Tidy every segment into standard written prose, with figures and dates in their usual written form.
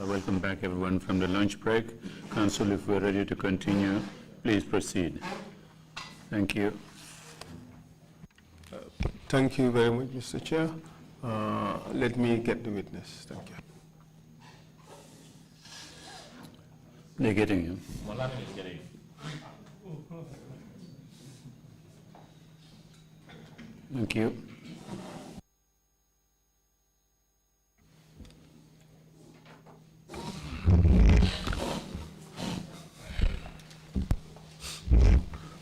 Welcome back, everyone, from the lunch break. Council, if we're ready to continue, please proceed. Thank you. Thank you very much, Mr. Chair. Let me get the witness. Thank you. They're getting you. LAMIN is getting. Thank you.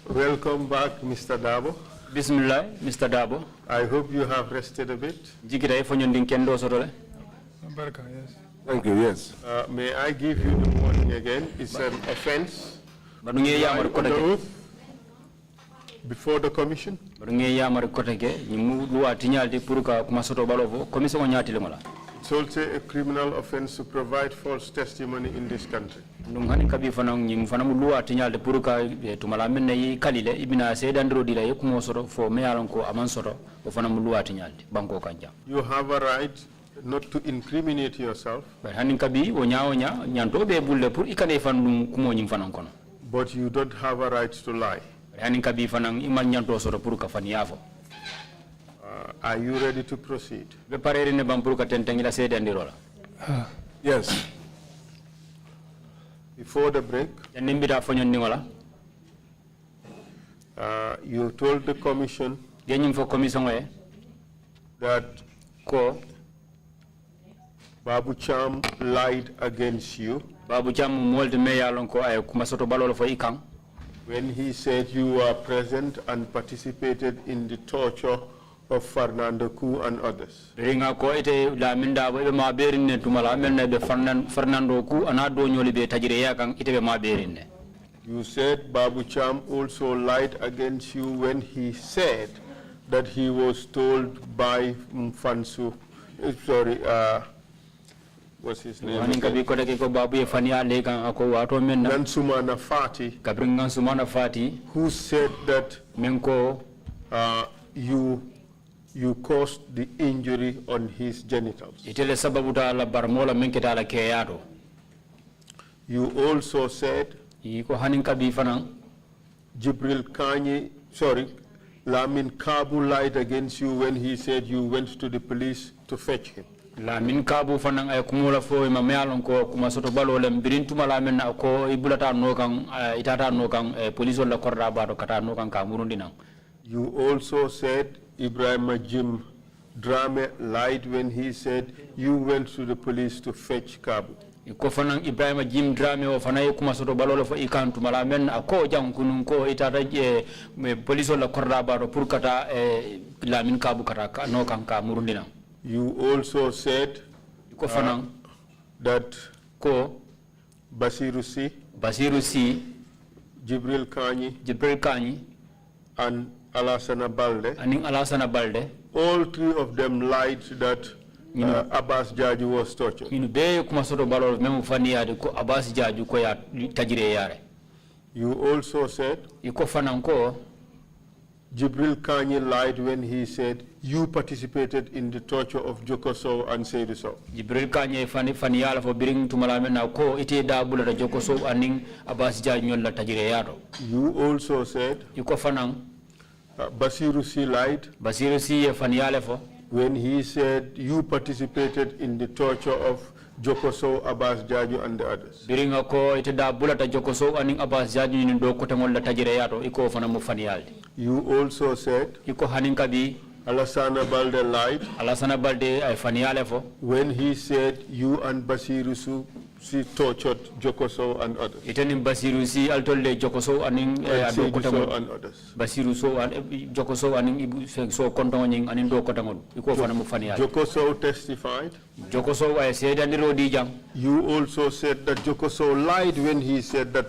Welcome back, Mr. Darboe. Bismillah, Mr. Darboe. I hope you have rested a bit. Jigida ifo nyondi kendo sorole. Yes. Thank you, yes. May I give you the warning again? It's an offense. Badunge yamar kotake. Before the commission. Badunge yamar kotake. Nimu luwa tinyaldi puruka kumasoto balovo. Komiso ngonyati lemola. It's also a criminal offense to provide false testimony in this country. Ndungani kabi fana nyim fana luwa tinyaldi puruka tumala menne yi kalile ibina sedandro dila yekumosoto fo mealonko amansoro fana luwa tinyaldi banko kanja. You have a right not to incriminate yourself. But you don't have a right to lie. Are you ready to proceed? Yes. Before the break, you told the commission that Babu Cham lied against you. Babu Cham molde me yalon ko ay kuma soto balolo fo ikang. When he said you were present and participated in the torture of Fernando Ku and others. Ringa ko ite LAMIN DARBOE be ma berine tumala melne be Fernando Ku anado nyoli be tajire yakang ite be ma berine. You said Babu Cham also lied against you when he said that he was told by Mfansu, what's his name? Nansumana Fati, who said that you caused the injury on his genitals. You also said Jibril Kanye, Lamin Kabu lied against you when he said you went to the police to fetch him. LAMIN Kabu fanang ay kumula fo mamayalon ko kumasoto balolem birintuma LAMIN ko ibulata nokang itata nokang police la korda bado kata nokang kamurundinang. You also said Ibrahim Jim Drame lied when he said you went to the police to fetch Kabu. Ko fanang Ibrahim Jim Drame o fanay kumasoto balolo fo ikantuma LAMIN ko jang kunun ko itata police la korda bado pour kata LAMIN Kabu kata nokang kamurundinang. You also said that Basiru C, Jibril Kanye, and Alassana Balde, all three of them lied that Abbas Jaju was tortured. You also said Jibril Kanye lied when he said you participated in the torture of Jokoso and Seydou Sow. Jibril Kanye faniyala for bring to Malamena ko ite da bula da Jokoso aning Abbas Jaju la tajire yaro. You also said Basiru C lied when he said you participated in the torture of Jokoso, Abbas Jaju and the others. Bring a ko ite da bula da Jokoso aning Abbas Jaju ni do ko tamol la tajire yaro iko fana mu faniyaldi. You also said Alassana Balde lied when he said you and Basiru Si tortured Jokoso and others. Basiru Si altolde Jokoso and others. Basiru So and Jokoso and so contoning and do kotamol. Jokoso testified. Jokoso I said and you also said that Jokoso lied when he said that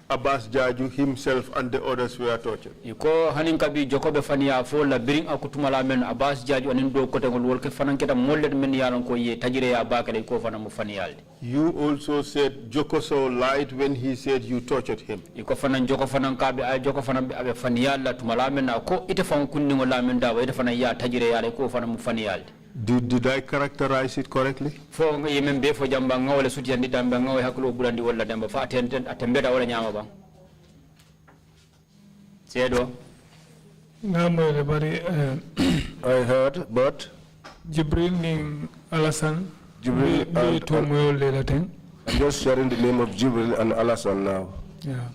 Abbas Jaju himself and the others were tortured. Iko haninkabi Jokobe Fania for la bring akutumala men Abbas Jaju and do kotangol wolke fananketa molded men yaron ko ye tajire abaka ko fana mufanialdi. You also said Jokoso lied when he said you tortured him. Iko fanan Joko fanankabi ay Joko fanan faniala tumala men ko ite fan kunni ngol LAMIN DARBOE ite fanan ya tajire yale ko fana mufanialdi. Did I characterize it correctly? Fo yembe fo jamba ngawle suti andi damba ngawe hakulo burandi wala damba fa atembeda wala nyama ba. Sedo. I heard, but Jibril ning Alasan. Jibril I'm just sharing the name of Jibril and Alasan now. Yeah.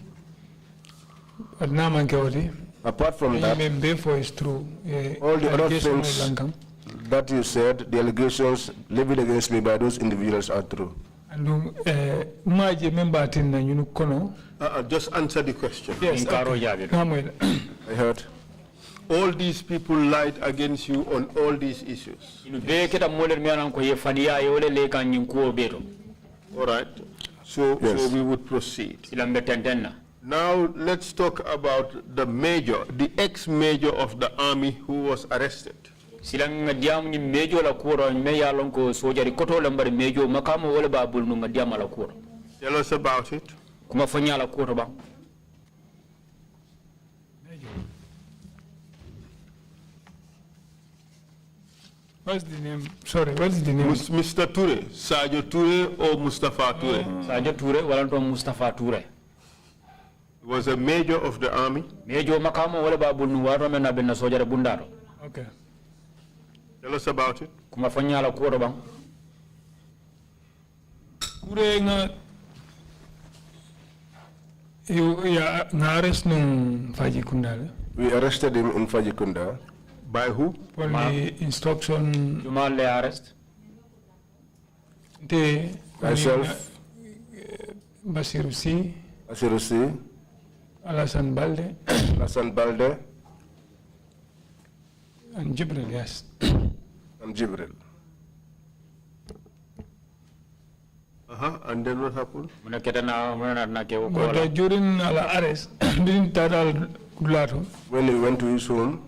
Apart from that, is true. all the other things that you said, the allegations levied against me by those individuals are true. Just answer the question. Yes, I heard. All these people lied against you on all these issues. All right. So we would proceed. Now let's talk about the major, the ex-major of the army who was arrested. Tell us about it. What's the name? Sorry, what's the name? Mr. Ture, Sajo Ture or Mustafa Ture? Sajo Ture, Walanto Mustafa Ture. He was a major of the army. Major Makamo, what about Bunuaro and Abena Soja Bundaro? Okay. Tell us about it. Kumafanyala Korobang. We arrested him in Fajikunda. By who? For the instruction. Jumal arrest. Myself. Basirusi. Basirusi. Alasan Balde. Alasan Balde. And Jibril, yes. And Jibril. And then what happened? But during our arrest, when he went to his home,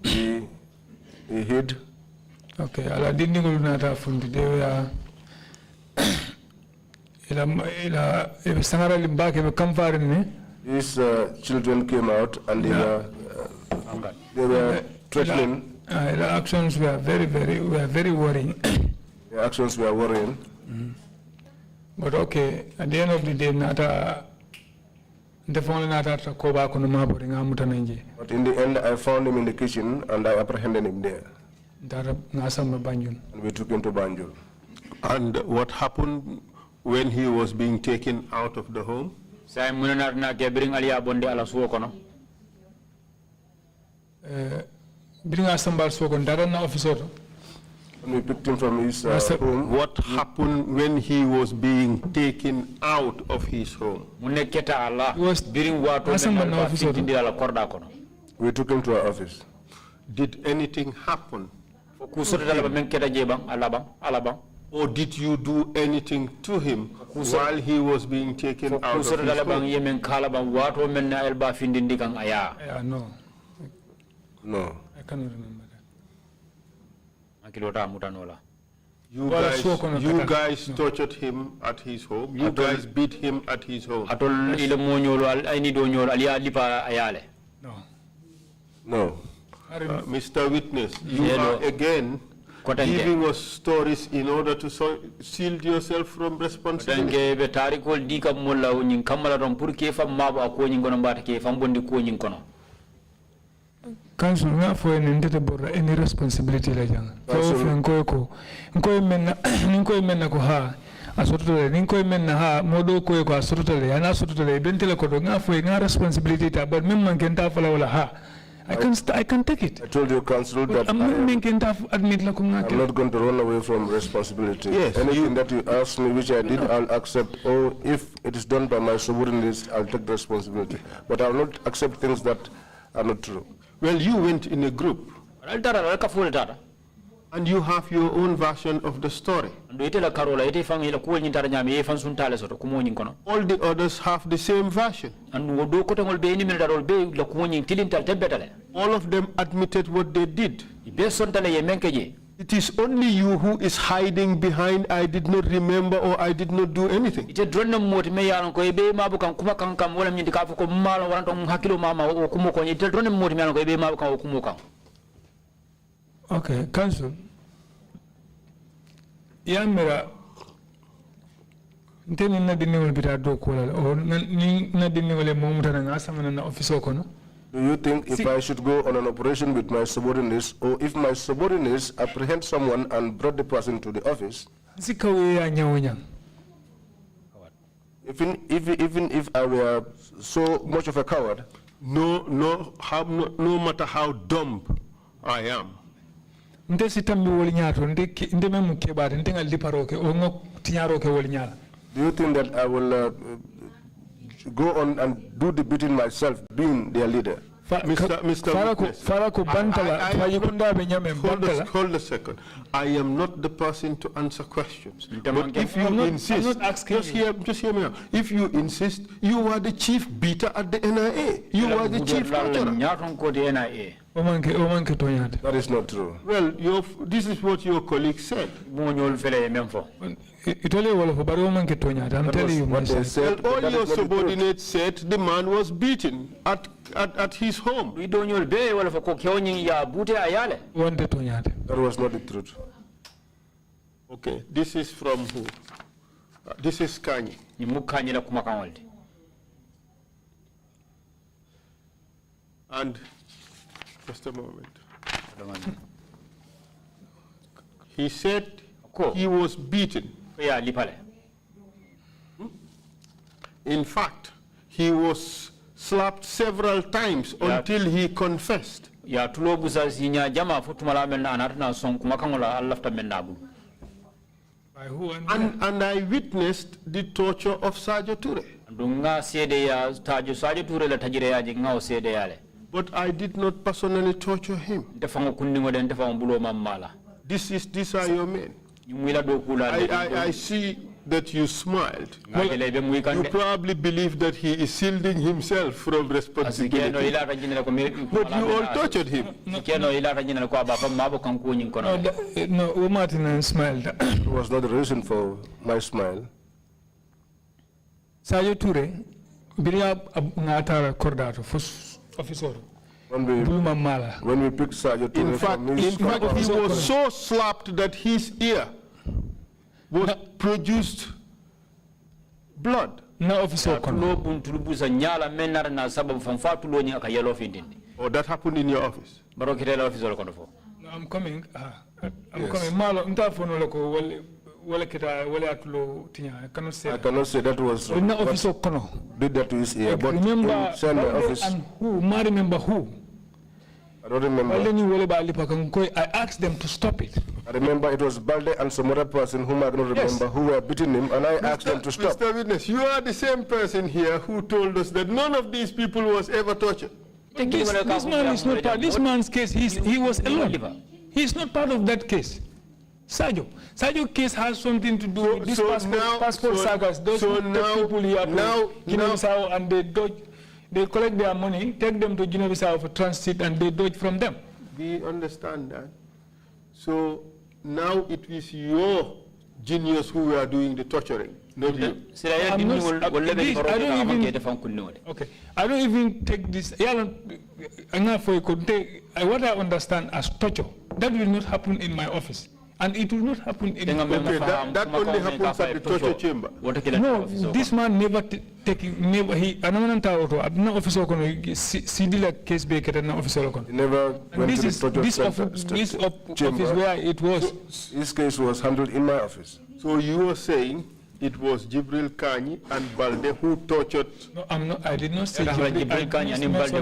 he hid. Okay, ala didn't go nata fundi they were his children came out and they were threatening. The actions were very worrying. The actions were worrying. But okay, at the end of the day, nata. But in the end, I found him in the kitchen and I apprehended him there. And we took him to Banjul. And what happened when he was being taken out of the home? When we picked him from his home. What happened when he was being taken out of his home? We took him to our office. Did anything happen? Or did you do anything to him while he was being taken out of his home? No. No. I cannot remember. You guys tortured him at his home. You guys beat him at his home. No. Mr. Witness, you are again giving us stories in order to shield yourself from responsibility. Council nga for any responsibility la jang. Ko menna ko ha asotole ninko menna ha modo ko asotole ana asotole bentele ko nga for nga responsibility ta but memman kenta fala wala ha. I can take it. I told you, Council, that I'm not going to run away from responsibility. Yes, anything that you ask me, which I did, I'll accept. Or if it is done by my subordinates, I'll take the responsibility. But I'll not accept things that are not true. Well, you went in a group. And you have your own version of the story. All the others have the same version. All of them admitted what they did. It is only you who is hiding behind I did not remember or I did not do anything. Okay, council. Yamira, nteni na dinewol bita do ko la o na dinewole momuta na asamana na office kono. Do you think if I should go on an operation with my subordinates, or if my subordinates apprehend someone and brought the person to the office, even if I were so much of a coward, no matter how dumb I am, do you think that I will go on and do the beating myself, being their leader? Mr. Hold a second. I am not the person to answer questions. But if you insist, just hear me out. If you insist, you are the chief beater at the NIA. You are the chief torturer. That is not true. Well, this is what your colleague said. I'm telling you myself. Well, all your subordinates said the man was beaten at his home. That was not the truth. Okay, this is from who? This is Kanye. And just a moment. He said he was beaten. In fact, he was slapped several times until he confessed. And I witnessed the torture of Sajo Ture. But I did not personally torture him. These are your men. I see that you smiled. Well, you probably believe that he is shielding himself from responsibility. But you all tortured him. No, Martin smiled. It was not the reason for my smile. Sajo Ture, biria ngatara kordato officer. When we picked Sajo Ture, in fact, he was so slapped that his ear was produced blood. No officer. Oh, that happened in your office? No, I'm coming. I'm coming. Malo, I cannot say. I cannot say that was no officer. Did that to his ear, but remember inside my office. And who? I remember who? I don't remember. I asked them to stop it. I remember it was Balde and some other person whom I don't remember who were beating him, and I asked them to stop. Mr. Witness, you are the same person here who told us that none of these people was ever tortured. This man is not part. This man's case, he was alone. He's not part of that case. Sajo case has something to do with this passport sagas. Those people here and they collect their money, take them to Guinea-Bissau for transit, and they dodge from them. We understand that. So now it is your genius who were doing the torturing, not you. Okay, I don't even take this. What I understand as torture, that will not happen in my office. And it will not happen in that only happens at the torture chamber. No, this man never officer case case never went to the torture this office where it was. His case was handled in my office. So you were saying it was Jibril Kani and Balde who tortured? No, I'm not. I did not say Jibril Kani and Balde.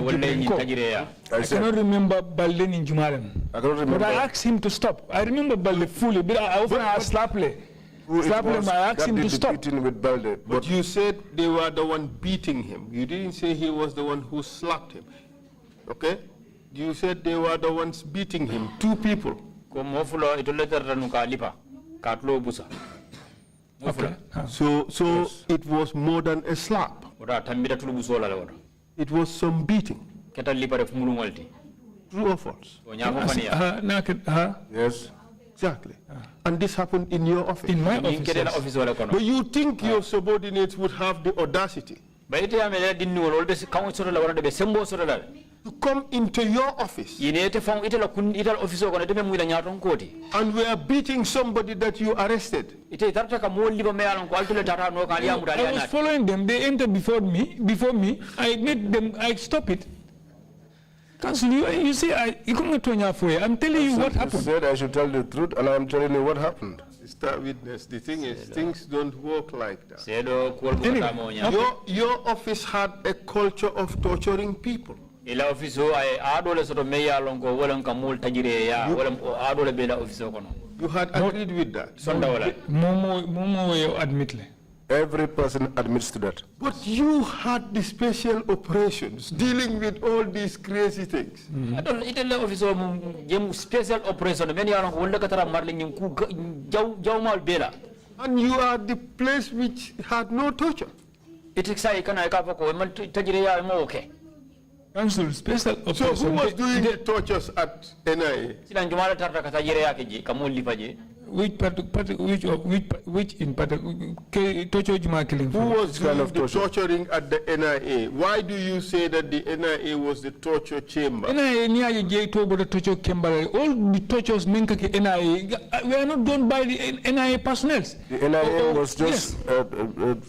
I cannot remember Balde in Jumaren. I cannot remember. But I asked him to stop. I remember Balde fully, but I often asked Slapley. I asked him to stop. With Balde, but you said they were the one beating him. You didn't say he was the one who slapped him. Okay? You said they were the ones beating him. Two people. Okay. So yes. It was more than a slap. It was some beating. True or false? Yes. Exactly. And this happened in your office? In my office, yes. But you think your subordinates would have the audacity to come into your office and were beating somebody that you arrested. I was following them. They entered before me. I made them. I stopped it. Council, you say I'm telling you what happened. You said I should tell the truth, and I'm telling you what happened. Mr. Witness, the thing is, things don't work like that. Anyway, Your office had a culture of torturing people. You had agreed with that. Every person admits to that. But you had the special operations dealing with all these crazy things. Special operation. And you are the place which had no torture. Council, special operation. So who was doing the tortures at NIA? Which in particular, torture killing? Who was doing the torturing at the NIA? Why do you say that the NIA was the torture chamber? NIA the torture chamber. All the tortures NIA were not done by the NIA personnel. The NIA was just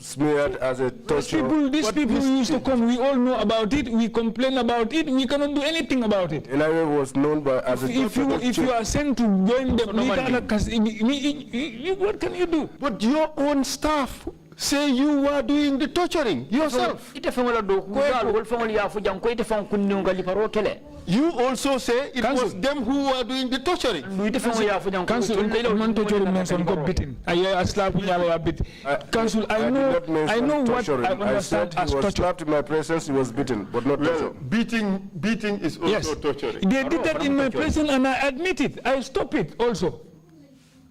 smeared as a torture. These people used to come. We all know about it. We complain about it. We cannot do anything about it. NIA was known by as a torture. If you are sent to join them, what can you do? But your own staff say you were doing the torturing yourself. You also say it was them who were doing the torturing. Council, I know what I understand as torture. Slapped in my presence, he was beaten, but not torture. Beating is also torturing. They did that in my presence and I admit it. I stop it also.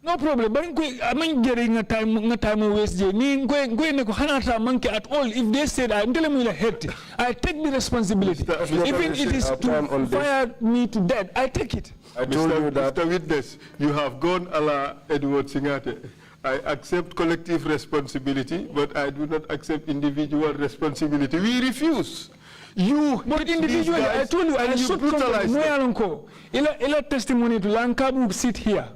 No problem. But I'm getting a time waste. At all. If they said I'm telling you I take the responsibility. Even it is to fire me to death, I take it. I told you that. Mr. Witness, you have gone a la Edward Singate. I accept collective responsibility, but I do not accept individual responsibility. We refuse. But individually, I told you, I should brutalize them. Ila testimony to Lankabu sit here.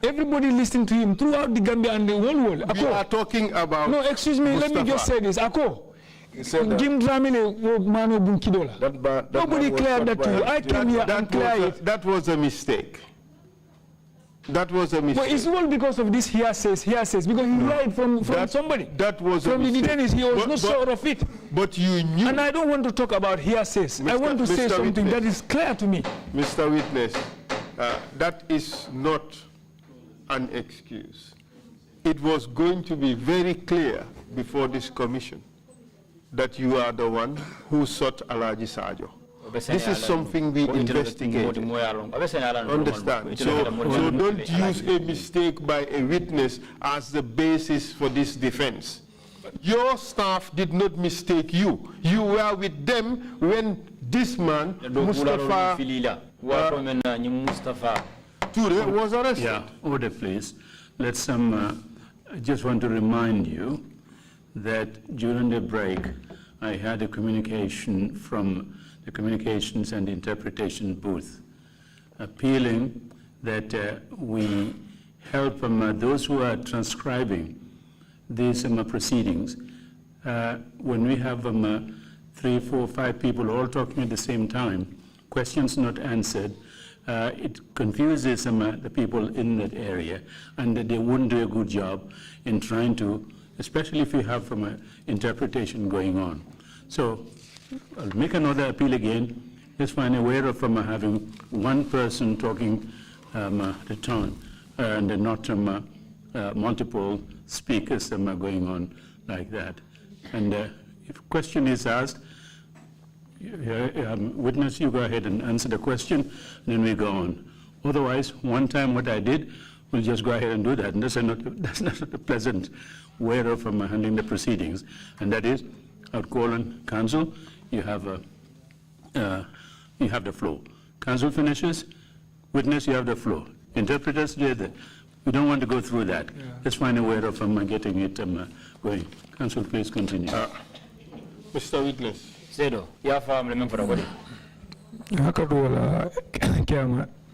Everybody listening to him throughout the Gambia and the whole world. We are talking about No, excuse me, Mustafa. let me just say this. Jim Dramile, Mano Bunkidola. Nobody cleared that to you. I came here and cleared it. That was a mistake. That was a mistake. But it's all because of this hearsays, because he lied from somebody. That was from a mistake. the detainees, he was not sure of it. But you knew. And I don't want to talk about hearsays. I want to say something that is clear to me. Mr. Witness, that is not an excuse. It was going to be very clear before this commission that you are the one who sought Alaji Sajo. This is something we investigate. Understand? So don't use a mistake by a witness as the basis for this defense. Your staff did not mistake you. You were with them when this man, Mustafa Ture, was arrested. Yeah, order please. Let's I just want to remind you that during the break, I had a communication from the Communications and Interpretation booth appealing that we help those who are transcribing these proceedings. When we have 3, 4, 5 people all talking at the same time, questions not answered, it confuses the people in that area, and they wouldn't do a good job in trying to, especially if you have interpretation going on. So I'll make another appeal again. Just find a way of having one person talking at a time, and not multiple speakers going on like that. And if a question is asked, witness, you go ahead and answer the question, and then we go on. Otherwise, one time what I did, we'll just go ahead and do that. And that's not a pleasant way of handling the proceedings. And that is, I would call on counsel. You have the floor. Counsel finishes. Witness, you have the floor. Interpreters, we don't want to go through that. Yeah. Let's find a way of getting it going. Counsel, please continue. Mr. Witness. Sedo, ya faam le men fara godi.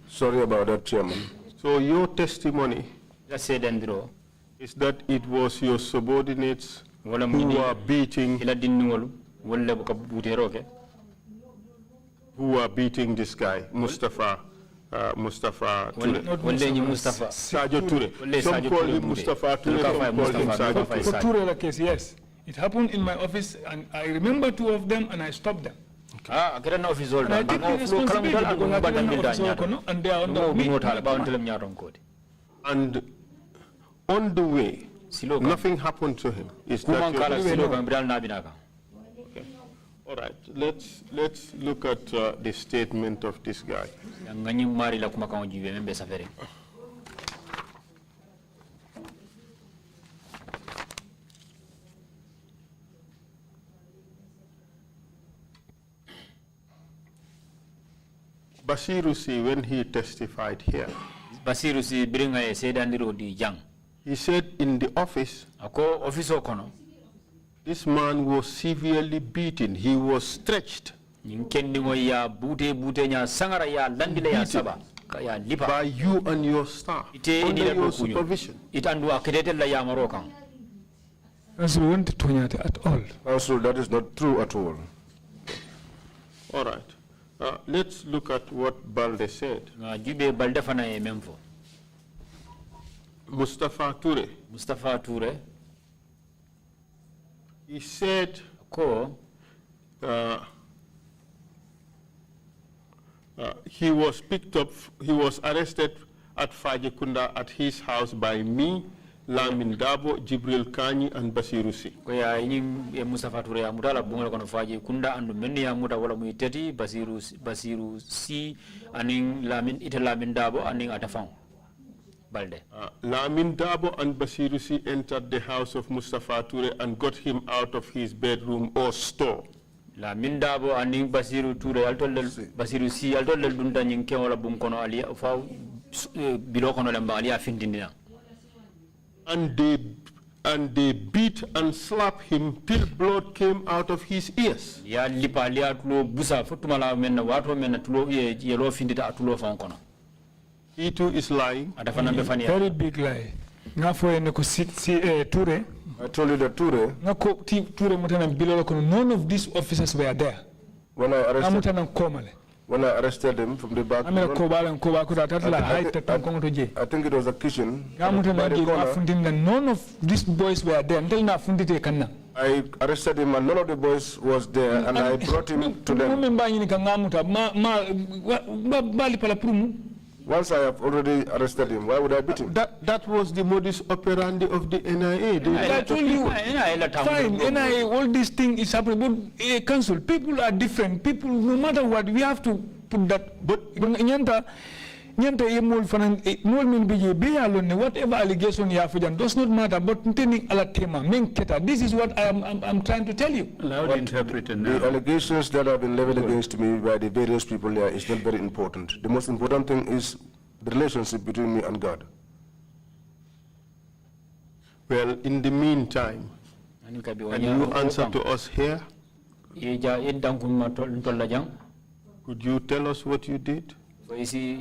Sorry about that, Chairman. So your testimony is that it was your subordinates who were beating this guy, Mustafa Ture. Sajo Ture. Some call him Mustafa Ture, some call him Sajo Ture. For Ture case, yes. It happened in my office, and I remember 2 of them, and I stopped them. And I take responsibility because and they are under me. And on the way, nothing happened to him. Is that okay. All right, let's look at the statement of this guy. Basirusi, when he testified here, he said in the office, this man was severely beaten. He was stretched by you and your staff under your supervision. Council, that is not true at all. All right. Let's look at what Balde said. Mustafa Ture. He said he was picked up, he was arrested at Fajekunda at his house by me, Lamin Darboe, Jibril Kani, and Basirusi. Mustafa Ture ya mutala bunga kono Fajekunda and many ya muta wala muiteti Basirusi aning Lamin Darboe aning atafang. Balde. Lamin Darboe and Basirusi entered the house of Mustafa Ture and got him out of his bedroom or store. Lamin Darboe and Basiru Ture Basirusi altol dunta nyinke wala bunkono ali fa bilokono lamba ali afindina. And they beat and slapped him till blood came out of his ears. Ya lipa liya tulo busa futumala menna wato menna tulo yelo findita atulo fankono. He too is lying. Very big lie. I told you that Ture, none of these officers were there. When I arrested him from the back, I think it was a kitchen. None of these boys were there. I arrested him and none of the boys was there, and I brought him to them. Once I have already arrested him, why would I beat him? That was the modus operandi of the NIA. I told you, fine, NIA, all these things is happening. But council, people are different. People, no matter what, we have to put that. But whatever allegation you have does not matter. But this is what I'm trying to tell you. The allegations that have been leveled against me by the various people here is not very important. The most important thing is the relationship between me and God. Well, in the meantime, can you answer to us here? Could you tell us what you did? You see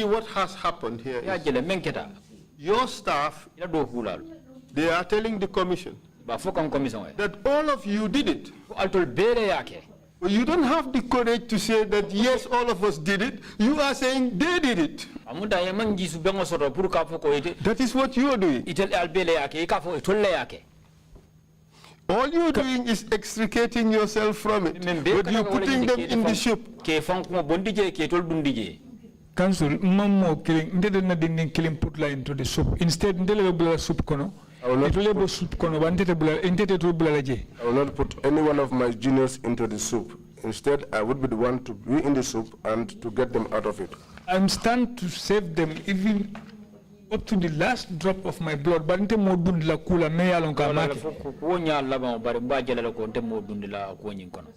what has happened here is your staff, they are telling the commission that all of you did it. But you don't have the courage to say that yes, all of us did it. You are saying they did it. That is what you are doing. All you're doing is extricating yourself from it, but you're putting them in the ship. Council, mamo killing, didn't killing put line into the soup. Instead, the soup kono. I will not put any one of my juniors into the soup. Instead, I would be the one to be in the soup and to get them out of it. I'm stand to save them even up to the last drop of my blood, but inte mo dund la kula me yalon ka make ko nyalla ba bare ba jela ko inte mo dund la ko nyin kono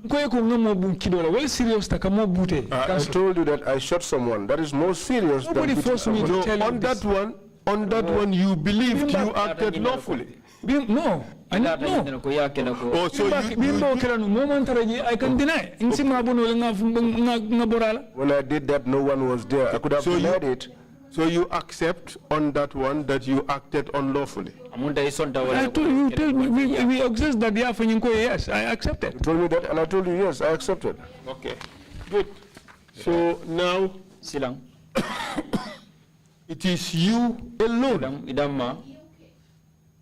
ko ko ngamo bun kidola well serious ta ka mo bute. I told you that I shot someone. That is more serious. Nobody forced me to tell you on that one you believed you acted lawfully. No, No. Oh, so I can deny. When I did that, no one was there. I could have denied it. So you accept on that one that you acted unlawfully? I told you, tell me, we access that, yes, I accepted. You told me that, and I told you, yes, I accepted. Okay, good. So now, it is you alone,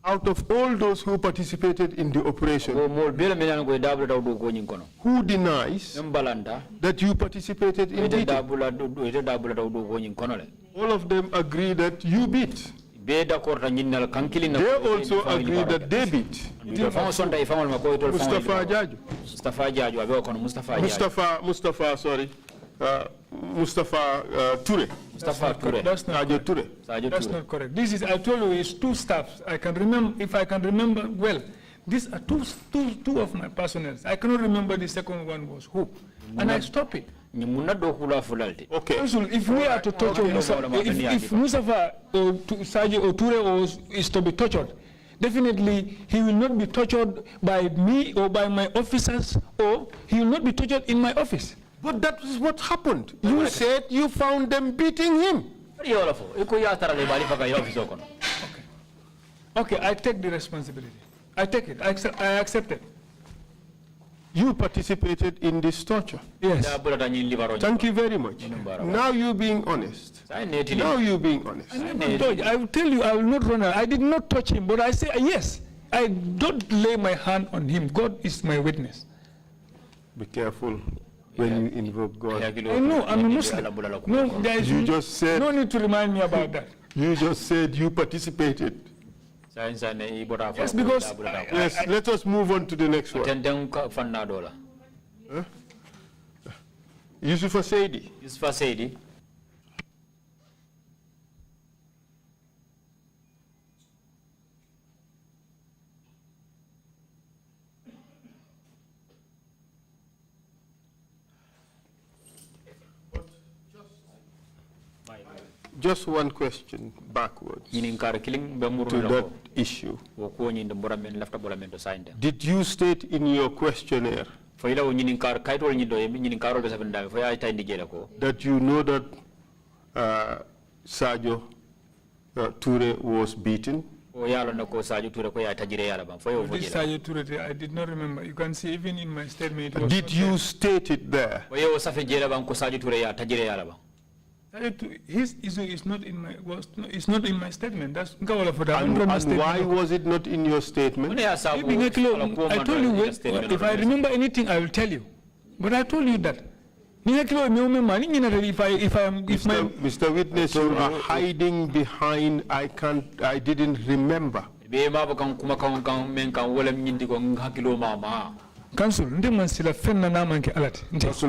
out of all those who participated in the operation, who denies that you participated in it? All of them agree that you beat. They also agree that they beat. Mustafa Ture. That's not correct. That's not correct. This is, I told you, it's two staffs. I can remember, if I can remember well, these are two of my personnel. I cannot remember the second one was who. And I stopped it. Okay. If we are to torture if Mustafa or Saji or Ture is to be tortured, definitely he will not be tortured by me or by my officers, or he will not be tortured in my office. But that is what happened. You said you found them beating him. Okay, I take the responsibility. I take it. I accept it. You participated in this torture. Yes. Thank you very much. Now you being honest. Now you being honest. I will tell you, I will not run. I did not touch him, but I say yes. I don't lay my hand on him. God is my witness. Be careful when you invoke God. I know, I'm a Muslim. No, there is you just said, no need to remind me about that. You just said you participated. Yes, because yes, let us move on to the next one. Yusufa Saidi. Just one question backwards to that issue. Did you state in your questionnaire that you know that Sajo Ture was beaten? This Sajo Ture, I did not remember. You can see even in my statement. It was did you state it there? His issue is not in my my statement. That's and why was it not in your statement? I told you, if I remember anything, I will tell you. But I told you that. Mr. Witness, you are hiding behind I didn't remember. Counsel,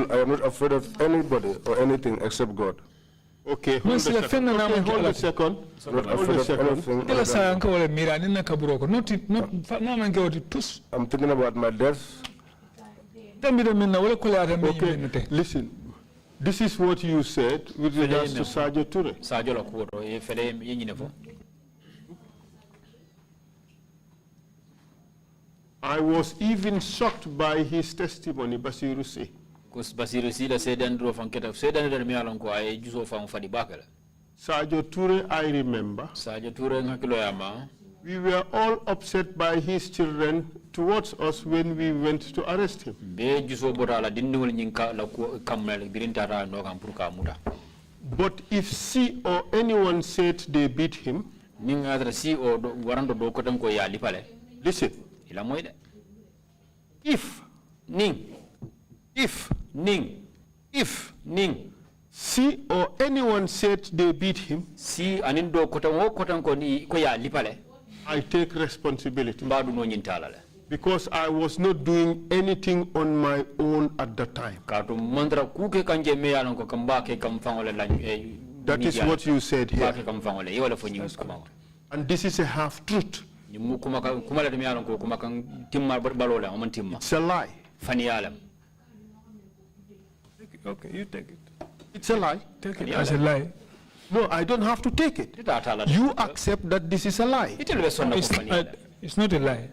I am not afraid of anybody or anything except God. Okay, hold a second. Hold a second. I'm thinking about my death. Okay, listen. This is what you said with regards to Sajo Ture. I was even shocked by his testimony, Basiru Si. Sajo Ture, I remember. We were all upset by his children towards us when we went to arrest him. But if C or anyone said they beat him, listen. If C or anyone said they beat him, I take responsibility. Because I was not doing anything on my own at the time. That is what you said here. And this is a half-truth. It's a lie. Okay, you take it. It's a lie. Take it as a lie. No, I don't have to take it. You accept that this is a lie. It's not a lie.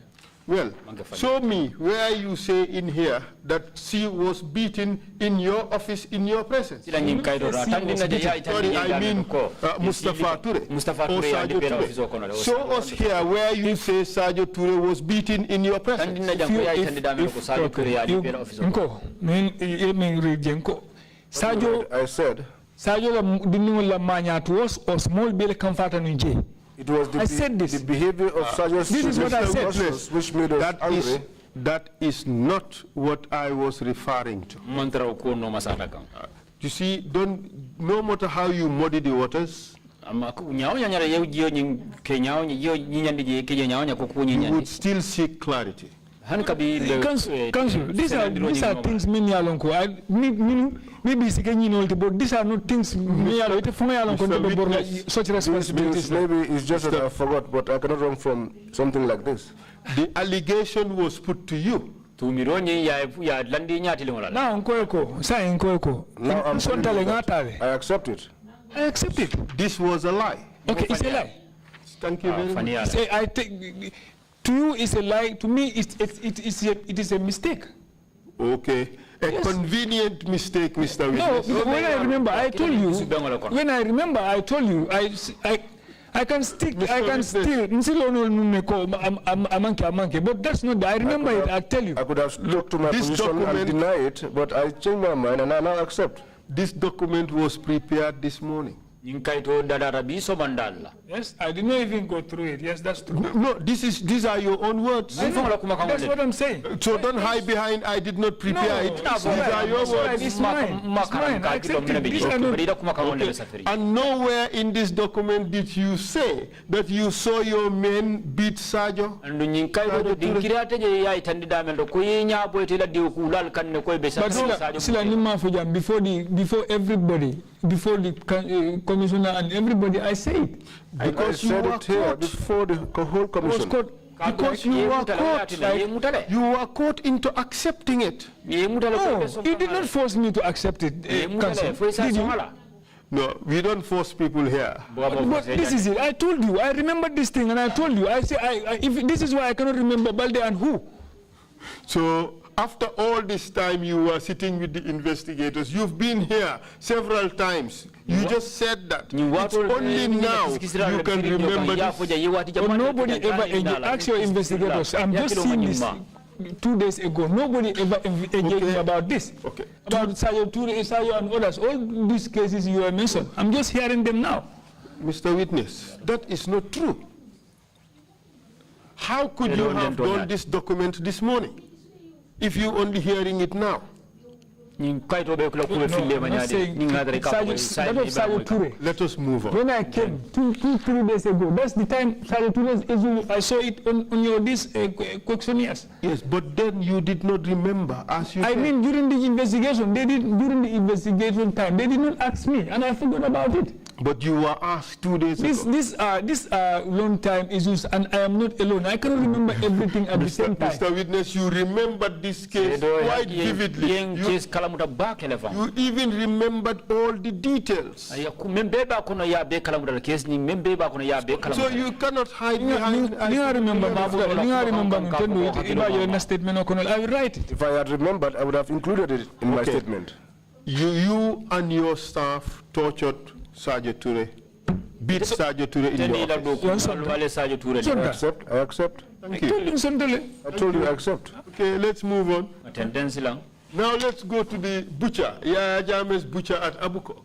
Well, show me where you say in here that she was beaten in your office in your presence. Sorry, I mean Mustafa Ture. Or Sajo Ture. Show us here where you say Sajo Ture was beaten in your presence. I said Sajo didn't la mania to us or small bill comfort and J. it was the behavior of Sajo's this is what I said. which made us angry. That is not what I was referring to. You see, no matter how you muddy the waters, you would still seek clarity. Council, these are things me alonko. Maybe these are not things me alonko such responsibilities. Maybe it's just that I forgot, but I cannot run from something like this. The allegation was put to you. Now I accept it. I accept it. This was a lie. Okay, it's a lie. Thank you very much. I take. To you, it's a lie. To me, it is a mistake. Okay. A convenient mistake, Mr. Witness. No, when I remember, I told you. When I remember, I told you. I can still. But that's not. I remember it. I tell you. I could have stuck to my position and deny it, but I changed my mind and I now accept. This document was prepared this morning. Yes, I did not even go through it. Yes, that's true. No, these are your own words. That's what I'm saying. So don't hide behind I did not prepare it. These are your words. It's mine. It's mine. I accept it. These are not. And nowhere in this document did you say that you saw your men beat Sajo. Before everybody, before the commissioner and everybody, I say it. Because you were caught before the whole commission. Because you were caught. You were caught into accepting it. No, you did not force me to accept it. Did you? No, we don't force people here. But this is it. I told you. I remember this thing, and I told you. I say, if this is why I cannot remember Balde and who. So after all this time you were sitting with the investigators, you've been here several times. You just said that. It's only now you can remember this. But nobody ever asked your investigators. I'm just seeing this 2 days ago. Nobody ever engaged me about this. Okay. About Sayo Ture, Sayo and others. All these cases you have mentioned. I'm just hearing them now. Mr. Witness, that is not true. How could you have done this document this morning if you only hearing it now? Let us move on. When I came 2-3 days ago, that's the time I saw it on your questionnaires. Yes, but then you did not remember, as you said. mean, during the investigation, during the investigation time, they did not ask me, and I forgot about it. But you were asked 2 days ago. These are long time issues, and I am not alone. I cannot remember everything at the same time. Mr. Witness, you remember this case quite vividly. You even remembered all the details. So you cannot hide behind. I will write it. If I had remembered, I would have included it in my statement. You and your staff tortured Sajo Ture, beat Sajo Ture in your office. I accept. Thank you. I told you I accept. Okay, let's move on. Now let's go to the butcher, Yaya Jame's butcher at Abuko.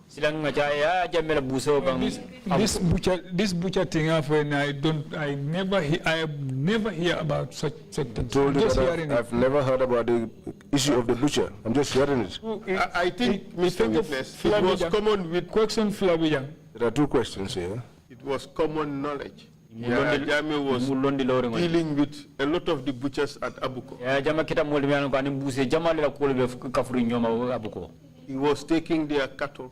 This butcher thing, I never hear about such things. I've never heard about the issue of the butcher. I'm just hearing it. I think, Mr. Witness, it was common with question. There are 2 questions here. It was common knowledge. Yaya Jame was dealing with a lot of the butchers at Abuko. He was taking their cattle.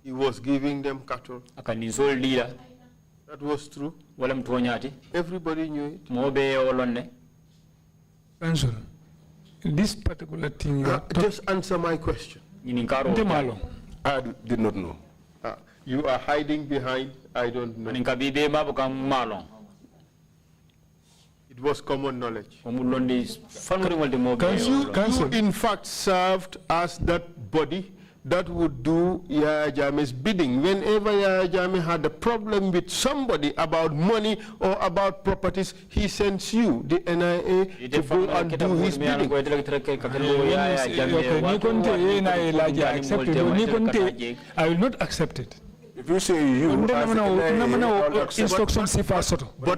He was giving them cattle. That was true. Everybody knew it. Answer. This particular thing. Just answer my question. I did not know. You are hiding behind, I don't know. It was common knowledge. Council. You in fact served as that body that would do Yaya Jammeh's bidding. Whenever Yaya Jammeh had a problem with somebody about money or about properties, he sends you, the NIA, to go and do his bidding. I will not accept it. If you say you, But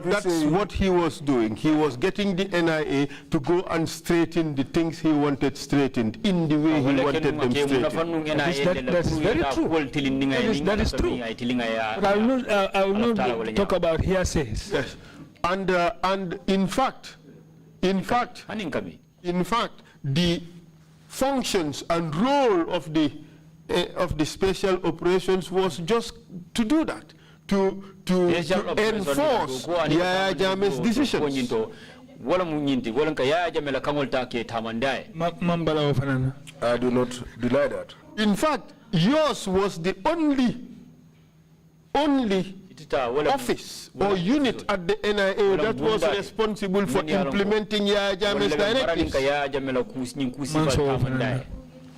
that's what he was doing. He was getting the NIA to go and straighten the things he wanted straightened in the way he wanted them straightened. That's very true. That is true. But I will not talk about hearsays. Yes. And in fact, the functions and role of the special operations was just to do that, to enforce Yaya Jammeh's decisions. I do not deny that. In fact, yours was the only office or unit at the NIA that was responsible for implementing Yaya Jammeh's directives.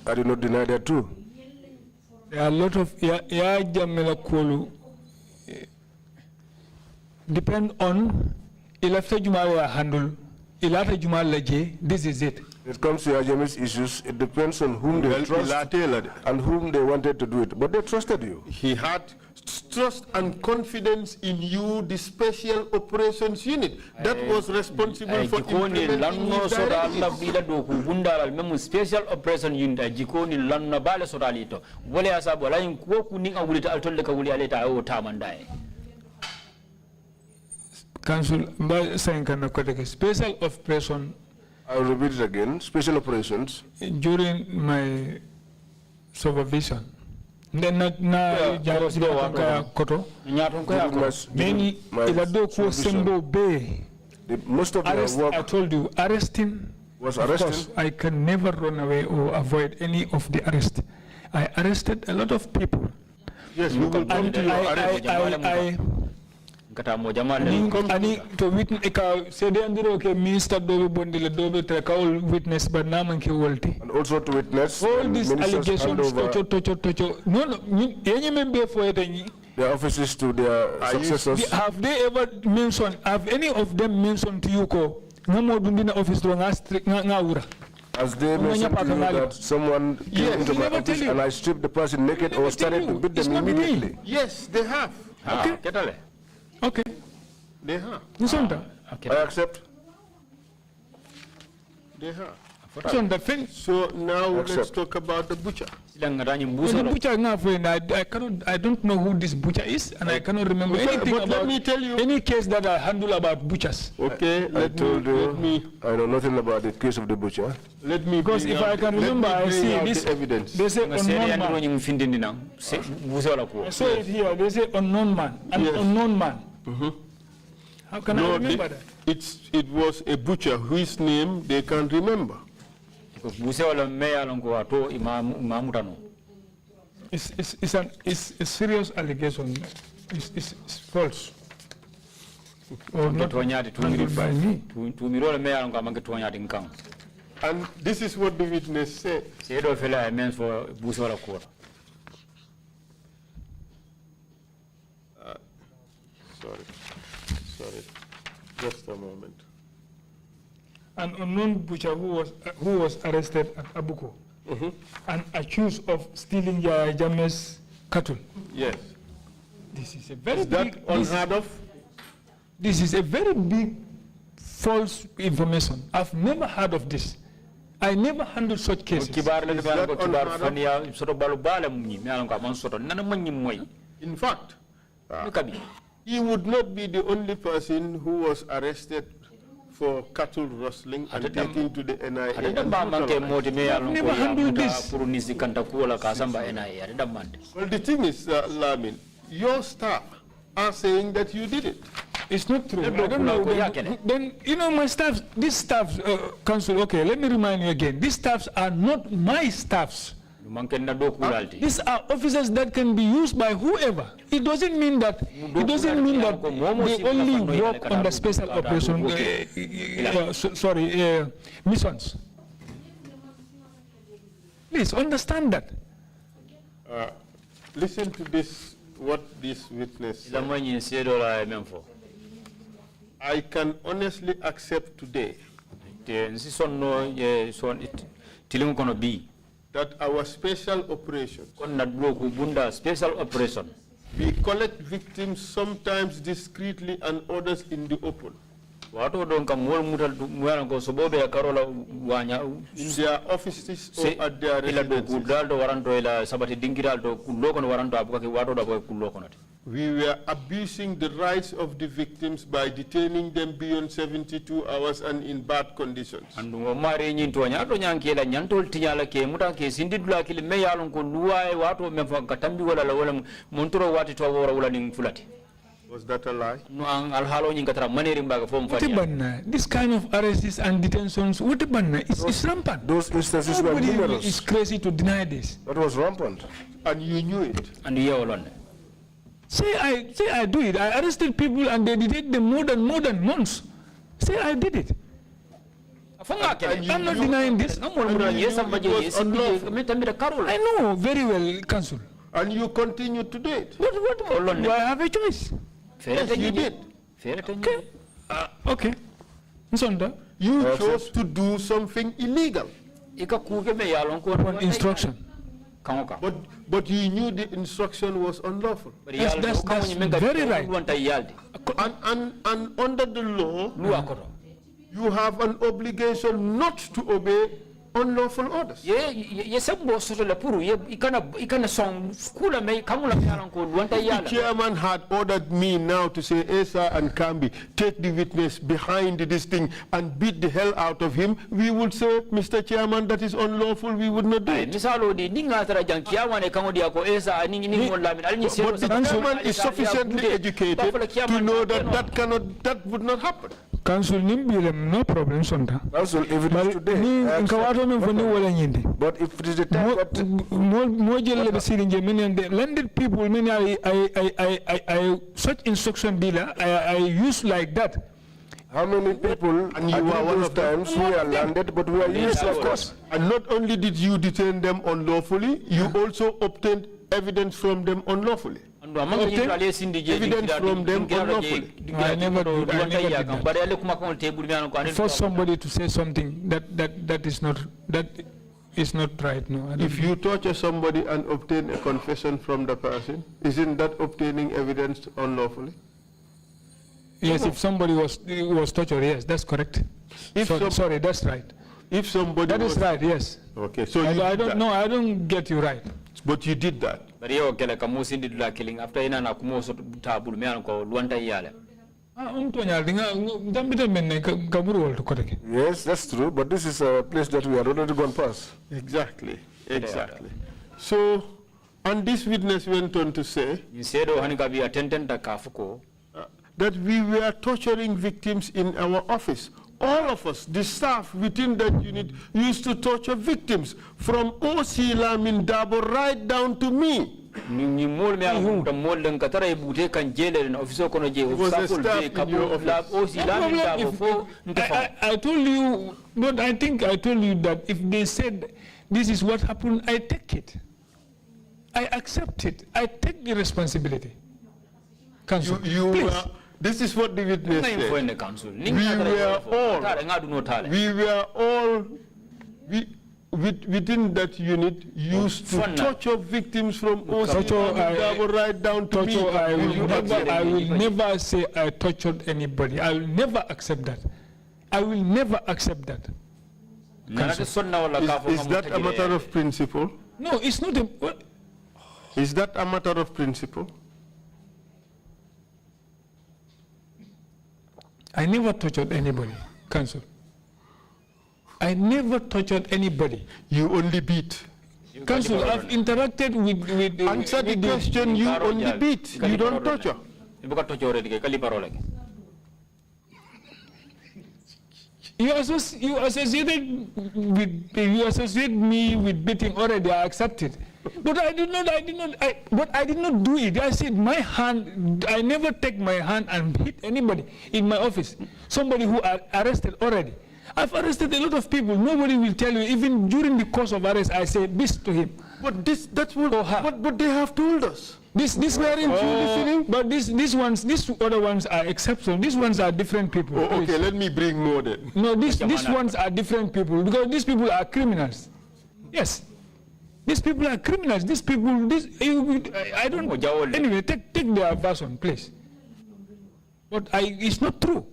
I do not deny that too. There are a lot of Yaya Jammeh Kolu depend on ilafta Jumala handle, ilata Jumala J, this is it. When it comes to Yaya Jammeh's issues, it depends on whom they trust and whom they wanted to do it. But they trusted you. He had trust and confidence in you, the special operations unit that was responsible for implementing his directives. Special operation unit jikoni lanna bale soralito wole asabu la ko kuni awulita altolle ka wuli aleta o tamandai. Council by saying special operation. I will repeat it again. Special operations. During my supervision. Then koto. Many iladoko sembo be. Most of the work. I told you arresting. Was of arresting. course, I can never run away or avoid any of the arrest. I arrested a lot of people. Yes, we will come to your arrest. Ani to witness say the andiro ke minister dobe bondile dobe trekawol witness but naman ke wolti. And also to witness all these allegations to no yenye membe for it their offices to their successors. Have they ever mentioned, have any of them mentioned to you ko ngamo dundina office do ngawura? As they mentioned to you that someone came into my office and I stripped the person naked or started to beat them immediately. Yes, they have. Okay. Okay. They have. Okay. I accept. They have. So now let's talk about the butcher. The butcher, I don't know who this butcher is, and I cannot remember anything about let me tell you any case that I handle about butchers. Okay, I told you I know nothing about the case of the butcher. Let me because if I can remember, I see this evidence. They say unknown man. I saw it here. They say unknown man, an unknown man. How can I remember that? It was a butcher whose name they can remember. It's a serious allegation. It's false. Or not handled by me. And this is what the witness said. Sorry. Just a moment. An unknown butcher who was arrested at Abuko and accused of stealing Yaya Jammeh's cattle. Yes. This is a very big. Unheard of? This is a very big false information. I've never heard of this. I never handled such cases. In fact, he would not be the only person who was arrested for cattle rustling and taken to the NIA. Never handled this. Well, the thing is, Lamin, your staff are saying that you did it. It's not true. I don't know. Then you know, my staff, these staffs, council, okay, let me remind you again. These staffs are not my staffs. These are officers that can be used by whoever. It doesn't mean that they only work on the special operation missions. Please understand that. Listen to this, what this witness said. I can honestly accept today that our special operations, we collect victims sometimes discreetly and others in the open. In their offices or at their residences. We were abusing the rights of the victims by detaining them beyond 72 hours and in bad conditions. Was that a lie? This kind of arrests and detentions, it's rampant. Those instances were numerous. It's crazy to deny this. That was rampant. And you knew it. Say I do it. I arrested people and they detained them more than months. Say I did it. I'm not denying this. I know very well, Council. And you continue to do it. What do I have a choice? Yes, you did. Okay. Okay. You chose to do something illegal. Instruction. But you knew the instruction was unlawful. That's very right. And under the law, you have an obligation not to obey unlawful orders. The chairman had ordered me now to say, Esa and Kambi, take the witness behind this thing and beat the hell out of him. We would say, Mr. Chairman, that is unlawful. We would not do it. But the chairman is sufficiently educated to know that that would not happen. Council no problem sonda. Council, if it is today, but if it is the time that landed people, I such instruction dealer, I use like that. How many people, and you are one of times, we are landed, but we are used, of course. And not only did you detain them unlawfully, you also obtained evidence from them unlawfully. Evidence from them unlawfully. I never did that. For somebody to say something that is not right. No. If you torture somebody and obtain a confession from the person, isn't that obtaining evidence unlawfully? Yes, if somebody was tortured, yes, that's correct. Sorry, that's right. If somebody that is right, yes. Okay, so I don't know. I don't get you right. But you did that. Yes, that's true, but this is a place that we are already gone past. Exactly. So, and this witness went on to say that we were torturing victims in our office. All of us, the staff within that unit, used to torture victims, from OC LAMIN DARBOE right down to me. It was a staff in your office. I told you, but I think I told you that if they said this is what happened, I take it. I accept it. I take the responsibility. Council, please. This is what the witness said. We were all within that unit used to torture victims from OC right down to me. I will never say I tortured anybody. I will never accept that. I will never accept that. Is that a matter of principle? No, it's not. Is that a matter of principle? I never tortured anybody, Council. I never tortured anybody. You only beat. Council, I've interacted with answer the question, you only beat. You don't torture. You associate me with beating already. I accepted, but I did not do it. I said my hand. I never take my hand and hit anybody in my office. Somebody who are arrested already. I've arrested a lot of people. Nobody will tell you. Even during the course of arrest, I say this to him. But that's what. But they have told us. This but these other ones are exceptional. These ones are different people. Oh, okay, let me bring more then. No, these ones are different people because these people are criminals. Yes, these people are criminals. These people, I don't know. Anyway, take their version, please. But it's not true.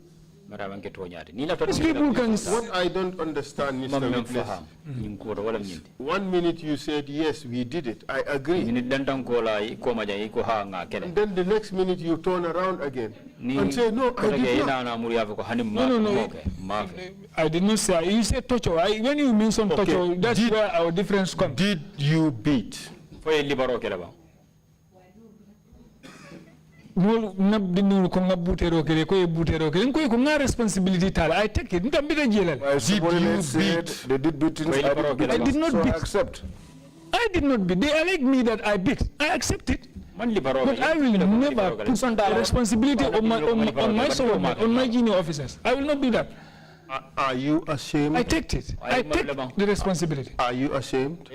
These people can. What I don't understand, Mr. Witness, 1 minute you said, yes, we did it. I agree. And then the next minute you turn around again and say, no, I did not. No. I did not say. You said torture. When you mention torture, that's where our difference comes. Did you beat? Responsibility. I take it. They did beatings. I did not beat. Accept. I did not beat. They allege me that I beat. I accept it. But I will never put the responsibility on my subordinate, on my junior officers. I will not do that. Are you ashamed? I take it. I take the responsibility. Are you ashamed?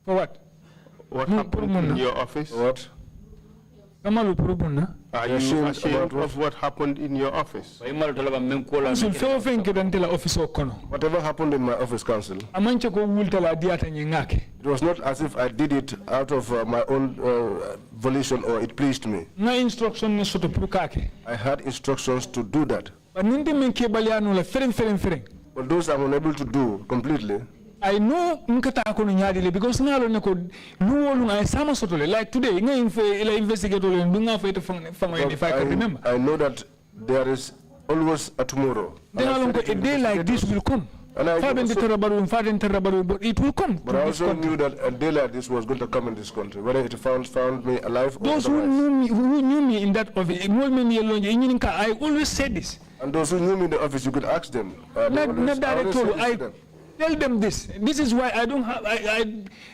For what? What happened in your office? What? Are you ashamed of what happened in your office? Whatever happened in my office, counsel, it was not as if I did it out of my own volition or it pleased me. I had instructions to do that. But those I'm unable to do completely. I know because now like today, if I can remember. I know that there is always a tomorrow. A day like this will come. But it will come. But I also knew that a day like this was going to come in this country, whether it found me alive or those who knew me in that office, I always said this. And those who knew me in the office, you could ask them. Tell them this. This is why I don't have.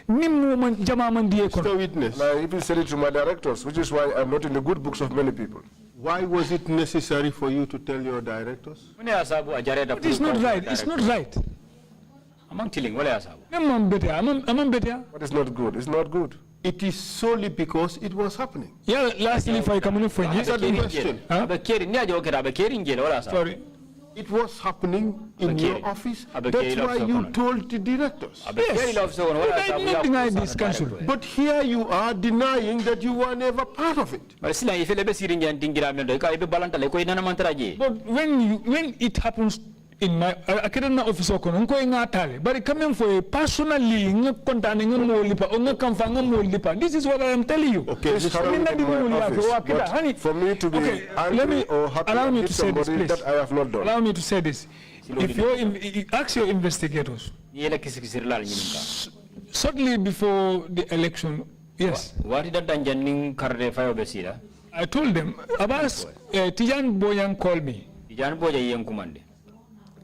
Mr. Witness. I even said it to my directors, which is why I'm not in the good books of many people. Why was it necessary for you to tell your directors? It is not right. It's not right. What is not good? It's not good. It is solely because it was happening. Yeah, lastly, if I come in for you. Answer the question. Sorry. It was happening in your office. That's why you told the directors. Yes. I did not deny this, counsel. But here you are denying that you were never part of it. But when it happens in my office, but coming for a personally, this is what I am telling you. Okay, for me to be angry or happy with somebody that I have not done. Allow me to say this. If you ask your investigators, shortly before the election, yes. I told them, Abbas, Tijan Boyan called me.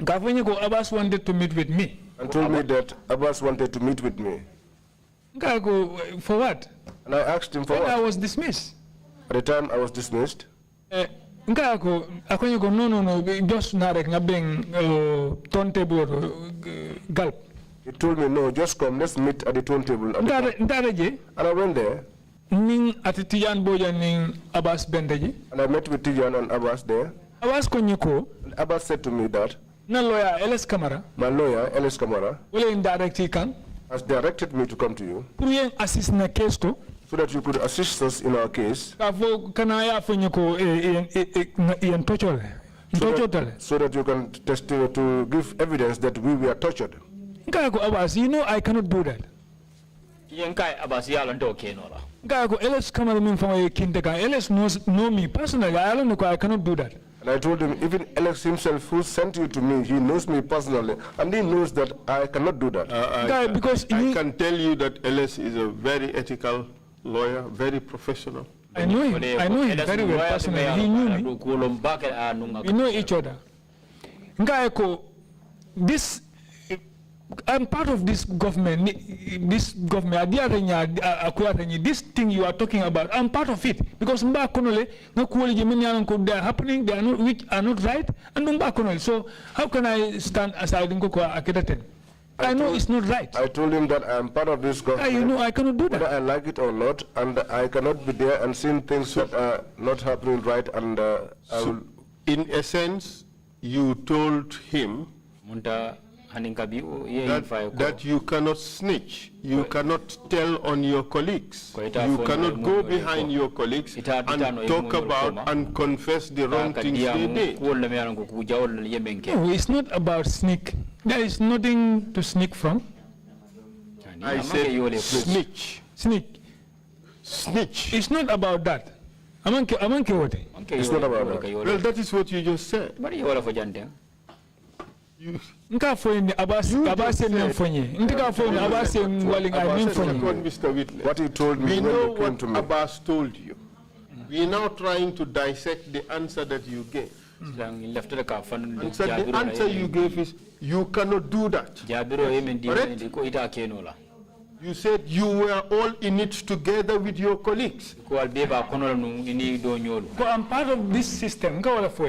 Abbas wanted to meet with me. And told me that Abbas wanted to meet with me. For what? And I asked him for what? I was dismissed. At the time I was dismissed. No, just turntable gulp. He told me, no, just come, let's meet at the turntable. And I went there. And I met with Tijan and Abbas there. And Abbas said to me that my lawyer, Ellis Kamara, has directed me to come to you so that you could assist us in our case, so that you can testify to give evidence that we were tortured. You know I cannot do that. Ellis know me personally. I don't know. I cannot do that. And I told him, even Alex himself, who sent you to me, he knows me personally, and he knows that I cannot do that. Because I can tell you that Alex is a very ethical lawyer, very professional. I know him. I know him very well personally. He knew me. We know each other. this, I'm part of this government, this thing you are talking about, I'm part of it. Because they are happening, they are not, which are not right, and so how can I stand aside and go? I know it's not right. I told him that I am part of this government. You know, I cannot do that. Whether I like it or not, and I cannot be there and seeing things that are not happening right, and I will... In essence, you told him that you cannot snitch, you cannot tell on your colleagues, you cannot go behind your colleagues and talk about and confess the wrong things they did. No, it's not about sneak. There is nothing to sneak from. I said snitch. Sneak. Snitch. It's not about that. It's not about that. Well, that is what you just said. What he told me, we know what Abbas told you. We are now trying to dissect the answer that you gave. And so the answer you gave is, you cannot do that. Correct? You said you were all in it together with your colleagues. I'm part of this system.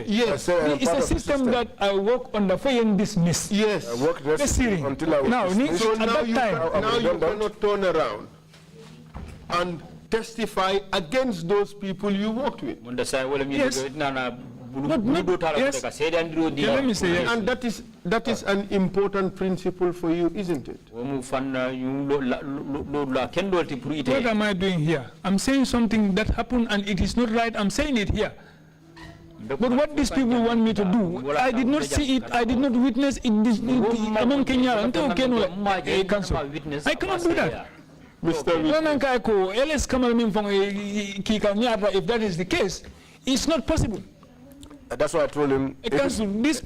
Yes. It's a system that I work on the and dismiss. Yes. I worked until I was dismissed. So now you cannot turn around and testify against those people you worked with. Yes. Let me say yes. And that is an important principle for you, isn't it? What am I doing here? I'm saying something that happened and it is not right. I'm saying it here. But what these people want me to do, I did not see it, I did not witness it among Kenya. I cannot do that. Mr. If that is the case, it's not possible. That's why I told him. These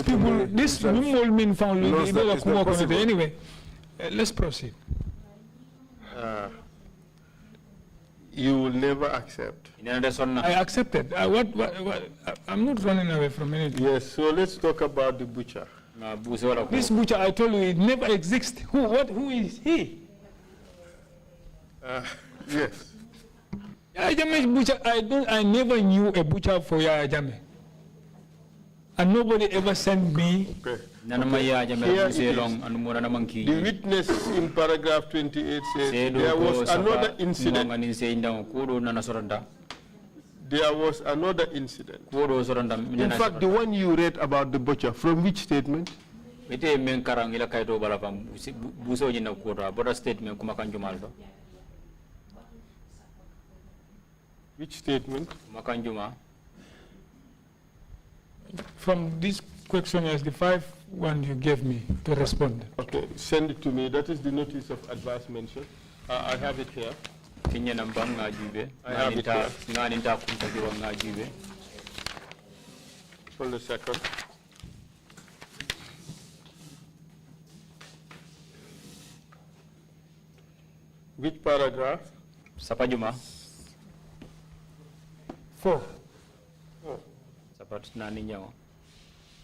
people, anyway, let's proceed. You will never accept. I accepted. I'm not running away from anything. Yes, so let's talk about the butcher. This butcher, I told you, it never exists. Who is he? Yes. Butcher, I never knew a butcher for Yaya Jammeh. And nobody ever sent me. Okay. The witness in paragraph 28 says there was another incident. There was another incident. In fact, the one you read about the butcher, from which statement? Which statement? From this question as the 5 one you gave me to respond. Okay, send it to me. That is the notice of advice mention. I have it here. I have it here. Hold a second. Which paragraph? 4.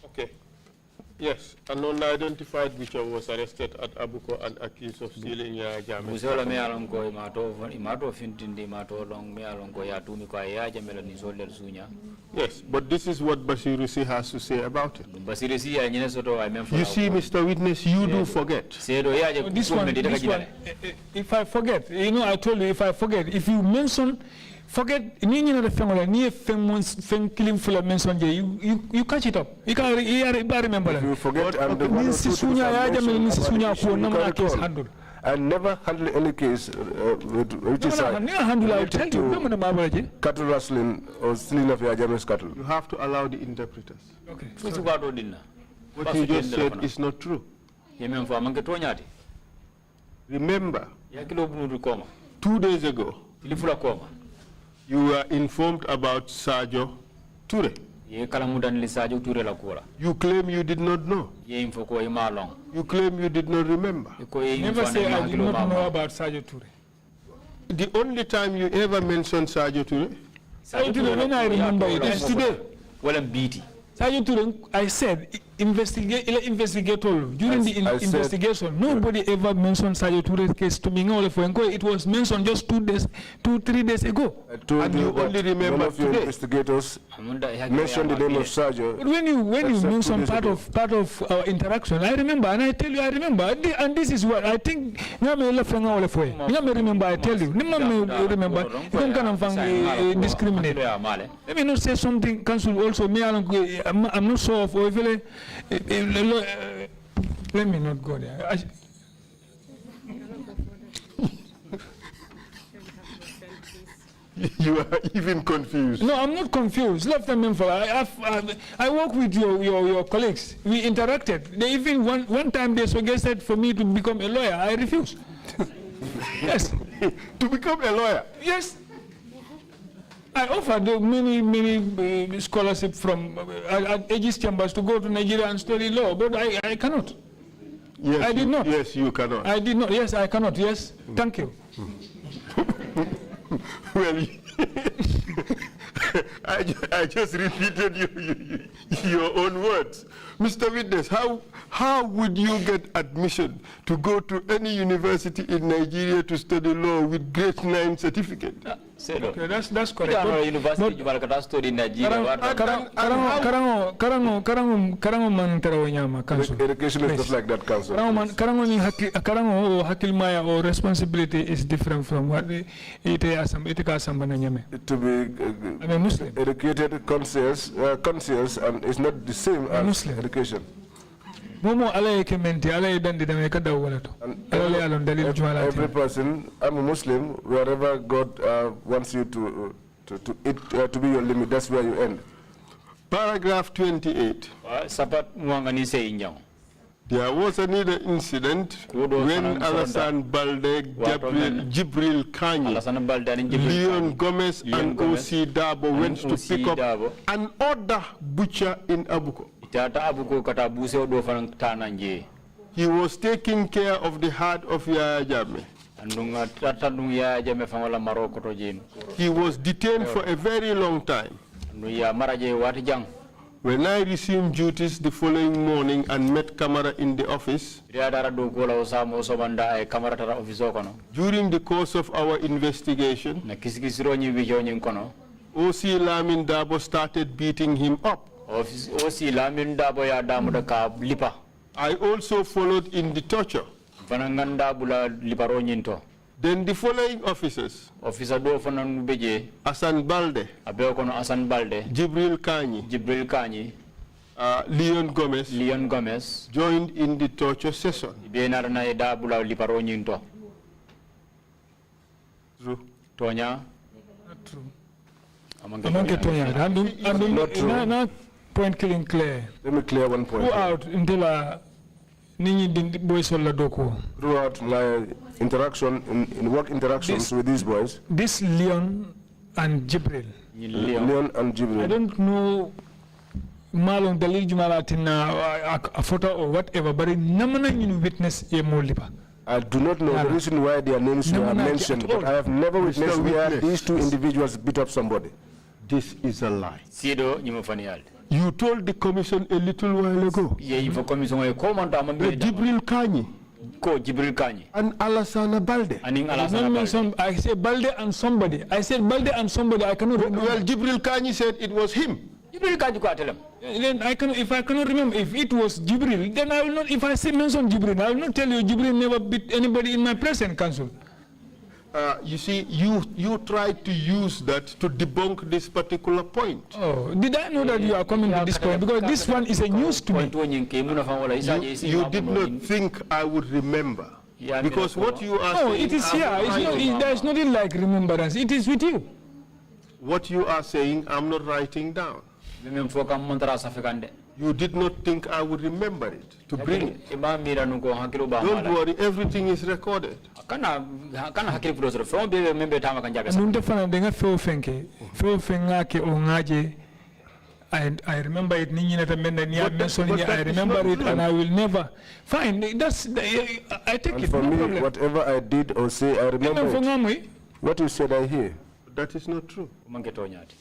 Okay. Yes, an unidentified butcher was arrested at Abuko and accused of stealing Yaya Jammeh. Yes, but this is what Basirusi has to say about it. You see, Mr. Witness, you do forget. This one, if I forget, you know, I told you, if I forget, if you mention, forget, you catch it up. You can't remember that. You forget, I'm the one who I never handle any case which is cattle rustling or stealing of Yaya Jammeh's cattle. You have to allow the interpreters. Okay. What you just said is not true. Remember, 2 days ago, you were informed about Sajo Ture. You claim you did not know. You claim you did not remember. Never say I did not know about Sajo Ture. The only time you ever mentioned Sajo Ture when I remember it is today. I said, investigator, during the investigation, nobody ever mentioned Sajo Toure's case to me. It was mentioned just 3 days ago. I told you only remember none of your investigators mentioned the name of Sajo. But when you mention part of our interaction, I remember, and I tell you, I remember, and this is what I think. Remember, I tell you, remember, you can't discriminate. Let me not say something. Council also, I'm not sure of let me not go there. You are even confused. No, I'm not confused. I work with your colleagues. We interacted. They even one time they suggested for me to become a lawyer. I refused. Yes. To become a lawyer? Yes. I offered many scholarship from Aegis Chambers to go to Nigeria and study law, but I cannot. Yes, I did not. Yes, you cannot. I did not. Yes, I cannot. Yes. Thank you. Well, I just repeated your own words. Mr. Witness, how would you get admission to go to any university in Nigeria to study law with grade 9 certificate? Okay, that's correct. University study in Nigeria. Karango man terawo nyama council. Education is not like that, council. Karango ni hakilmaya or responsibility is different from what ite asamba na nyame. To be I'm a Muslim. Educated, conscious, and is not the same as Muslim. Education. Momo alaye kementi alaye dandi dame kada walato. Alaye alon dalil jumala. Every person, I'm a Muslim. Wherever God wants you to be your limit, that's where you end. Paragraph 28. There was another incident when Alassane Balde, Jibril Kanye, Leon Gomez, and O.C. Dabo went to pick up another butcher in Abuko. He was taking care of the heart of Yaya Jammeh. He was detained for a very long time. When I resumed duties the following morning and met Kamara in the office, during the course of our investigation, O.C. Lamin Darboe started beating him up. I also followed in the torture. Then the following officers, Hassan Balde, Jibril Kanye, Leon Gomez, joined in the torture session. True. Not true. Point killing clear. Let me clear one point. Throughout my interaction, in work interactions with these boys, this Leon and Jibril. I don't know Malon Dalil Jumalatina a photo or whatever, but in Namana you witness a Molipa. I do not know the reason why their names were mentioned, but I have never witnessed where these two individuals beat up somebody. This is a lie. You told the commission a little while ago. Jibril Kanye. And Alassane Balde. I said Balde and somebody. I said Balde and somebody. I cannot remember. Well, Jibril Kanye said it was him. Then if I cannot remember if it was Jibril, then I will not. If I say mention Jibril, I will not tell you Jibril never beat anybody in my present council. You see, you tried to use that to debunk this particular point. Oh, did I know that you are coming to this point? Because this one is a news to me. You did not think I would remember. Because what you are saying... No, it is here. There is nothing like remembrance. It is with you. What you are saying, I'm not writing down. You did not think I would remember it, to bring it. Don't worry, everything is recorded. I remember it, I remember it, and I will never. Fine, I take and it. For me, whatever I did or say, I remember it. What you said, I hear. That is not true.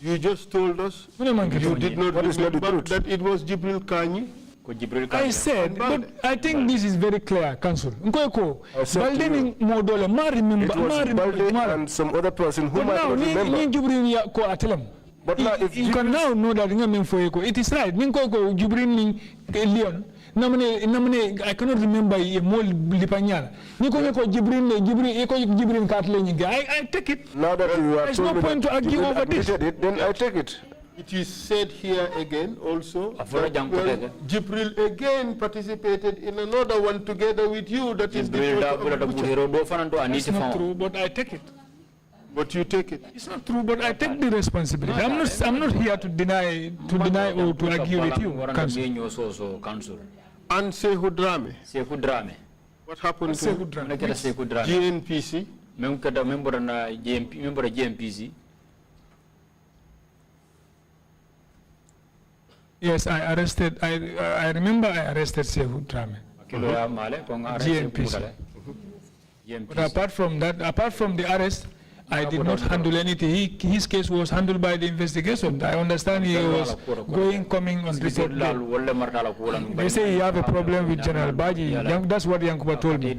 You just told us you did not remember that it was Jibril Kanyi. I said, but I think this is very clear, Council. Nkoeko, Baldini Modole, ma remember, and some other person who might not remember. But now, if you can now know that it is right. Nkoeko, Jubrin Leon. I cannot remember a mole lipanyala. Jibrin Katlin. I take it. Now that you are there's no point to argue over this. Then I take it. It is said here again also that Jibril again participated in another one together with you. That is the It's not true, but I take it. But you take it. It's not true, but I take the responsibility. I'm not here to deny or to argue with you, Council. And Sehu Drame. What happened to GNPC? Member of GNPC. Yes, I remember I arrested Sehu Drame. GNPC. But apart from the arrest, I did not handle anything. His case was handled by the investigation. I understand he was coming on report. They say he have a problem with General Baji. That's what Yankuba told me.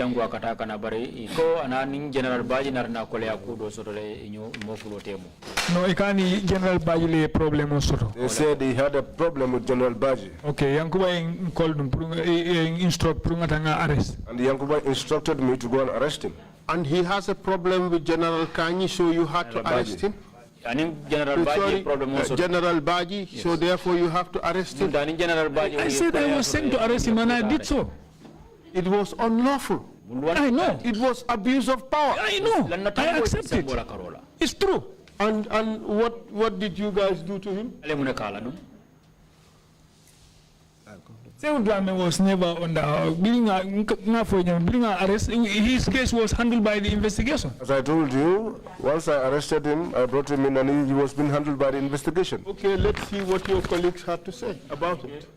No, he can't General Baji a problem also. They said he had a problem with General Baji. Okay, Yankuba called him, instruct arrest. And Yankuba instructed me to go and arrest him. And he has a problem with General Kanyi, so you had to arrest him? General Baji, yes. So therefore you have to arrest him? I said I was sent to arrest him and I did so. It was unlawful. I know. It was abuse of power. I know. I accept it. It's true. And what did you guys do to him? Sehu was never under arrest. His case was handled by the investigation. As I told you, once I arrested him, I brought him in and he was being handled by the investigation. Okay, let's see what your colleagues have to say about it.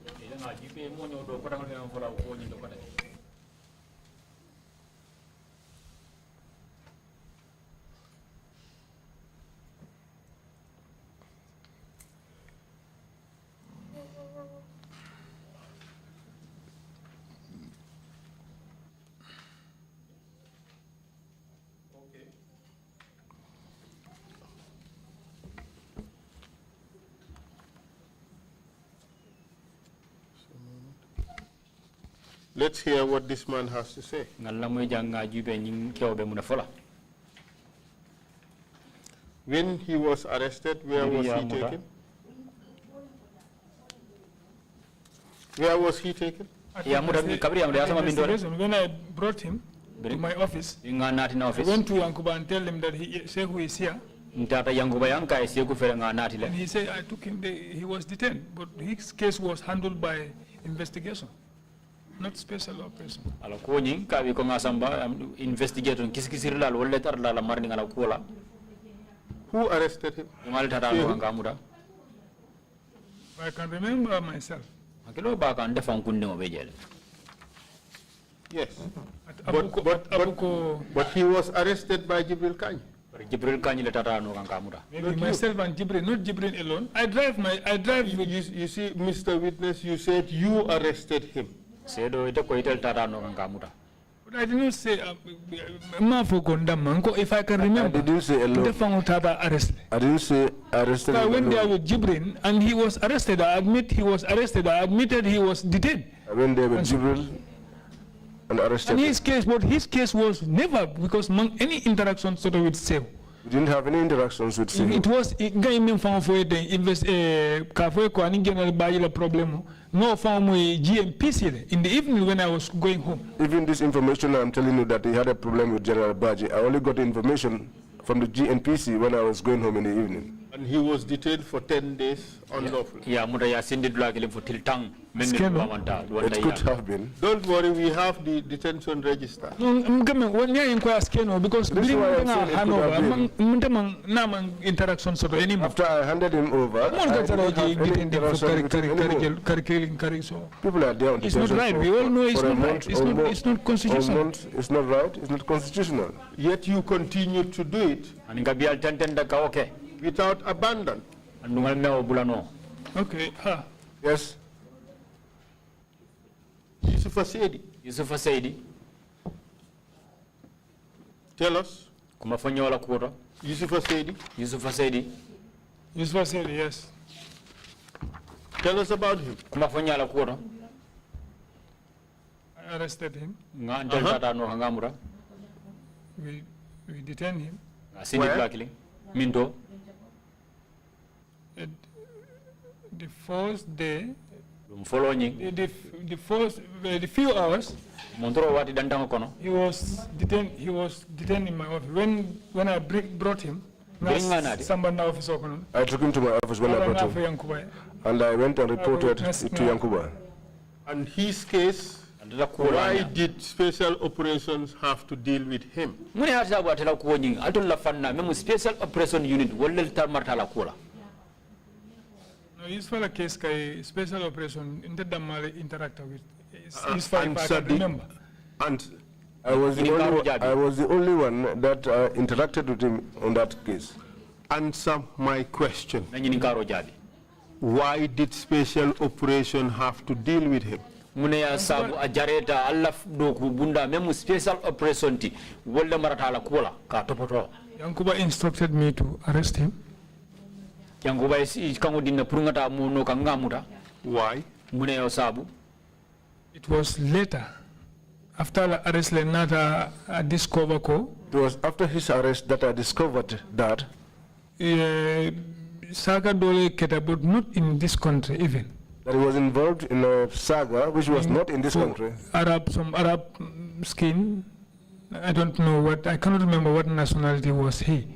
Let's hear what this man has to say. When he was arrested, where was he taken? Where was he taken? When I brought him to my office, I went to Yankuba and tell him that Sehu is here. And he said, I took him there, he was detained, but his case was handled by investigation. Not special operation. Who arrested him? I can remember myself. Yes. But he was arrested by Jibril Kanyi. Maybe myself and Jibril, not Jibril alone. I drive. You see, Mr. Witness, you said you arrested him. But I did not say, if I can remember, I didn't say alone. I didn't say arrested. I went there with Jibril and he was arrested. I admit he was arrested. I admitted he was detained. I went there with Jibril and arrested. And his case, but his case was never because any interaction sort of with Sehu. We didn't have any interactions with Sehu. It was problem. No form GMPC in the evening when I was going home. Even this information I'm telling you that he had a problem with General Baji, I only got the information from the GNPC when I was going home in the evening. And he was detained for 10 days unlawfully. Yeah, muda ya sindi dula kilim for till tang. It could have been. Don't worry, we have the detention register. Because interaction After I handed him over, people are there on it's not right. We all know it's not right. It's not constitutional. It's not right. It's not constitutional. Yet you continue to do it without abandon. Okay. Yes. Yusuf Saidi. Tell us. Yusuf Saidi. Yes. Tell us about him. I arrested him. We detained him. Minto. The first day, the few hours, he was detained in my office. When I brought him, I took him to my office when I brought him, and I went and reported it to Yankuba. And his case, why did special operations have to deal with him? Special operation unit. His father case special operation interact with his father, remember. And I was the only one that interacted with him on that case. Answer my question. Why did special operation have to deal with him? Sabu ajareta Allah doku bunda memu special operation ti wolde maratala kola ka topoto. Yankuba instructed me to arrest him. Yankuba is kango dinna purungata muno kangamuta. Why? Mune sabu. It was later, after the arrest, Lenata discovered ko. It was after his arrest that I discovered that. Saga dole keta, but not in this country even. That he was involved in a saga which was not in this country. Some Arab skin. I don't know what. I cannot remember what nationality was he.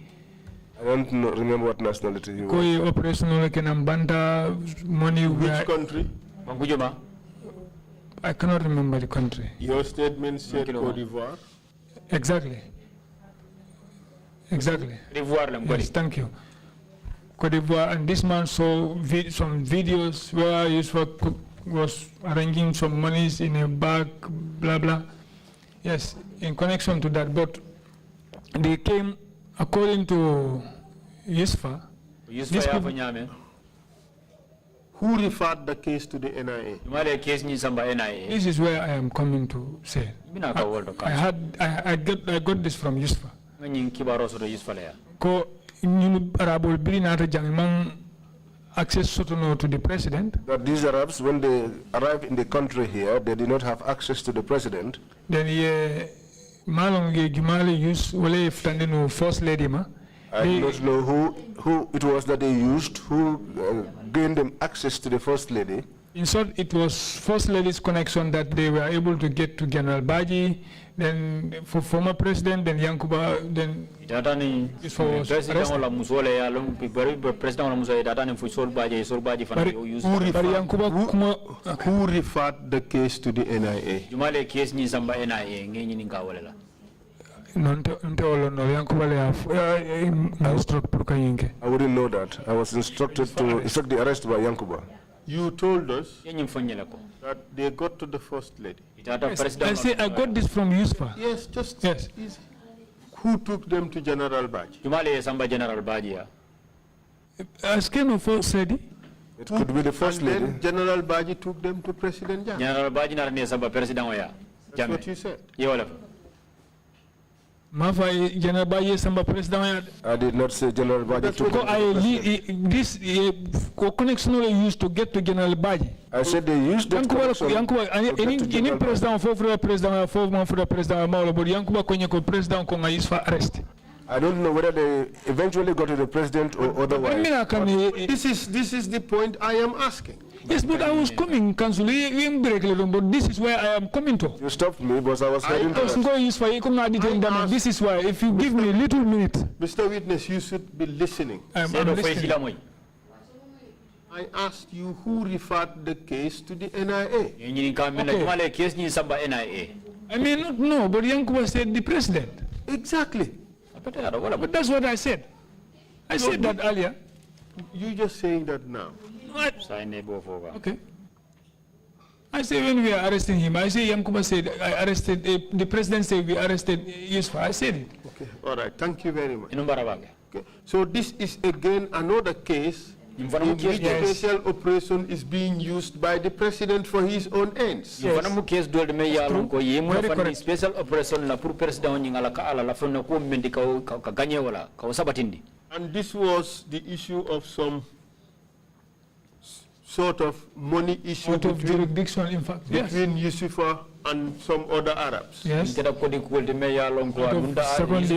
I don't remember what nationality he was. Operational Banda money. Which country? Mangujoma. I cannot remember the country. Your statement said Cote d'Ivoire. Exactly. Yes, thank you. Cote d'Ivoire, and this man saw some videos where Yusuf was arranging some monies in a bag, blah blah. Yes, in connection to that, but they came according to Yusuf. Who referred the case to the NIA? This is where I am coming to say. I got this from Yusuf. Ko Arabul Birinata Jangman access to the president. That these Arabs, when they arrive in the country here, they did not have access to the president. Then Malonge Jumali used Wale Flandino First Lady ma. I do not know who it was that they used, who gained them access to the First Lady. In short, it was First Lady's connection that they were able to get to General Baji, then for former president, then Yankuba, then who referred the case to the NIA? I wouldn't know that. I was instructed to effect the arrest by Yankuba. You told us that they got to the First Lady. Yes, I say I got this from Yusuf. Yes, just yes. Who took them to General Baji? Asking of First Lady. It could be the First Lady. Then General Baji took them to President Jam. General Baji na President. That's what you said. General Baji samba president. I did not say General Baji took this connection used to get to General Baji. I said they used that connection. Any president for president for president Maulo, but Yankuba kwenye ko president ko Yusuf arrest. I don't know whether they eventually got to the president or otherwise. This is the point I am asking. Yes, but I was coming, Council. But this is where I am coming to. You stopped me because I was heading to that. This is why, if you give me a little minute. Mr. Witness, you should be listening. I'm listening. I asked you who referred the case to the NIA. Okay. I may not know, but Yankuba said the president. Exactly. But that's what I said. I said that earlier. You're just saying that now. Okay. I say when we are arresting him, I say Yankuba said I arrested, the president said we arrested Yusuf. I said it. Okay, all right, thank you very much. Okay. So this is again another case in which special operation is being used by the president for his own ends. Yes. Special operation la pour president nyingala ka ala la fonna ko mendi ka gagné wala ka sabatindi. And this was the issue of some sort of money issue jurisdiction, in fact, between Yusufa and some other Arabs. Yes. Secondly,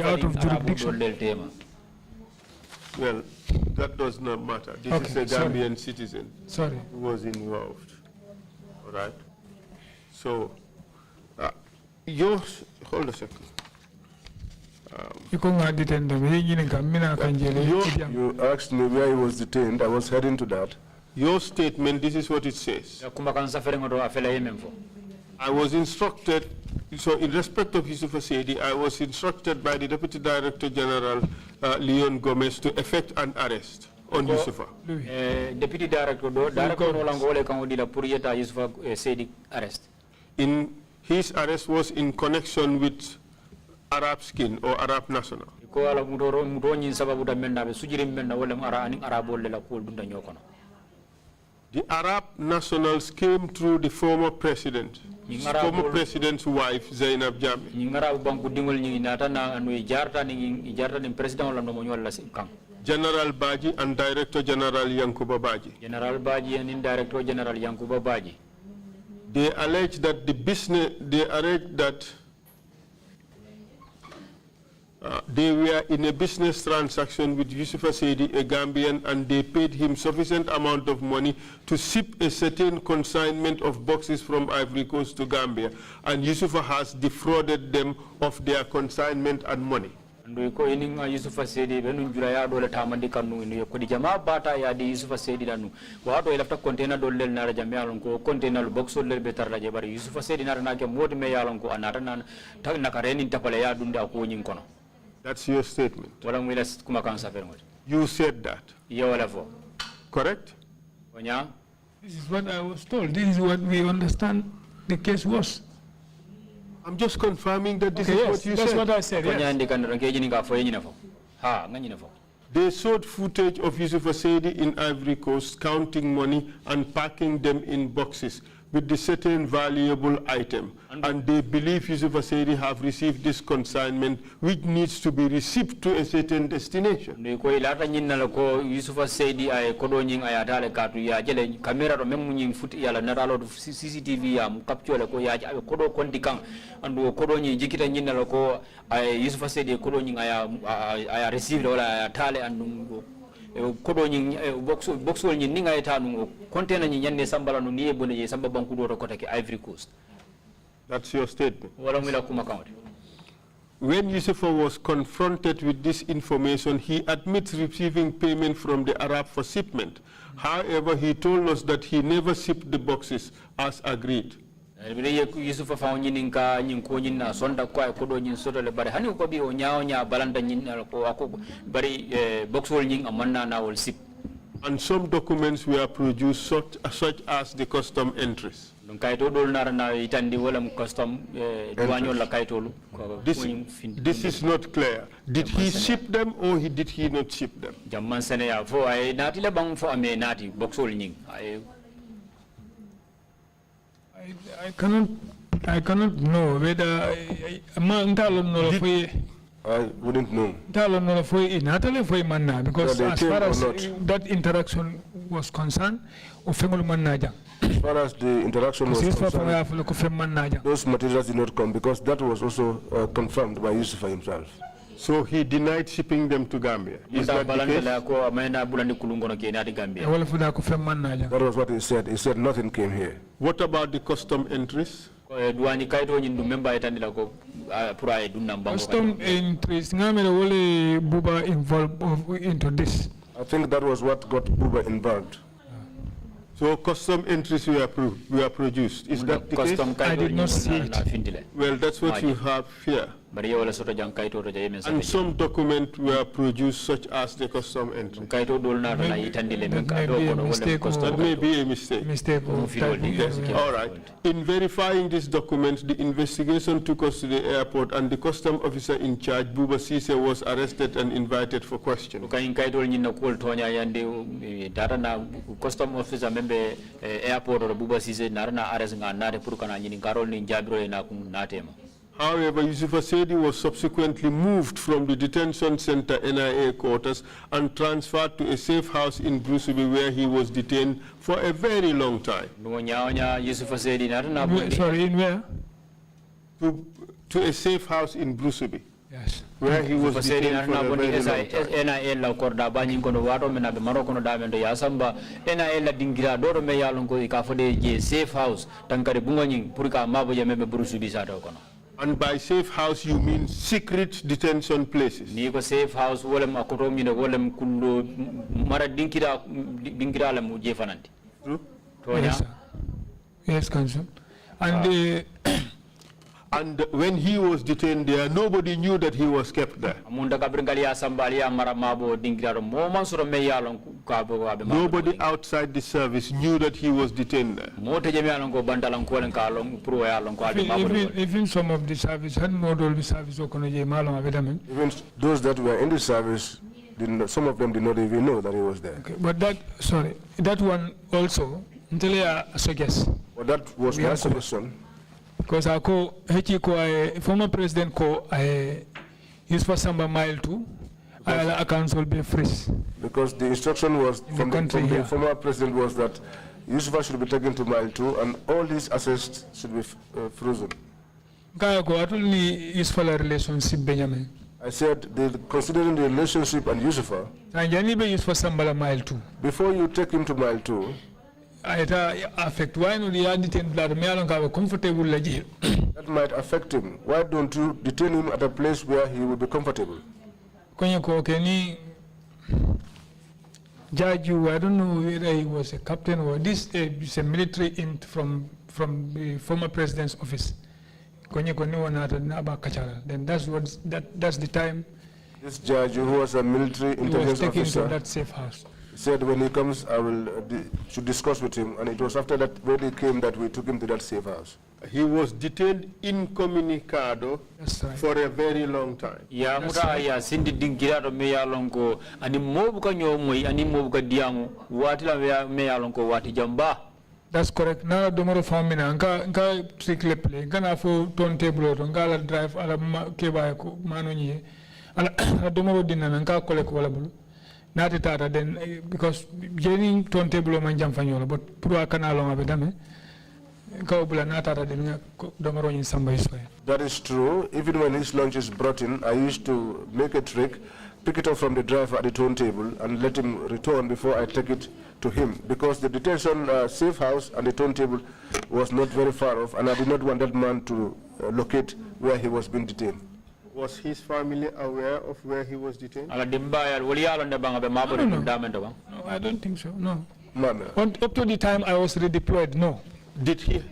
out of jurisdiction. Well, that does not matter. This is a Gambian citizen who was involved. All right. So, hold a second. You asked me where he was detained. I was heading to that. Your statement, this is what it says. I was instructed, so in respect of Yusuf Asedi, I was instructed by the Deputy Director General, Leon Gomez, to effect an arrest on Yusufa. Deputy Director, arrest. In his arrest was in connection with Arab skin or Arab national. The Arab nationals came through the former president's wife, Zainab Jammeh. General Baji and Director General Yankuba Baji. General Baji and Director General Yankuba Baji. They allege that they were in a business transaction with Yusuf Asedi, a Gambian, and they paid him sufficient amount of money to ship a certain consignment of boxes from Ivory Coast to Gambia, and Yusuf has defrauded them of their consignment and money. Ko ining Yusuf Asedi benun juraya dole tamandi kanu inu ko di jama bata ya di Yusuf Asedi danu wa do elafta container dol lel nara jame alon ko container box lel betar la jabari Yusuf Asedi nara na ke modi me yalon ko anara nan ta nakareni tapale ya dunda ko nyin kono. That's your statement. You said that. Correct? This is what I was told. This is what we understand the case was. I'm just confirming that this is what you said. That's what I said, yes. They showed footage of Yusuf Asedi in Ivory Coast counting money and packing them in boxes with the certain valuable item. And they believe Yusuf Asedi have received this consignment which needs to be received to a certain destination. Yusuf Asedi ay kodo nying ay atale katu ya jele camera ro memu nying futi yala naralo CCTV ya capture ko ya kodo kondikan andu kodo nyi jikita nyinna ko ay Yusuf Asedi kodo nying ay receive wala ay atale andu kodo nyi box wol nyi ninga etanu container nyi nyande sambala no niye bone je samba banku do ko take Ivory Coast. That's your statement. Wala mila kuma count. When Yusufa was confronted with this information, he admits receiving payment from the Arab for shipment. However, he told us that he never shipped the boxes as agreed. Yusufa found ninka nyinko nyina sonda kwa kodo nyin soto le bare hani ko bi o nyaaw nya balanda nyin ko ako bari box wol nyin amanna na wol sip. And some documents were produced such as the custom entries. This is not clear. Did he ship them or did he not ship them? I cannot know whether I wouldn't know. Because as far as that interaction was concerned, as far as the interaction was concerned, those materials did not come because that was also confirmed by Yusufa himself. So he denied shipping them to Gambia. Is that the case? That was what he said. He said nothing came here. What about the custom entries? Custom entries, only Buba involved into this. I think that was what got Buba involved. So custom entries were produced. Is that the case? I did not see it. Well, that's what you have here. And some documents were produced, such as the custom entry. Maybe a mistake. That may be a mistake. Yes. All right. In verifying these documents, the investigation took us to the airport, and the custom officer in charge, Buba Sise, was arrested and invited for questioning. Custom officer member airport or Buba Sise narana arrest nganare purukana nyini karol ni jabiro na natema. However, Yusufa Sedi was subsequently moved from the detention center NIA quarters and transferred to a safe house in Brusubi, where he was detained for a very long time. Sorry, in where? To a safe house in Brusubi. Yes. Where he was detained for a very long time. NIA la korda banyi kono waro mena be maroko no damendo yasamba NIA la dingira doro me yalongo ikafode je safe house tankare bungonyi purika mabo ya mebe Brusubi sato kono. And by safe house, you mean secret detention places? Niko safe house wolem akotomi no wolem kundo mara dingira la muje fananti. Yes, sir. Yes, Council. And and when he was detained there, nobody knew that he was kept there. Nobody outside the service knew that he was detained there. Even some of the service had not all the service. Even those that were in the service, some of them did not even know that he was there. Okay, but that one also, until I suggest. Well, that was my suggestion. Because I call former president call use for Samba mile 2, accounts will be freeze. Because the instruction was from the former president was that Yusufa should be taken to mile 2 and all his assets should be frozen. Relationship Benjamin. I said, considering the relationship and Yusufa, mile 2. Before you take him to mile 2, affect why no comfortable. That might affect him. Why don't you detain him at a place where he will be comfortable? Judge, I don't know whether he was a captain or this is a military int from the former president's office. Then that's the time. This judge, who was a military intelligence officer, taken to that safe house. Said when he comes, I will should discuss with him, and it was after that when he came that we took him to that safe house. He was detained incommunicado for a very long time. Ya muda ya sindi dingirado me ya longo ani mobu ka nyomoi ani mobu ka diamu wati la me ya longo wati jamba. That's correct. Now domoro famina nka trickle play nka fo turntable nka la drive ala keba ko manonye ala domoro dinana nka kole ko wala bulu. Not tata then because getting turntable man jam fanyola but pura kana long abedame kaubula na tata then domaro in samba is. That is true. Even when his lunch is brought in, I used to make a trick, pick it up from the driver at the turntable and let him return before I take it to him, because the detention safe house and the turntable was not very far off, and I did not want that man to locate where he was being detained. Was his family aware of where he was detained? No, I don't think so. No. Up to the time I was redeployed, no. Did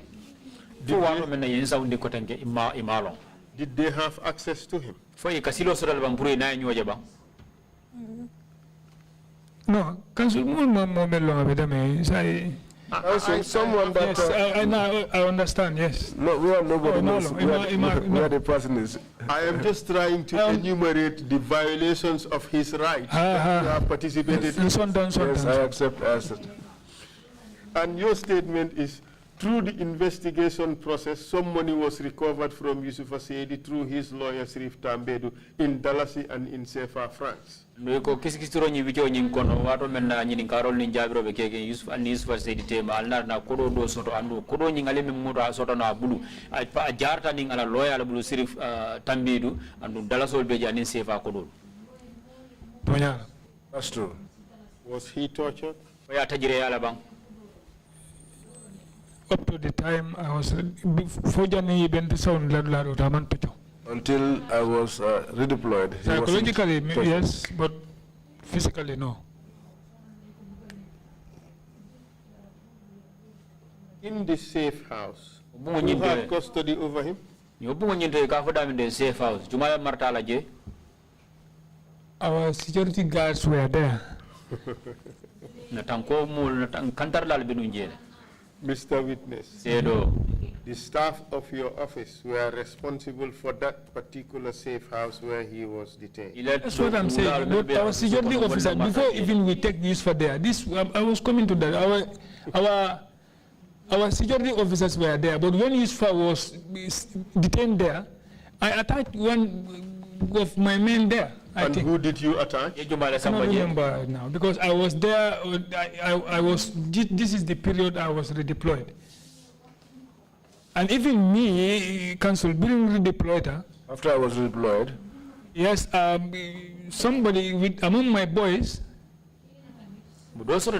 they have access to him? No. Someone that... Yes, I understand, yes. No, we are nobody knows where the person is. I am just trying to enumerate the violations of his rights that you have participated in. Yes, I accept. And your statement is through the investigation process, some money was recovered from Yusufa Seydi through his lawyer, Sirif Tambedu, in Dallas and in CFA France. Ko kisikisiro nyi bijo nyi kono wato menna nyi karol ni jabiro be keke Yusuf an Yusuf Seydi tema alnar na kodo do soto andu kodo nyi ngale me mudo soto na bulu a jarta ni ngala lawyer la bulu Sirif Tambedu andu Dallas be jani CFA kodo. That's true. Was he tortured? Ya tajire yala bang. Up to the time I was until I was redeployed. Psychologically, yes, but physically, no. In the safe house, you had custody over him? Our security guards were there. Mr. Witness, the staff of your office were responsible for that particular safe house where he was detained. That's what I'm saying. But our security officer, before even we take this for there, I was coming to that. Our security officers were there, but when Yusfa was detained there, I attacked one of my men there. And who did you attack? I cannot remember now because I was there. This is the period I was redeployed. And even me, Council, being redeployed. After I was redeployed? Yes, somebody among my boys. Information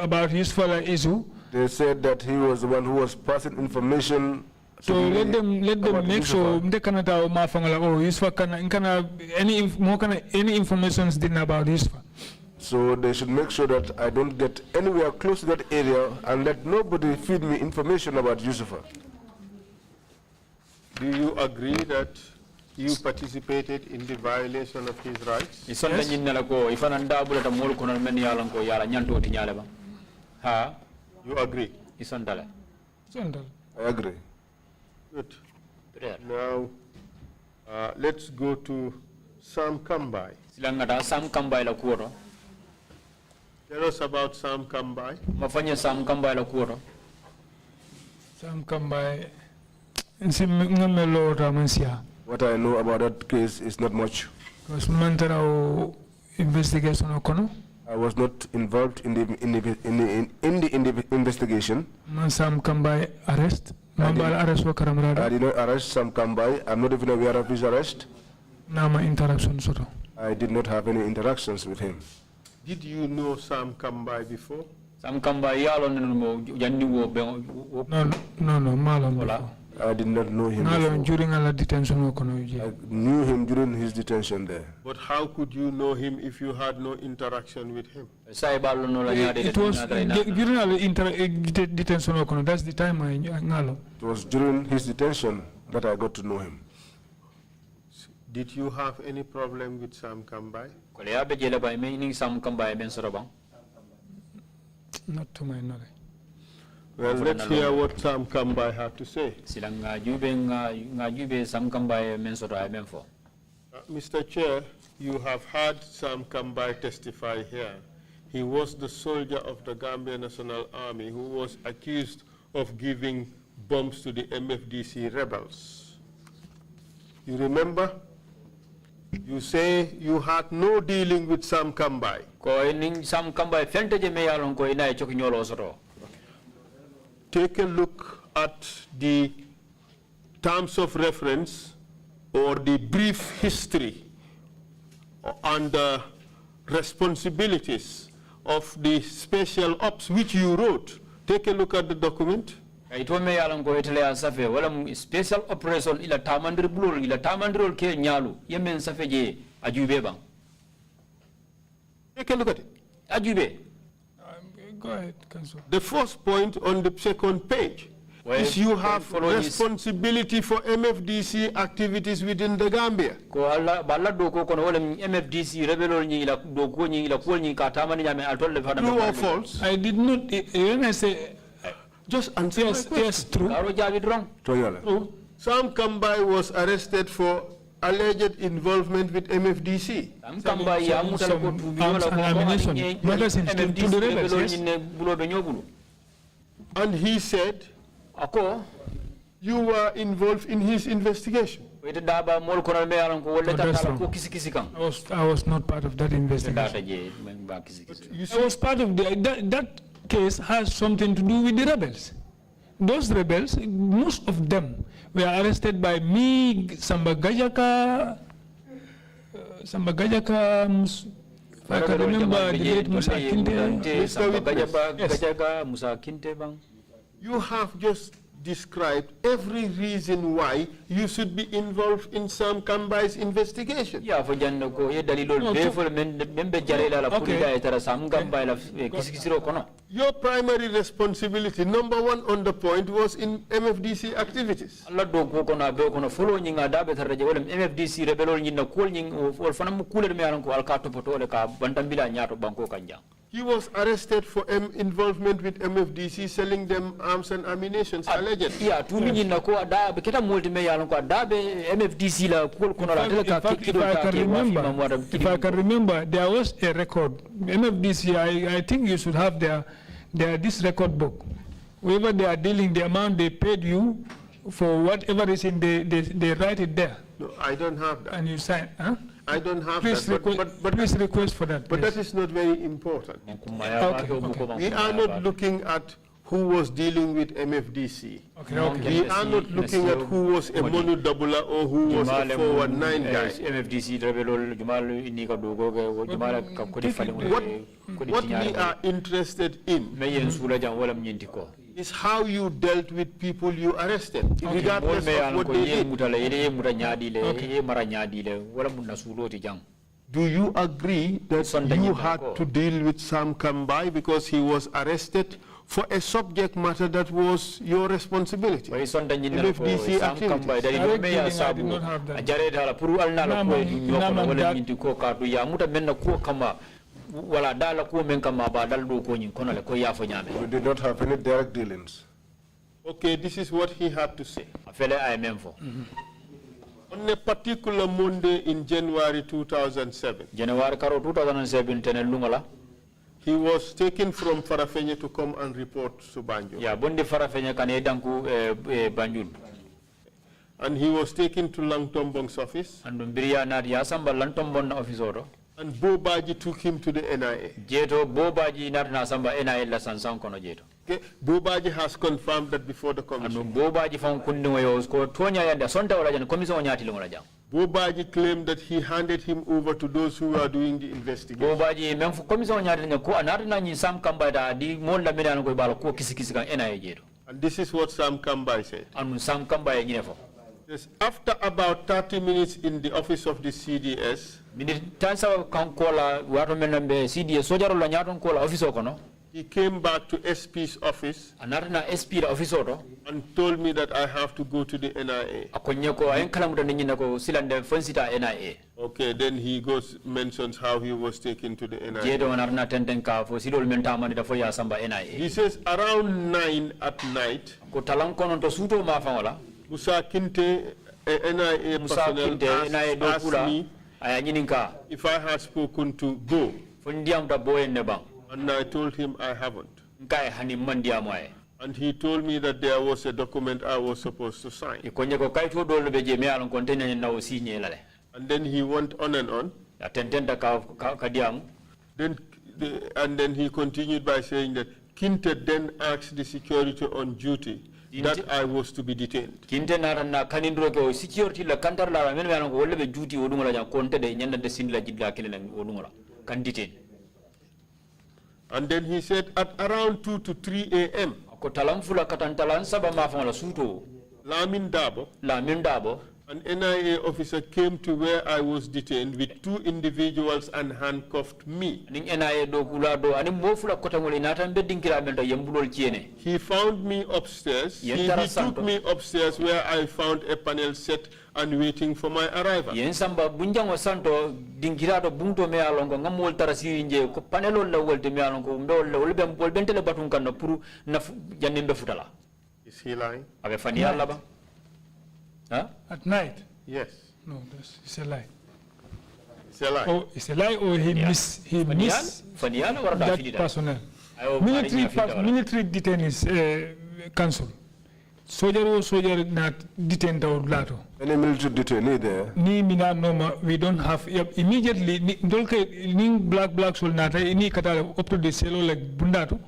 about his father issue. They said that he was the one who was passing information. So let them make sure they cannot any information about Yusfa. So they should make sure that I don't get anywhere close to that area and let nobody feed me information about Yusufa. Do you agree that you participated in the violation of his rights? Yes. You agree? I agree. Good. Now, let's go to Sam Kambai. Tell us about Sam Kambai. Sam Kambai. What I know about that case is not much. Investigation. I was not involved in the investigation. Sam Kambai arrest. I did not arrest Sam Kambai. I'm not even aware of his arrest. I did not have any interactions with him. Did you know Sam Kambai before? Sam Kambai No, I did not know him before. During our detention. I knew him during his detention there. But how could you know him if you had no interaction with him? It was during our detention. That's the time I knew. It was during his detention that I got to know him. Did you have any problem with Sam Kambai? Not to my knowledge. Well, let's hear what Sam Kambai had to say. Mr. Chair, you have heard Sam Kambai testify here. He was the soldier of the Gambia National Army who was accused of giving bombs to the MFDC rebels. You remember? You say you had no dealing with Sam Kambai. Take a look at the terms of reference or the brief history and the responsibilities of the special ops which you wrote. Take a look at the document. Special operation ila tamandir blur ila tamandirol ke nyalu yemen safeje ajube bang. Take a look at it. Ajube. Go ahead, Council. The first point on the second page is you have responsibility for MFDC activities within the Gambia. Ko alla balla do ko kono wala MFDC rebelol ni ila do ko ni ila kol ni ka tamani nyame altol le fada. True or false? I did not when I say just answer my question. Yes, true. Sam Kambai was arrested for alleged involvement with MFDC. And he said, you were involved in his investigation. I was not part of that investigation. I was part of that case has something to do with the rebels. Those rebels, most of them were arrested by me, Samba Gajaka, if I can remember the late Musa Kinte. You have just described every reason why you should be involved in Sam Kambai's investigation. Your primary responsibility, number one on the point, was in MFDC activities. He was arrested for involvement with MFDC, selling them arms and ammunition, allegedly. If I can remember, there was a record. MFDC, I think you should have this record book. Wherever they are dealing, the amount they paid you for whatever is in they write it there. No, I don't have that. And you sign, huh? I don't have please that. Please request for that. But that is not very important. Okay. We are not looking at who was dealing with MFDC. Okay. We are not looking at who was a Monu Dabula or who was a 419 guy. What we are interested in is how you dealt with people you arrested, regardless of what they did. Do you agree that you had to deal with Sam Kambai because he was arrested for a subject matter that was your responsibility? MFDC activities. I did not have that. We did not have any direct dealings. Okay, this is what he had to say. On a particular Monday in January 2007, he was taken from Farafenye to come and report to Banjul. And he was taken to Langtombong's office. And Bobaji took him to the NIA. Okay. Bobaji has confirmed that before the commission. Bobaji claimed that he handed him over to those who are doing the investigation. And this is what Sam Kambai said. Yes, after about 30 minutes in the office of the CDS, he came back to SP's office and told me that I have to go to the NIA. Okay, then he mentions how he was taken to the NIA. He says around 9 at night, Musa Kinte, NIA personnel, asked me if I had spoken to Go. And I told him I haven't. And he told me that there was a document I was supposed to sign. And then he went on and on. Then he continued by saying that Kinte then asked the security on duty that I was to be detained. And then he said at around 2 to 3 a.m., LAMIN Darboe, an NIA officer came to where I was detained with 2 individuals and handcuffed me. He found me upstairs. He took me upstairs where I found a panel set and waiting for my arrival. Is he lying? Huh? At night? Yes. No, it's a lie. It's a lie. Oh, it's a lie, or he miss that personnel. Military detainees cancel. Soldier not detained or lato. Any military detainee there? Ni mina norma, we don't have immediately ni black soul nata ni kata up to the celo like bundato.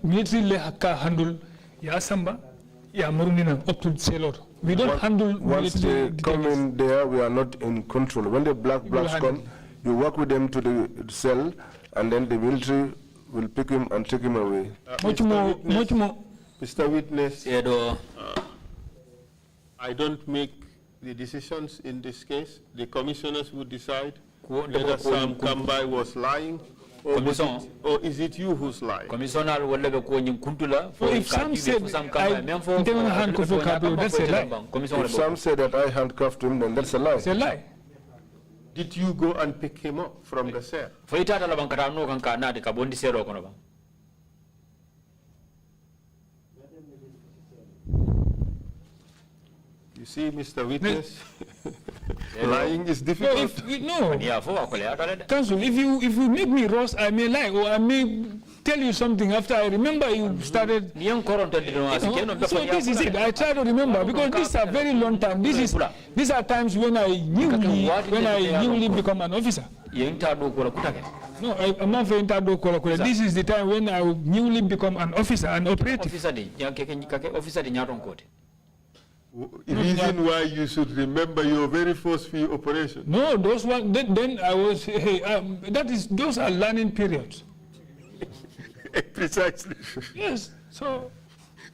Military le hakka handle ya samba ya murunina up to celo. We don't handle once they come in there, we are not in control. When the blacks come, you work with them to the cell, and then the military will pick him and take him away. Much more. Mr. Witness, I don't make the decisions in this case. The commissioners would decide whether Sam Kambai was lying, or is it you who's lying? Commissioner, if Sam said that's a lie. If Sam said that I handcuffed him, then that's a lie. It's a lie. Did you go and pick him up from the cell? You see, Mr. Witness, lying is difficult. Counsel, if you make me roast, I may lie, or I may tell you something after I remember you started. So this is it. I try to remember, because this is a very long time. These are times when I newly become an officer. No, I'm not for intado. This is the time when I will newly become an officer, an operative. Reason why you should remember your very first few operations. No, those one. Then I was. Those are learning periods. Precisely. Yes. So.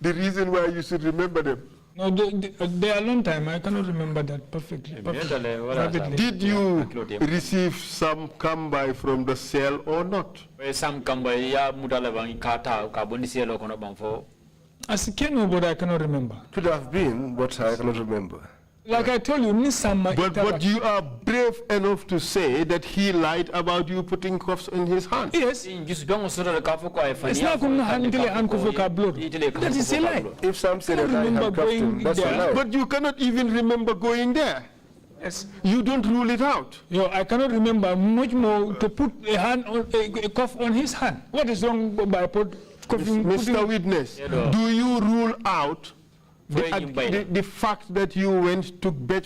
The reason why you should remember them. No, they are long time. I cannot remember that perfectly. Did you receive some Kambai from the cell or not? As a Kenu, but I cannot remember. Could have been, but I cannot remember. Like I told you, but you are brave enough to say that he lied about you putting cuffs in his hand. Yes. It's not going to handle that is a lie. If Sam said that I handcuffed him, that's a lie. But you cannot even remember going there. Yes. You don't rule it out. I cannot remember much more to put a cuff on his hand. What is wrong by cuffing? Mr. Witness, do you rule out the fact that you went to get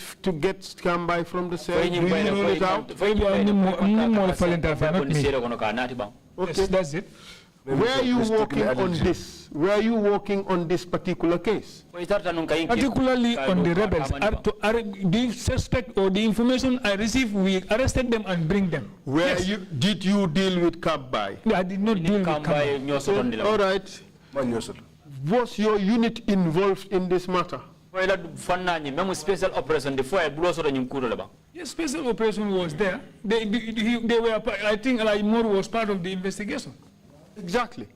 Kambai from the cell? Do you rule it out? Okay, that's it. Where are you working on this? Where are you working on this particular case? Particularly on the rebels. The suspect or the information I received, we arrested them and bring them. Did you deal with Kambai? I did not deal with Kambai. All right. Was your unit involved in this matter? Special operation. Yes, special operation was there. They were. I think Alaimor was part of the investigation. Exactly.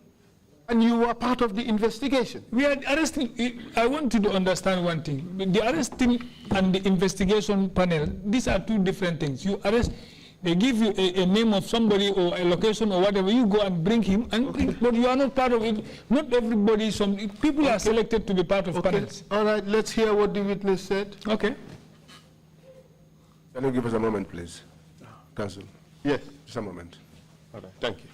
And you were part of the investigation. We are arresting. I want you to understand one thing. The arresting and the investigation panel, these are two different things. You arrest, they give you a name of somebody or a location or whatever, you go and bring him, but you are not part of it. Not everybody, some people are selected to be part of panels. All right, let's hear what the witness said. Okay. Can you give us a moment, please? Counsel. Yes. Just a moment. All right, thank you.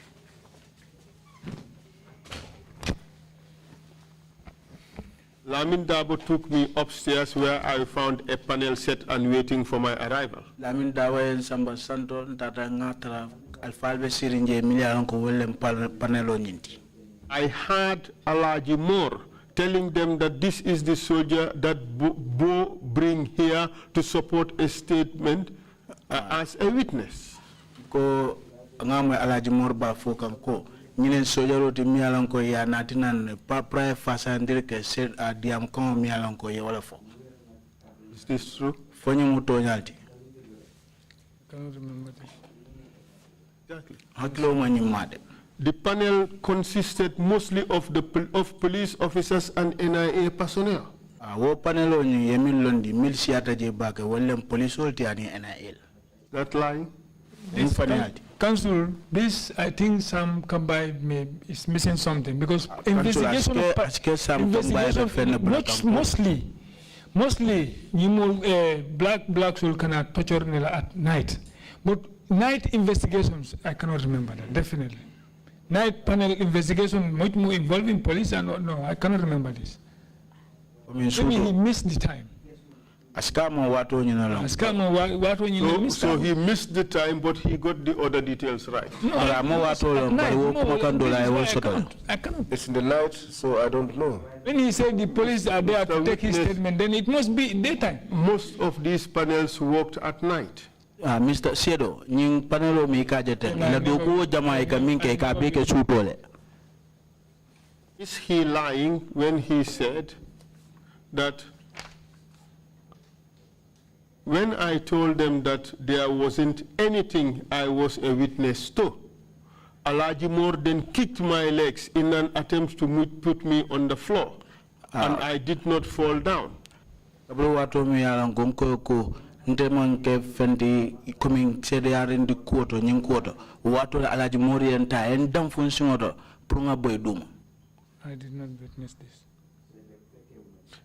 Lamin Darboe took me upstairs where I found a panel set and waiting for my arrival. Lamin Darboe and Samba Santo tata ngatra alfalbe sirinje miliaron ko wellem panelo nyinti. I heard Alaji Moore telling them that this is the soldier that Bo bring here to support a statement as a witness. Ko ngamwe Alaji Moore ba fokan ko ñinen sojaro ti mialan ko ya natinan pa prae fasandir ke set a diam kon mialan ko ye wala fo. Is this true? Fonyi mu toñalti. Cannot remember this. Exactly. Haklo ma ñimade. The panel consisted mostly of police officers and NIA personnel. Wo panelo ñu yemin londi mil siata je baka wallem police olti ani NIA. That lying? Council, this I think Sam Kambai is missing something because investigation mostly Mostly, blacks will cannot torture at night. But night investigations, I cannot remember that, definitely. Night panel investigation, much more involving police, and no, I cannot remember this. Maybe he missed the time. So he missed the time, but he got the other details right. No, I cannot. It's in the night, so I don't know. When he said the police are there to take his statement, then it must be daytime. Most of these panels worked at night. Mr. Sedo, nying panelo mi kajete, la doku Jamaica minke ka beke chutole. Is he lying when he said that when I told them that there wasn't anything I was a witness to, Alaji more than kicked my legs in an attempt to put me on the floor, and I did not fall down. Ntemanke fendi coming CDR di kuoto nying kuoto wato Alaji Mori enta endam funsionoto prunga boy dum. I did not witness this.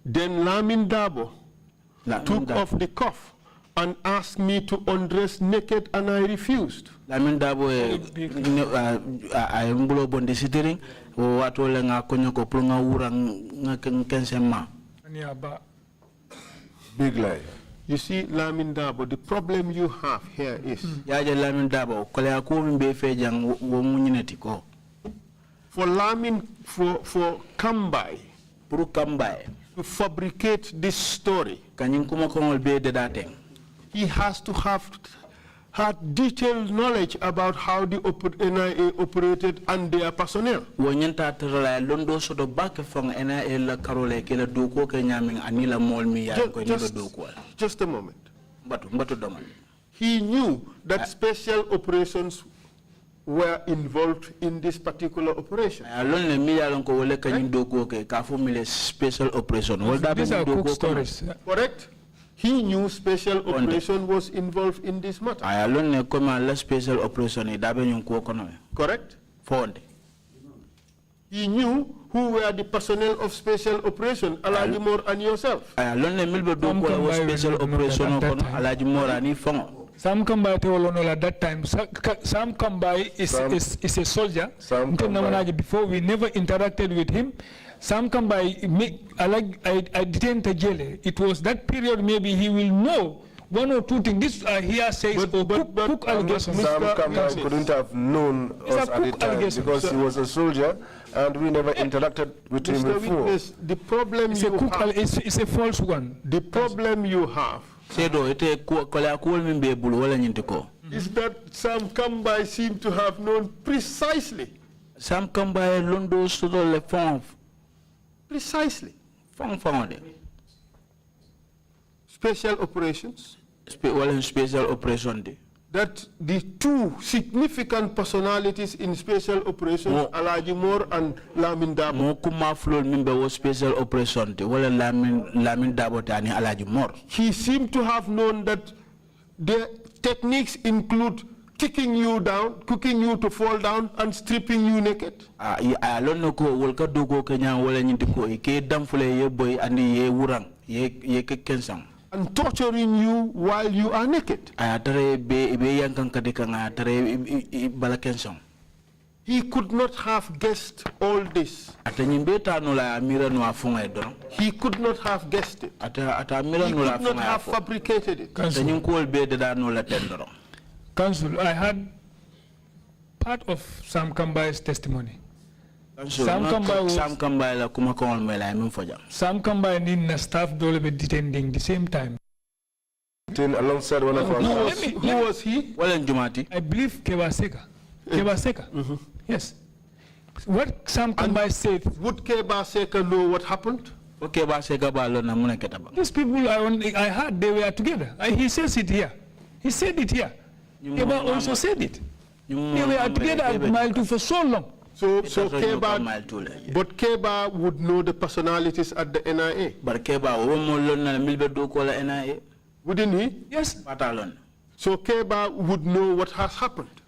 Then Lamin Darboe took off the cuff and asked me to undress naked, and I refused. Lamin Darboe I mbulo bondi sitting wato lenga konyoko prunga urang ngakensema. Big lie. You see, Lamin Darboe, the problem you have here is for Lamin, for Kambai to fabricate this story, he has to have had detailed knowledge about how the NIA operated and their personnel. Just a moment. He knew that special operations were involved in this particular operation. Special operation. These are cook stories. Correct? He knew special operation was involved in this matter. Special operation. Correct? He knew who were the personnel of special operation, Alaji More and yourself. Special operation Sam Kambai at that time. Sam Kambai is a soldier. Before we never interacted with him. Sam Kambai, I detained Tajele. It was that period maybe he will know one or two things. This here says cook allegations. Sam Kambai couldn't have known us at the time because he was a soldier and we never interacted with him before. Witness, the problem you have, it's a false one. The problem you have is that Sam Kambai seemed to have known precisely. Sam Kambai Londo Sudo Le Fond. Precisely. Special operations. Special operation. That the two significant personalities in special operations, Alaji More and Lamin Darboe. Special operation. Lamin Darboe and Alaji More. He seemed to have known that their techniques include kicking you down, cooking you to fall down, and stripping you naked. And torturing you while you are naked. He could not have guessed all this. He could not have guessed it. He could not have fabricated it. Council, I had part of Sam Kambai's testimony. Sam Kambai need a staff dole be detaining the same time. Alongside one of our who was he? I believe Kebaseka. Yes. What Sam Kambai said. Would Kebaseka know what happened? These people I heard they were together. He says it here. He said it here. Keba also said it. They were together at Mile 2 for so long. So Keba, but Keba would know the personalities at the NIA. But Keba, wouldn't he? Yes. So Keba would know what has happened.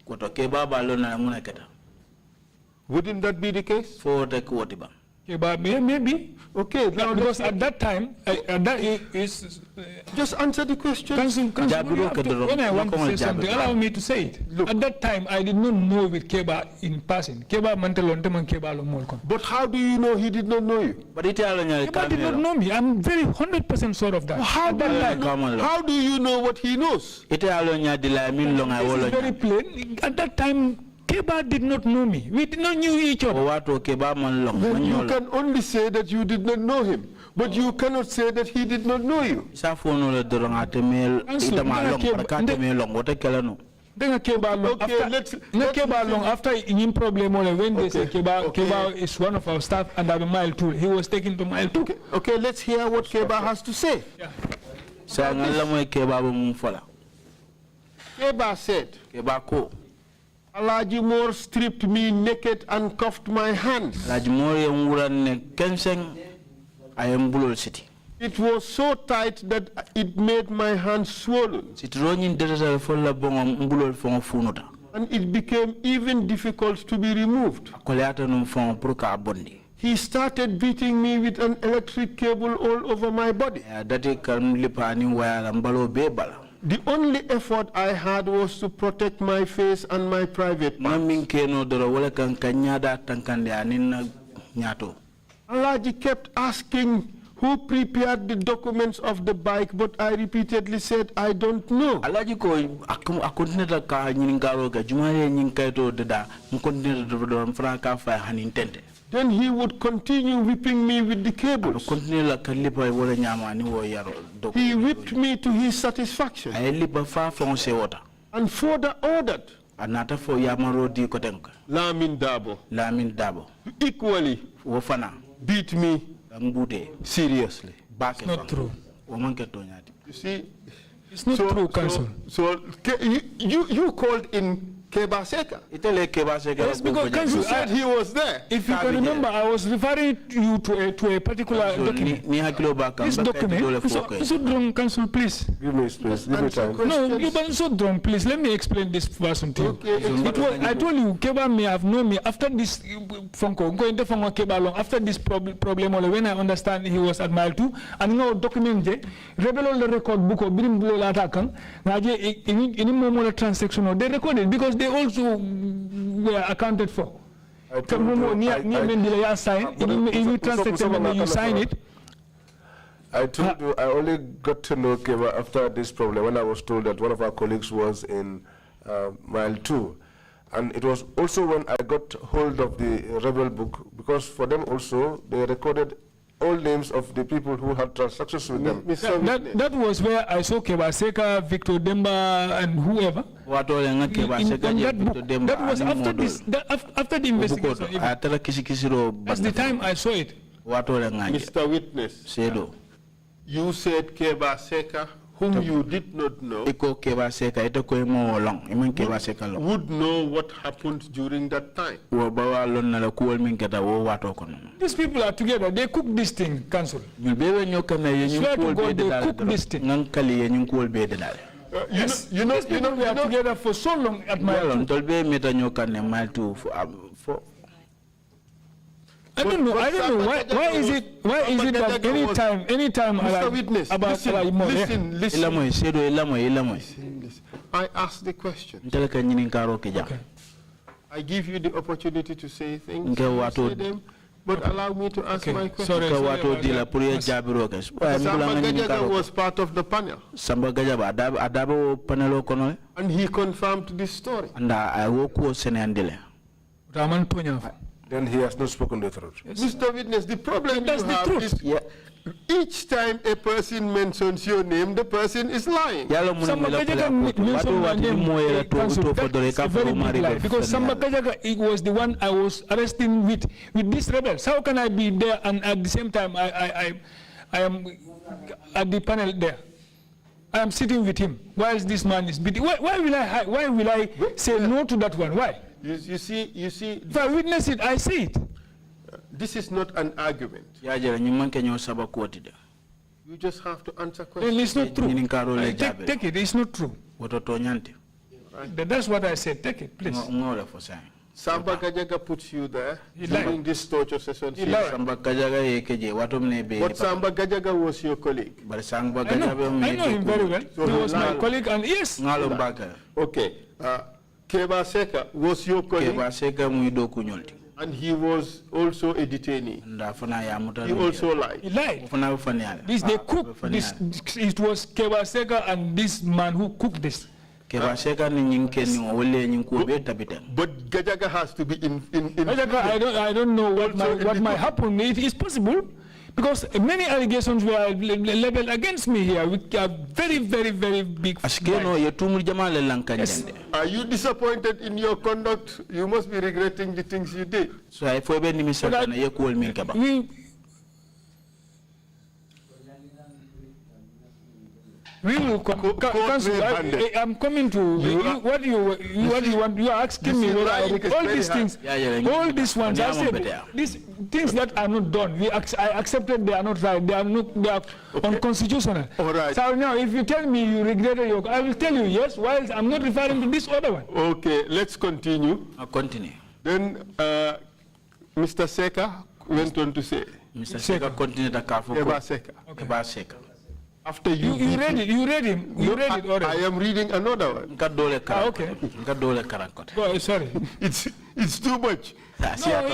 Wouldn't that be the case? Maybe. Okay, now Because at that time, just answer the question. Council, when I want to say something, allow me to say it. Look. At that time, I did not know with Keba in passing. Keba Mantelon, Keba Lomolkon. But how do you know he did not know you? Keba did not know me. I'm very 100% sure of that. How do you know what he knows? This is very plain. At that time, Keba did not know me. We did not know each other. Then you can only say that you did not know him, but you cannot say that he did not know you. After in problem when they say Keba is one of our staff and I'm mile 2, he was taken to mile 2. Okay, let's hear what Keba has to say. Keba said, Alaji Moore stripped me naked and cuffed my hands. It was so tight that it made my hands swollen. And it became even difficult to be removed. He started beating me with an electric cable all over my body. The only effort I had was to protect my face and my private parts. Alaji kept asking who prepared the documents of the bike, but I repeatedly said, I don't know. Then he would continue whipping me with the cables. He whipped me to his satisfaction and further ordered LAMIN DARBOE equally beat me seriously. It's not true. You see, it's not true, Council. So you called in Keba Seka. Yes, because Council said he was there. If you can remember, I was referring you to a particular document. This document. So drunk, Council, please. Give me space. Give me time. No, you but so drunk, please. Let me explain this version to you. Okay. I told you, Keba may have known me after this Funko going to Funko Keba long after this problem. When I understand he was at mile 2, and no document rebel the record book of Birim Bula Attackang. Any more transaction they recorded because they also were accounted for. I told you, I only got to know Keba after this problem when I was told that one of our colleagues was in mile 2. And it was also when I got hold of the rebel book, because for them also, they recorded all names of the people who had transactions with them. That was where I saw Keba Seka, Victor Demba, and whoever. That was after this, after the investigation. That's the time I saw it. Mr. Witness, you said Keba Seka, whom you did not know, would know what happened during that time. These people are together. They cook this thing, Council. Swear to God, they cook this thing. You know, we are together for so long at mile 2. I don't know. Why is it that anytime Mr. Witness, listen. I ask the question. Okay. I give you the opportunity to say things. Say them, but allow me to ask my question. Samba Gajaga was part of the panel. And he confirmed this story. Then he has not spoken the truth. Mr. Witness, the problem you have is each time a person mentions your name, the person is lying. Because Samba Gajaga it was the one I was arresting with these rebels. How can I be there and at the same time I am at the panel there? I am sitting with him whilst this man is beating. Why will I say no to that one? Why? You see. If I witness it, I see it. This is not an argument. You just have to answer questions. Well, it's not true. Take it. It's not true. That's what I said. Take it, please. Samba Gajaga puts you there during this torture session. Samba Gajaga yekeje watomne be. But Samba Gajaga was your colleague. But Samba I know him very well. So he was my colleague, and yes. Okay. Keba Seka was your colleague. Keba Seka muido kunyolti. And he was also a detainee. He also lied. He lied. They cooked this. It was Keba Seka and this man who cooked this. But Gajaga has to be in Gajaga, I don't know what might happen. It is possible because many allegations were leveled against me here. We are very, very, very big. Yes. Are you disappointed in your conduct? You must be regretting the things you did. So I we will counsel. I'm coming to what you want. You are asking me whether all these things, all these ones. I said these things that are not done. I accepted they are not right. They are unconstitutional. All right. So now, if you tell me you regretted your, I will tell you yes. While I'm not referring to this other one. Okay, let's continue. I'll continue. Then Mr. Seka went on to say. Mr. Seka continued the car for Seka. Okay. Seka. After you read it, you read him. You read it already. I am reading another one. Okay. Oh, sorry. It's too much. No,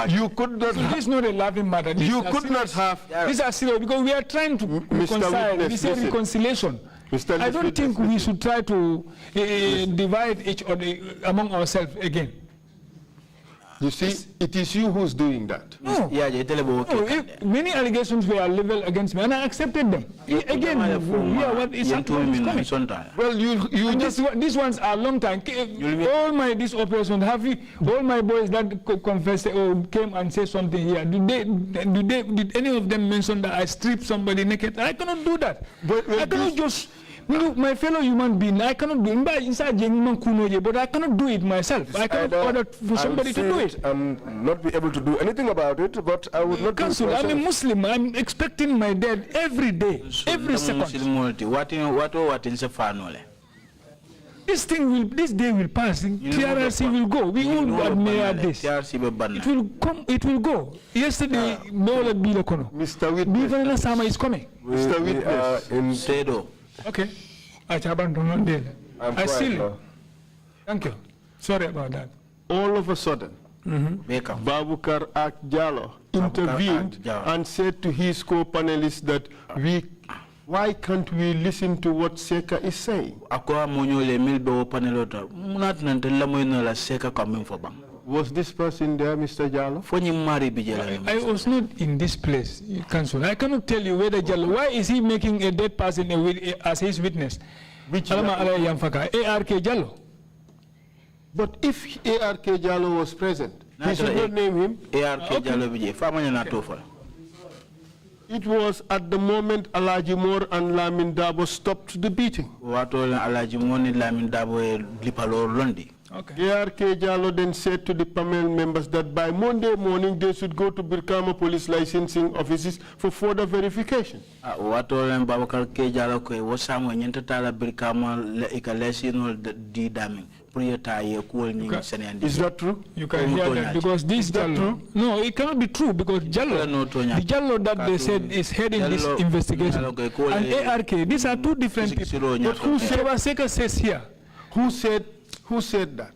you could not. This is not a laughing matter. You could not have. These are serious because we are trying to reconcile. We say reconciliation. I don't think we should try to divide each other among ourselves again. You see, it is you who's doing that. No. Many allegations were leveled against me, and I accepted them. Again, what is coming. Well, these ones are long time. All these operations, all my boys that confessed or came and said something here, did any of them mention that I stripped somebody naked? I cannot do that. I cannot just. My fellow human being, I cannot do it, but I cannot do it myself. I cannot order for somebody to do it. I'm not be able to do anything about it, but I would not Council, I'm a Muslim. I'm expecting my death every day, every second. This day will pass. TRC will go. We all admire this. It will come. It will go. Yesterday, Mr. Witness is coming. Mr. Witness in Tedo. Okay. I see you. Thank you. Sorry about that. All of a sudden, Babukar Akjalo intervened and said to his co-panelists that why can't we listen to what Seka is saying? Was this person there, Mr. Jallo? I was not in this place, Council. I cannot tell you whether Jallo, why is he making a dead person as his witness? Which ARK Jallo. But if ARK Jallo was present, he should not name him. It was at the moment Alaji Moore and Lamin Darboe stopped the beating. Okay. ARK Jallo then said to the panel members that by Monday morning they should go to Birkama police licensing offices for further verification. Is that true? You can hear that because this Jallo. No, it cannot be true because Jallo, the Jallo that they said is heading this investigation, and ARK, these are two different people. But who says here? Who said that?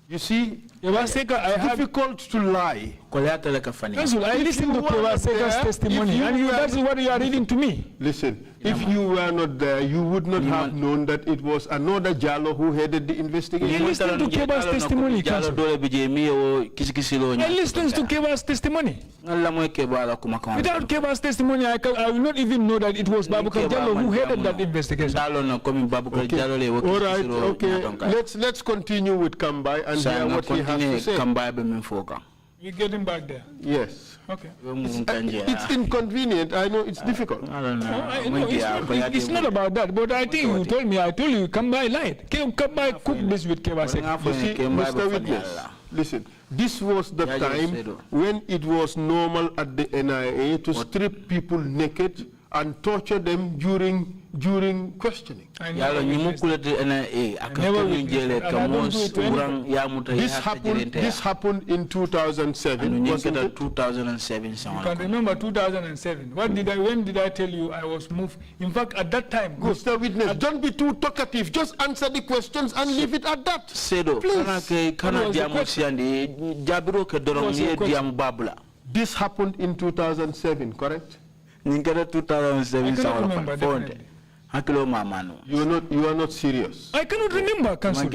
You see, it's difficult to lie. Council, I listened to Seka's testimony, and that's what you are reading to me. Listen, if you were not there, you would not have known that it was another Jallo who headed the investigation. I listened to Keba's testimony, Council. I listened to Keba's testimony. Without Keba's testimony, I will not even know that it was Babukar Jallo who headed that investigation. Okay. All right, okay. Let's continue with Kambai and hear what he has to say. We're getting back there. Yes. Okay. It's inconvenient. I know it's difficult. It's not about that, but I think you told me, I told you, Kambai lied. Kambai cooked this with Keba Seka. You see, Mr. Witness, listen, this was the time when it was normal at the NIA to strip people naked and torture them during questioning. This happened in 2007. Wasn't it? 2007. You can remember 2007. When did I tell you I was moved? In fact, at that time, Mr. Witness, don't be too talkative. Just answer the questions and leave it at that. Please. This happened in 2007, correct? 2007. I cannot remember, definitely. You are not serious. I cannot remember, Council.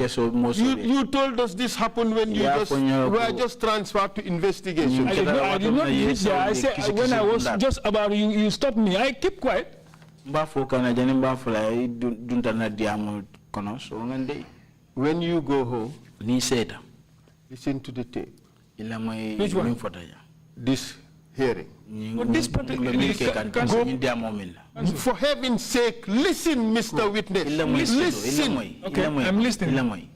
You told us this happened when you were just transferred to investigation. I did not reach there. I said when I was just about you stopped me. I keep quiet. When you go home, listen to the tape. Which one? This hearing. This particular For heaven's sake, listen, Mr. Witness. Listen. Okay, I'm listening.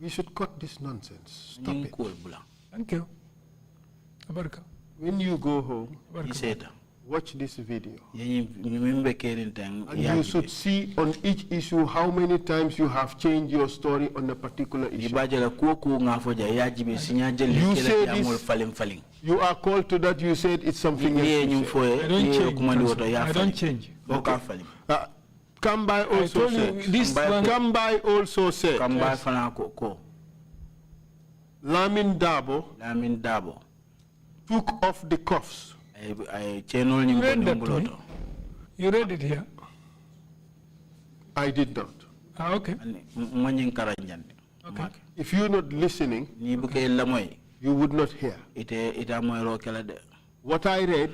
We should cut this nonsense. Stop it. Thank you. When you go home, watch this video. And you should see on each issue how many times you have changed your story on a particular issue. You say this, you are called to that, you said it's something else. I don't change. Okay. Kambai also said. Kambai also said. Lamin Darboe took off the cuffs. You read that to me? You read it here? I did not. Okay. Okay. If you're not listening, you would not hear. What I read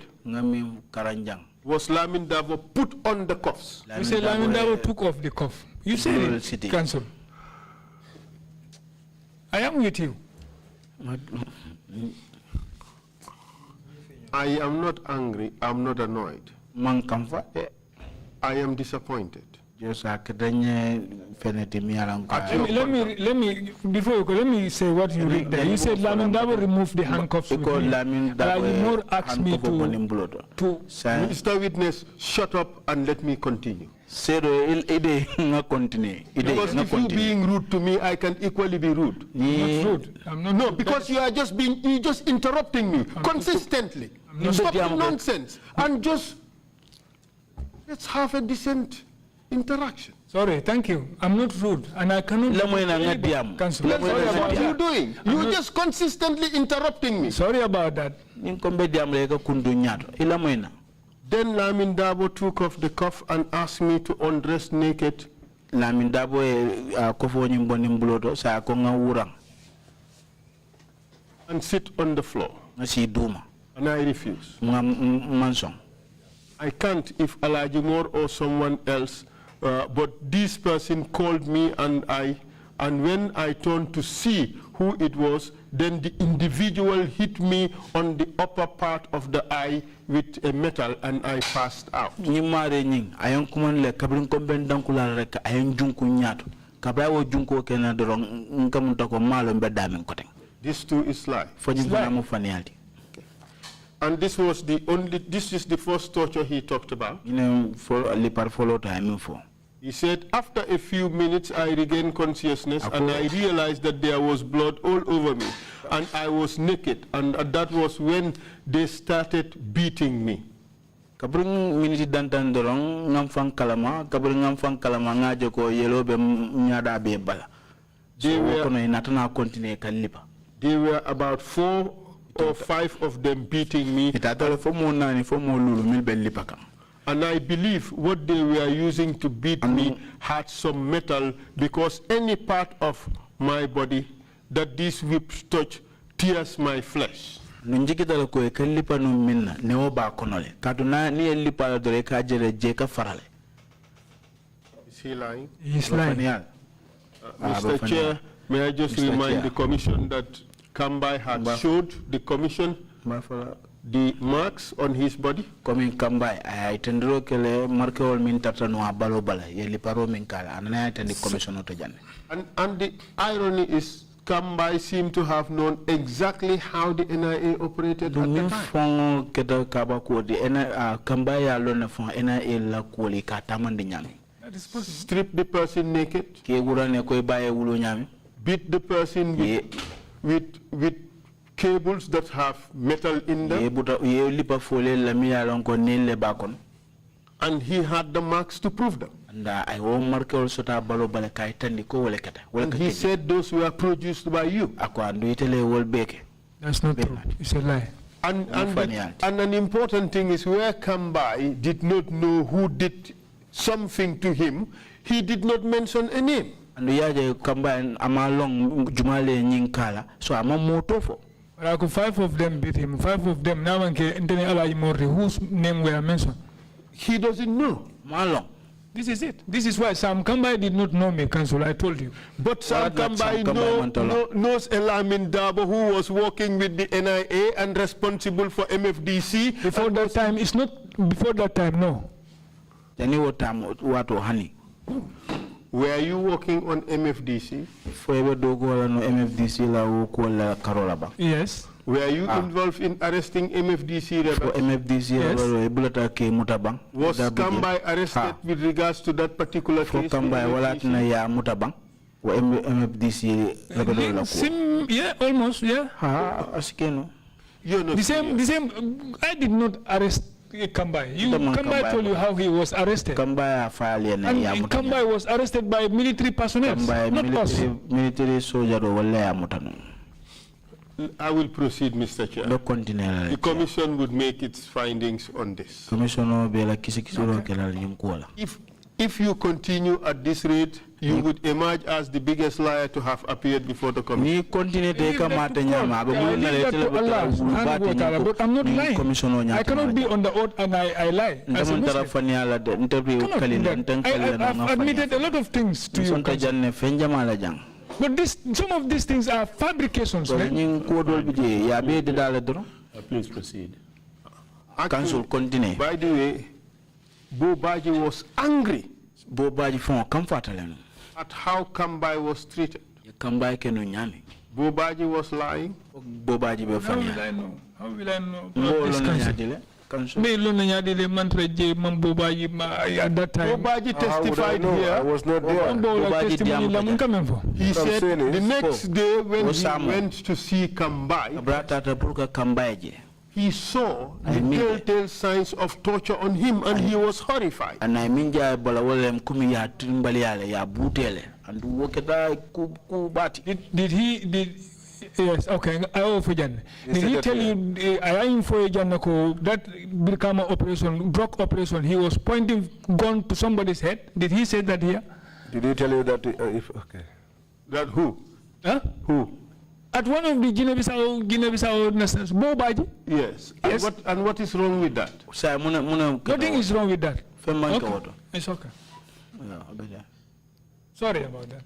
was Lamin Darboe put on the cuffs. You say Lamin Darboe took off the cuff. You said it, Council. I am with you. I am not angry, I'm not annoyed. I am disappointed. Let me, before you go, let me say what you read there. You said Lamin Darboe removed the handcuffs with me. More asked me to Mr. Witness, shut up and let me continue. Because if you being rude to me, I can equally be rude. I'm not rude. I'm not no, rude. because you are just interrupting me consistently. Stop the nonsense and just let's have a decent interaction. Sorry, thank you. I'm not rude, and I cannot. Cancel. What are you doing? You're just consistently interrupting me. Sorry about that. Then Lamin Darboe took off the cuff and asked me to undress naked. Lamin Darboe and sit on the floor. And I refuse. I can't if Alaji Moore or someone else, but this person called me and when I turned to see who it was, then the individual hit me on the upper part of the eye with a metal and I passed out. This too is lie. And this is the first torture he talked about. He said, after a few minutes, I regained consciousness and I realized that there was blood all over me and I was naked, and that was when they started beating me. They were about 4 or 5 of them beating me. And I believe what they were using to beat me had some metal, because any part of my body that these whips touch tears my flesh. Is he lying? He's lying. Mr. Chair, may I just remind the Commission that Kambai had showed the Commission the marks on his body? Coming Kambai, I tendro kele markewol min tatano abalo bala yeli paro min kala anana attend the commission otojan. And the irony is Kambai seem to have known exactly how the NIA operated at the time. Strip the person naked, beat the person with cables that have metal in them, and he had the marks to prove them. And he said those were produced by you. That's not true. It's a lie. And an important thing is, where Kambai did not know who did something to him, he did not mention a name. And Five of them beat him. 5 of them. Now whose name were mentioned? He doesn't know. This is it. This is why Sam Kambai did not know me, Council. I told you. But Sam Kambai knows LAMIN DARBOE, who was working with the NIA and responsible for MFDC. Before that time, it's not before that time, no. Were you working on MFDC? Yes. Were you involved in arresting MFDC rebels? Yes. Was Kambai arrested with regards to that particular case? Yeah, almost, yeah. The same, I did not arrest Kambai. Kambai told you how he was arrested. And Kambai was arrested by military personnel, not us. Military soldier. I will proceed, Mr. Chair. The Commission would make its findings on this. If you continue at this rate, you would emerge as the biggest liar to have appeared before the Commission. But I'm not lying. I cannot be on the oath and I lie. As a Muslim. I've admitted a lot of things to you. But some of these things are fabrications. Please proceed. Council, continue. By the way, Bobaji was angry at how Kambai was treated. Bobaji was lying. How will I know? How will I know? At that time. Bobaji testified here. I was not there. He said the next day when he went to see Kambai, he saw the telltale signs of torture on him, and he was horrified. Yes, okay. Did he tell you that Birkama operation, drug operation, he was pointing gun to somebody's head? Did he say that here? Did he tell you that okay. That who? Huh? Who? At one of the Guinea-Bissau nationals, Bobaji? Yes. Yes. And what is wrong with that? Nothing is wrong with that. Okay. It's okay. Sorry about that.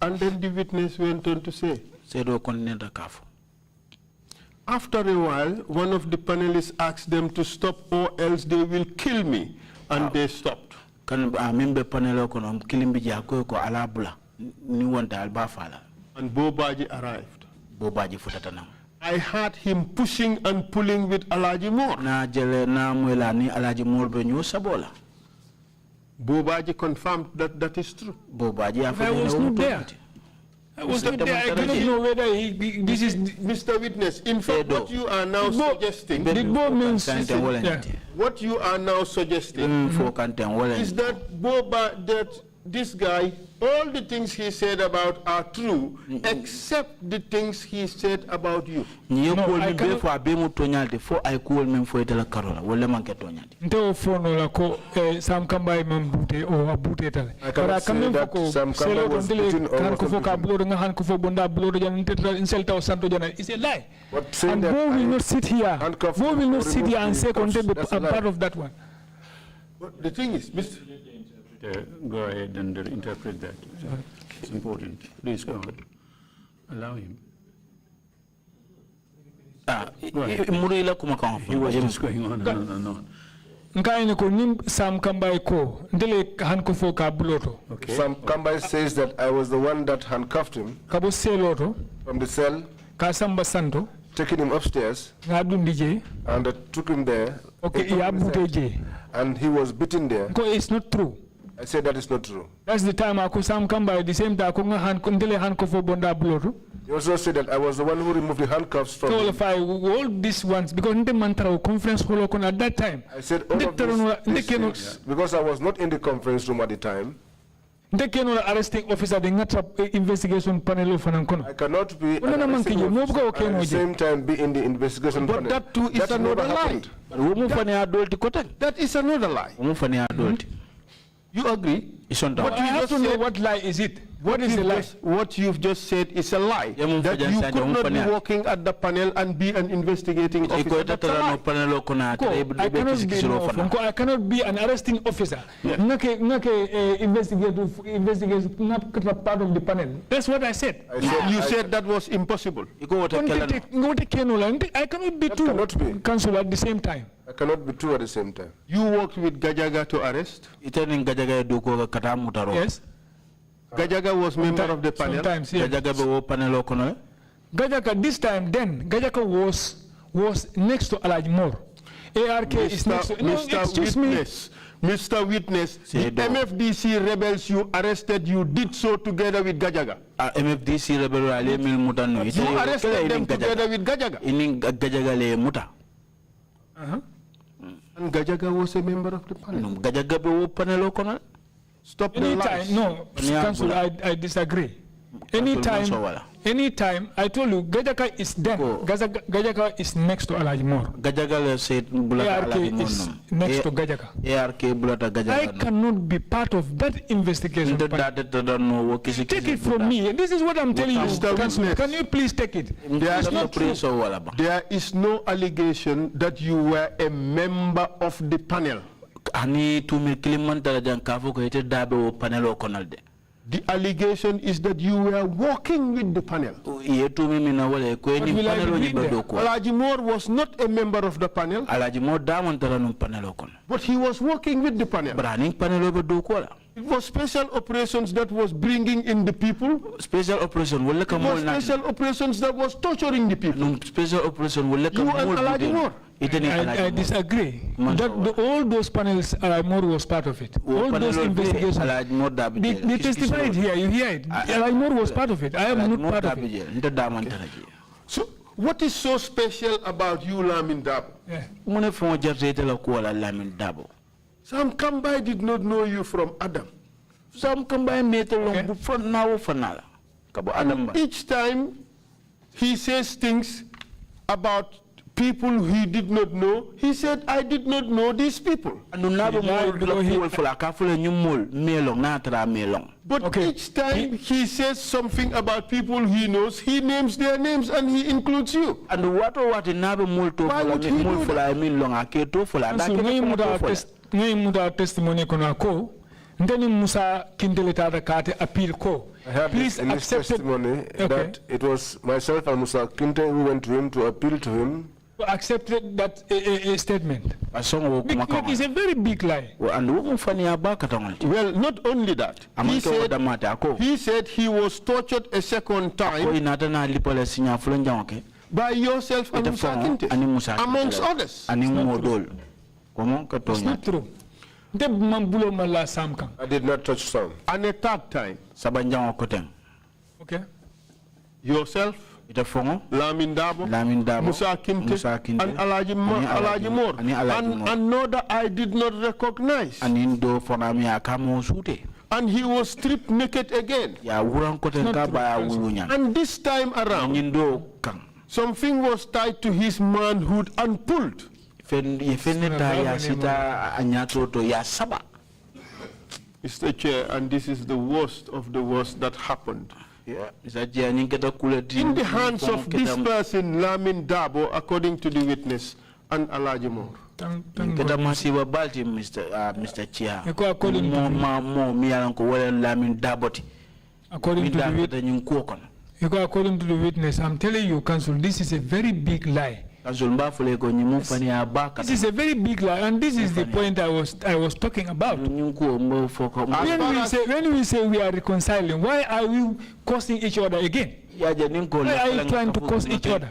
And then the witness went on to say, after a while, one of the panelists asked them to stop or else they will kill me, and they stopped. And Bobaji arrived. I heard him pushing and pulling with Alaji Moore. Bobaji confirmed that that is true. I was not there. I was not there. I cannot know whether this is... Mr. Witness, in fact, what you are now suggesting... What you are now suggesting is that this guy, all the things he said about are true, except the things he said about you. I it's a lie. And Bo will not sit here. Bo will not sit here and say content a part of that one. But the thing is, Mr. Go ahead and interpret that. It's important. Please go on. Allow him. He was just going on and on and on. nkaine ko nim Sam Kambay ko ndele handcuffo ka buloto. Sam Kambay says that I was the one that handcuffed him Kabo seloto from the cell, ka Samba Santo taking him upstairs, ngadundi and took him there. okay ya buteje And he was beaten there. ko it's not true. I said that is not true. That's the time ako Sam Kambay the same time ko ndele handcuffo bonda buloto. He also said that I was the one who removed the handcuffs from him. Qualify all these ones because in the mantra conference hall at that time. I said all of these things, because I was not in the conference room at the time. They cannot arresting officer the investigation panel of an I cannot be an arresting officer and at the same time be in the investigation panel. But that too is another lie. That is another lie. You agree? But I have to know what lie is it. What is the lie? What you've just said is a lie. That you could not be working at the panel and be an investigating officer. That's a lie. I cannot be an arresting officer. Investigate part of the panel. That's what I said. You said that was impossible. I cannot be two counsel at the same time. I cannot be two at the same time. You worked with Gajaga to arrest? Yes. Gajaga was member of the panel? Sometimes, yes. Gajaga, this time, then, Gajaga was next to Alajmor. ARK is next to... No, excuse me. Mr. Witness, the MFDC rebels you arrested, you did so together with Gajaga. MFDC rebels, you arrested them together with Gajaga. And Gajaga was a member of the panel. Gajaga Stop the lies. No, Council, I disagree. Anytime, I told you, Gajaga is then. Gajaga is next to Alajmor. Gajaga said ARK is next to Gajaga. I cannot be part of that investigation. Take it from me. This is what I'm telling you, Council. Can you please take it? There is no allegation that you were a member of the panel. The allegation is that you were working with the panel. Alajimor was not a member of the panel. But he was working with the panel. It was special operations that was bringing in the people. Special operation. It was special operations that was torturing the people. Special operation. You and Alajimor. I disagree. All those panels, Alajmor was part of it. All those investigations. They testified here. You hear it. Alajmor was part of it. I am not part of it. So, what is so special about you, Lamin Darboe? Sam Kambay did not know you from Adam. Sam Kambay made along front now for Nala. Each time he says things about people he did not know, he said, I did not know these people. But each time he says something about people he knows, he names their names and he includes you. And why would he do that? Testimony Musa appeal ko. I heard Please in his accept testimony that it was myself and Musa Kinte who went to him to appeal to him. Accepted that statement. It's a very big lie. Well, not only that, he said he was tortured a second time by yourself and Musa Kinte, amongst others. It's not true. I did not touch Sam. And a third time, okay. Yourself, Lamin Darboe, Musa Kinte, and Alajimor, and another I did not recognize. And he was stripped naked again. And this time around, something was tied to his manhood and pulled. Mr. Chair, and this is the worst of the worst that happened. In the hands of this person, Lamin Darboe, according to the witness, and Alajimor. Mr. Chair. According to the witness, I'm telling you, Council, this is a very big lie. This is a very big lie, and this is the point I was talking about. When we say we are reconciling, why are we causing each other again? Why are you trying to cause each other?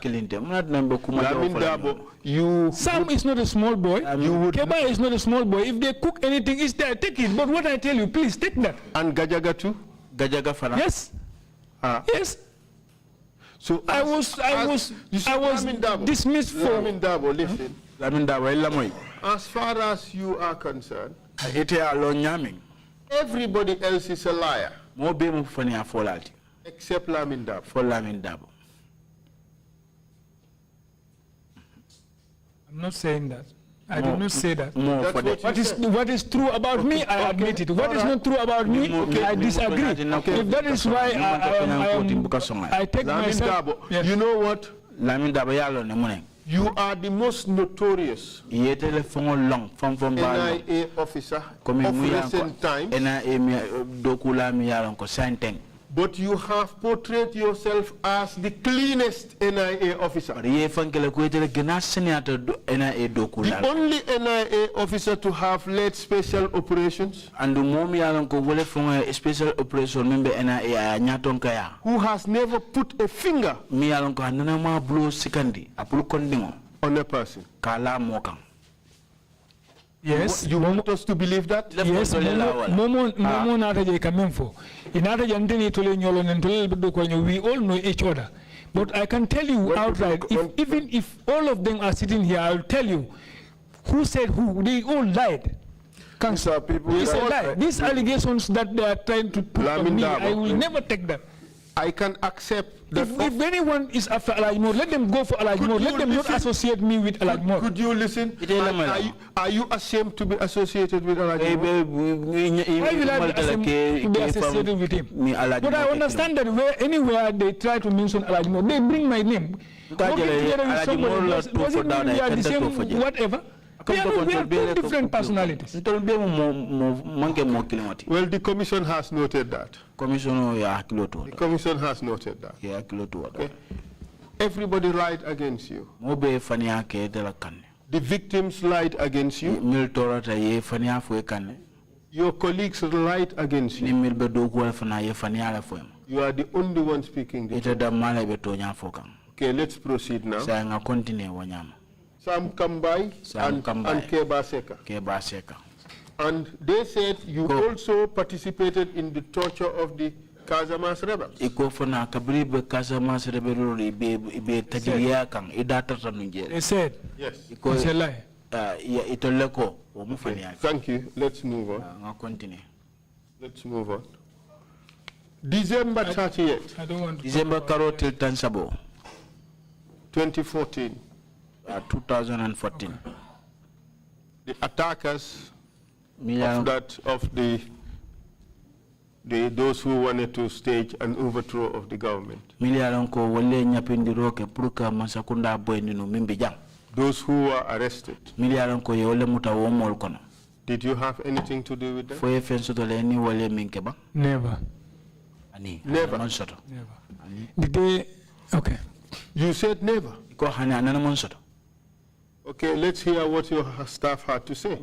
Sam is not a small boy. Keba is not a small boy. If they cook anything, it's there. Take it. But what I tell you, please take that. And Gajaga too? Gajaga Fana? Yes. Yes. So I was dismissed for. LAMIN DARBOE, listen. As far as you are concerned, everybody else is a liar. Except LAMIN DARBOE. For LAMIN DARBOE. I'm not saying that. I did not say that. What is true about me, I admit it. What is not true about me, I disagree. If that is why I take myself. Yes. You know what? LAMIN DARBOE you are the most notorious NIA officer of recent times. But you have portrayed yourself as the cleanest NIA officer. The only NIA officer to have led special operations. And the special operation member NIA who has never put a finger on a person. Yes. You want us to believe that? Yes. Momo nataje kamemfo. Inata jantini tole nyolo nentole we all know each other. But I can tell you outright, even if all of them are sitting here, I'll tell you who said who. They all lied. It's a lie. These allegations that they are trying to put on me, I will never take them. I can accept that. If anyone is after Alajmo, let them go for Alajmo. Let them not associate me with Alajmo. Could you listen? Are you ashamed to be associated with Alajmo? Why will I be ashamed to be associated with him? But I understand that anywhere they try to mention Alajmo, they bring my name. Working together with somebody, does it mean we are the same whatever? We are two different personalities. Well, the commission has noted that. The commission has noted that. Okay. Everybody lied against you. The victims lied against you. Your colleagues lied against you. You are the only one speaking the truth. Okay, let's proceed now. Sam Kambai and Keba Seka. And they said you also participated in the torture of the Casamance rebels. They said, yes. It's a lie. Thank you. Let's move on. Let's move on. December 30th. I don't want to. December 2014. 2014. The attackers of those who wanted to stage an overthrow of the government. Those who were arrested. Did you have anything to do with them? Never. Never. Did they? Okay. You said never. Okay, let's hear what your staff had to say.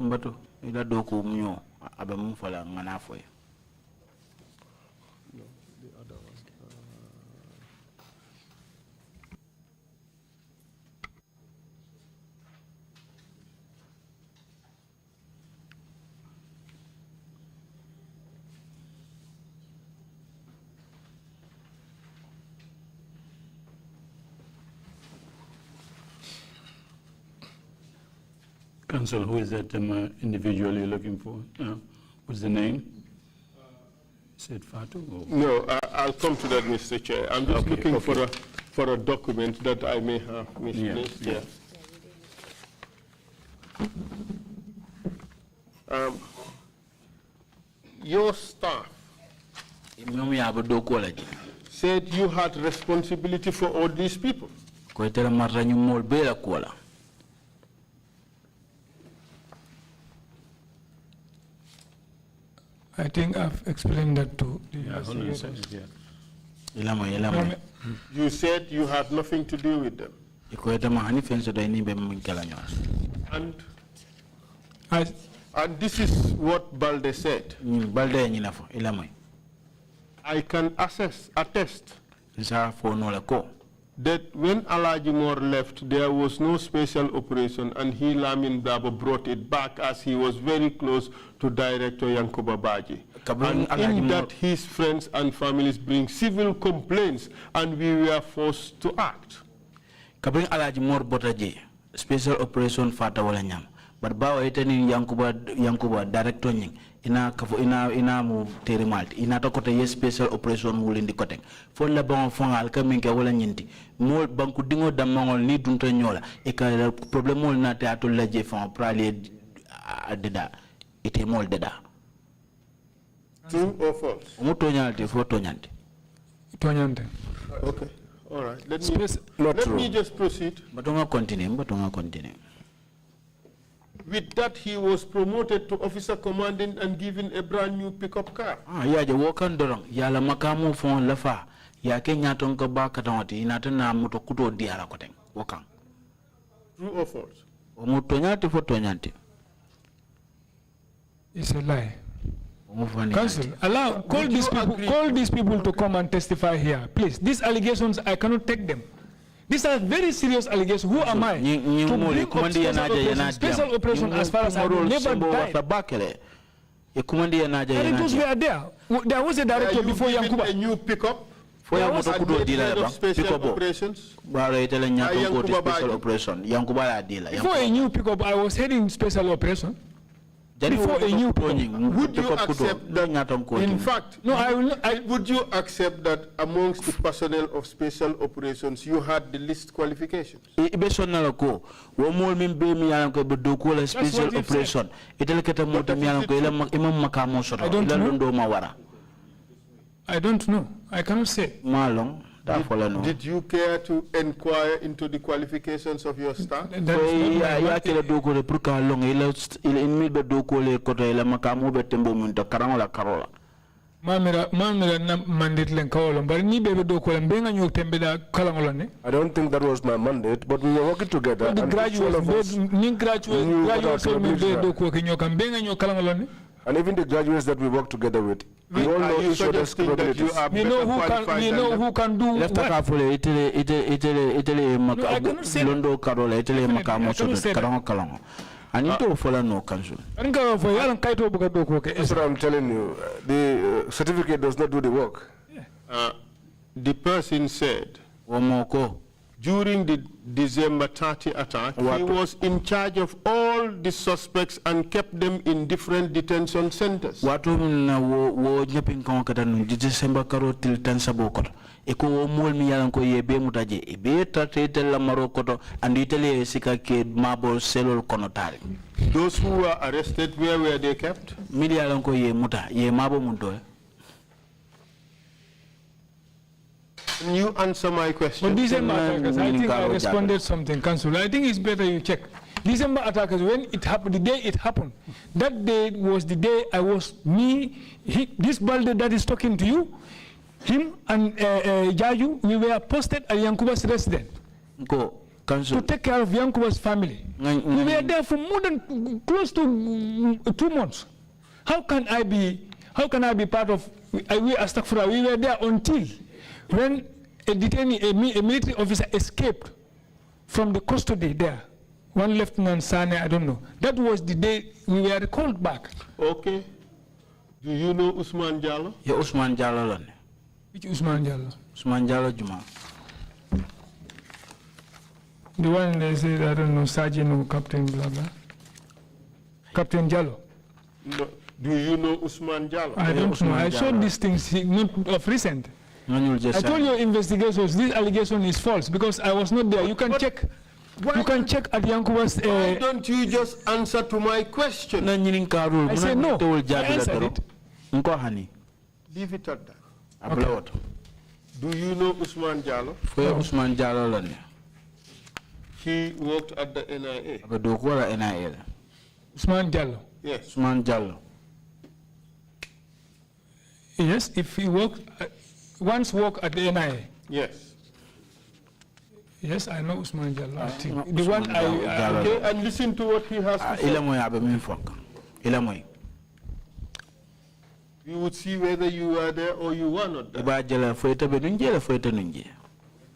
Counsel, who is that individual you're looking for? What's the name? Is it Fatu? Or? No, I'll come to that, Mr. Chair. I'm just looking for a document that I may have misplaced. Yeah. Your staff said you had responsibility for all these people. I think I've explained that to the You said you had nothing to do with them. And this is what Balde said. I can attest that when Alaji Moore left, there was no special operation, and Lamin Darboe brought it back as he was very close to Director Yankuba Baji. And in that, his friends and families bring civil complaints, and we were forced to act. Kabring Alaji Moore botaje special operation fata wala nyam, but bawa eteni Yankuba Director nying. Ina mu terimalti ina to kote yes special operation wulindi kote fo la bon fongal ka minke wala nyinti mol banku dingo damangol ni dunta nyola e ka problem mol na ta to la je fon prale deda ite mol deda. True or false? Mu tonyante fo tonyante. Okay, all right, let me just proceed. Batonga continue. With that, he was promoted to officer commanding and given a brand new pickup car. Ya je wokan dorong ya la makamu fon lafa ya kenya tonka ba katawati inata na moto kuto diara koteng wokan. True or false? Omutonyati fo tonyante. It's a lie. Council, call these people to come and testify here, please. These allegations, I cannot take them. These are very serious allegations. Who am I to bring up special operation as far as I know, never died? And it was we are there. There was a director before Yankuba. A new pickup? There was a special operations? Before a new pickup, I was heading special operation. Before a new pickup. Would you accept that, in fact, no, I will not, would you accept that amongst the personnel of special operations, you had the least qualifications? Special operation. I don't know. I cannot say. Did you care to inquire into the qualifications of your staff? I don't think that was my mandate, but we were working together. And even the graduates that we work together with, we all know each other's capabilities. We know who can do what. No, I cannot say that. I need to follow no council. That's what I'm telling you. The certificate does not do the work. The person said, during the December 30 attack, he was in charge of all the suspects and kept them in different detention centers. December karo til tansaboko. Eko mol mi yalan ko yebe mutaje be tate la marokoto and itele sika ke mabol selol konotari. Those who were arrested, where were they kept? Mi yalan ko ye muta ye mabo munto. Can you answer my question? But December attackers, I think I responded something, Council. I think it's better you check. December attackers, when it happened, the day it happened, that day was the day I was, this Balde that is talking to you, him and Jaju, we were posted at Yankuba's residence to take care of Yankuba's family. We were there for more than close to 2 months. How can I be part of, we were there until when a detainee, a military officer escaped from the custody there, one Lieutenant Sane, I don't know. That was the day we were called back. Okay. Do you know Usman Jallo? Yeah, Usman Jallo. Which Usman Jallo? Usman Jallo Juma. The one they said, I don't know, Sergeant or Captain, blah, blah. Captain Jallo. No. Do you know Usman Jallo? I don't know. I saw these things not of recent. I told your investigations this allegation is false because I was not there. You can check. You can check at Yankuba's. Why don't you just answer to my question? I said no. I answered it. Leave it at that. Okay. Do you know Usman Jallo? No. Usman Jallo. He worked at the NIA. Usman Jallo. Yes. Usman Jallo. Yes, if he worked. Once worked at the NIA? Yes. Yes, I know Usman Jallo. I think. The one Okay, and listen to what he has to say. You would see whether you are there or you were not there.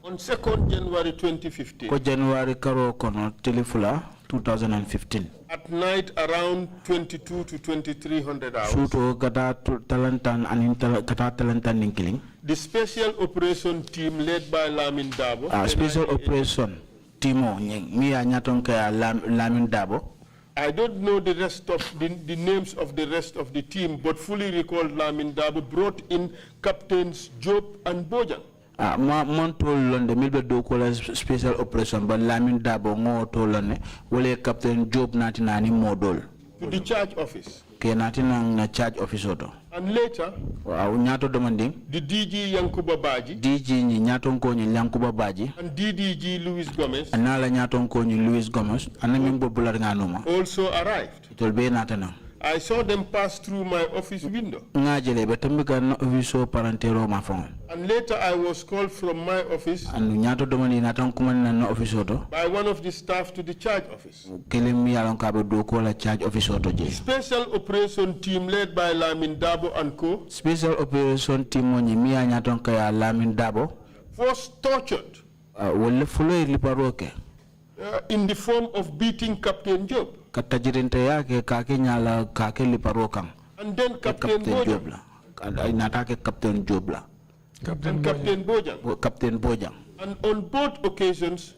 On 2nd January 2015. January 2015. At night around 22 to 2300 hours. The special operation team led by Lamin Darboe. Special operation team Lamin Darboe. I don't know the rest of the names of the rest of the team, but fully recall Lamin Darboe brought in Captains Job and Bojang. Montolonde milbe do ko special operation but Lamin Darboe ngo tolone wole Captain Job natinani modol to the charge office. Ke natinang charge office oto. And later, the DG Yankuba Baji, DG Nyatonko Yankuba Baji, and DDG Luis Gomez, and Nala Nyatonko Luis Gomez, and Nimbo Bulanganuma also arrived. It will be Natana. I saw them pass through my office window. And later I was called from my office by one of the staff to the charge office. Special operation team led by Lamin Darboe and co. Special operation team Lamin Darboe was tortured in the form of beating Captain Job. And then Captain Bojang. Captain Bojang. And on both occasions,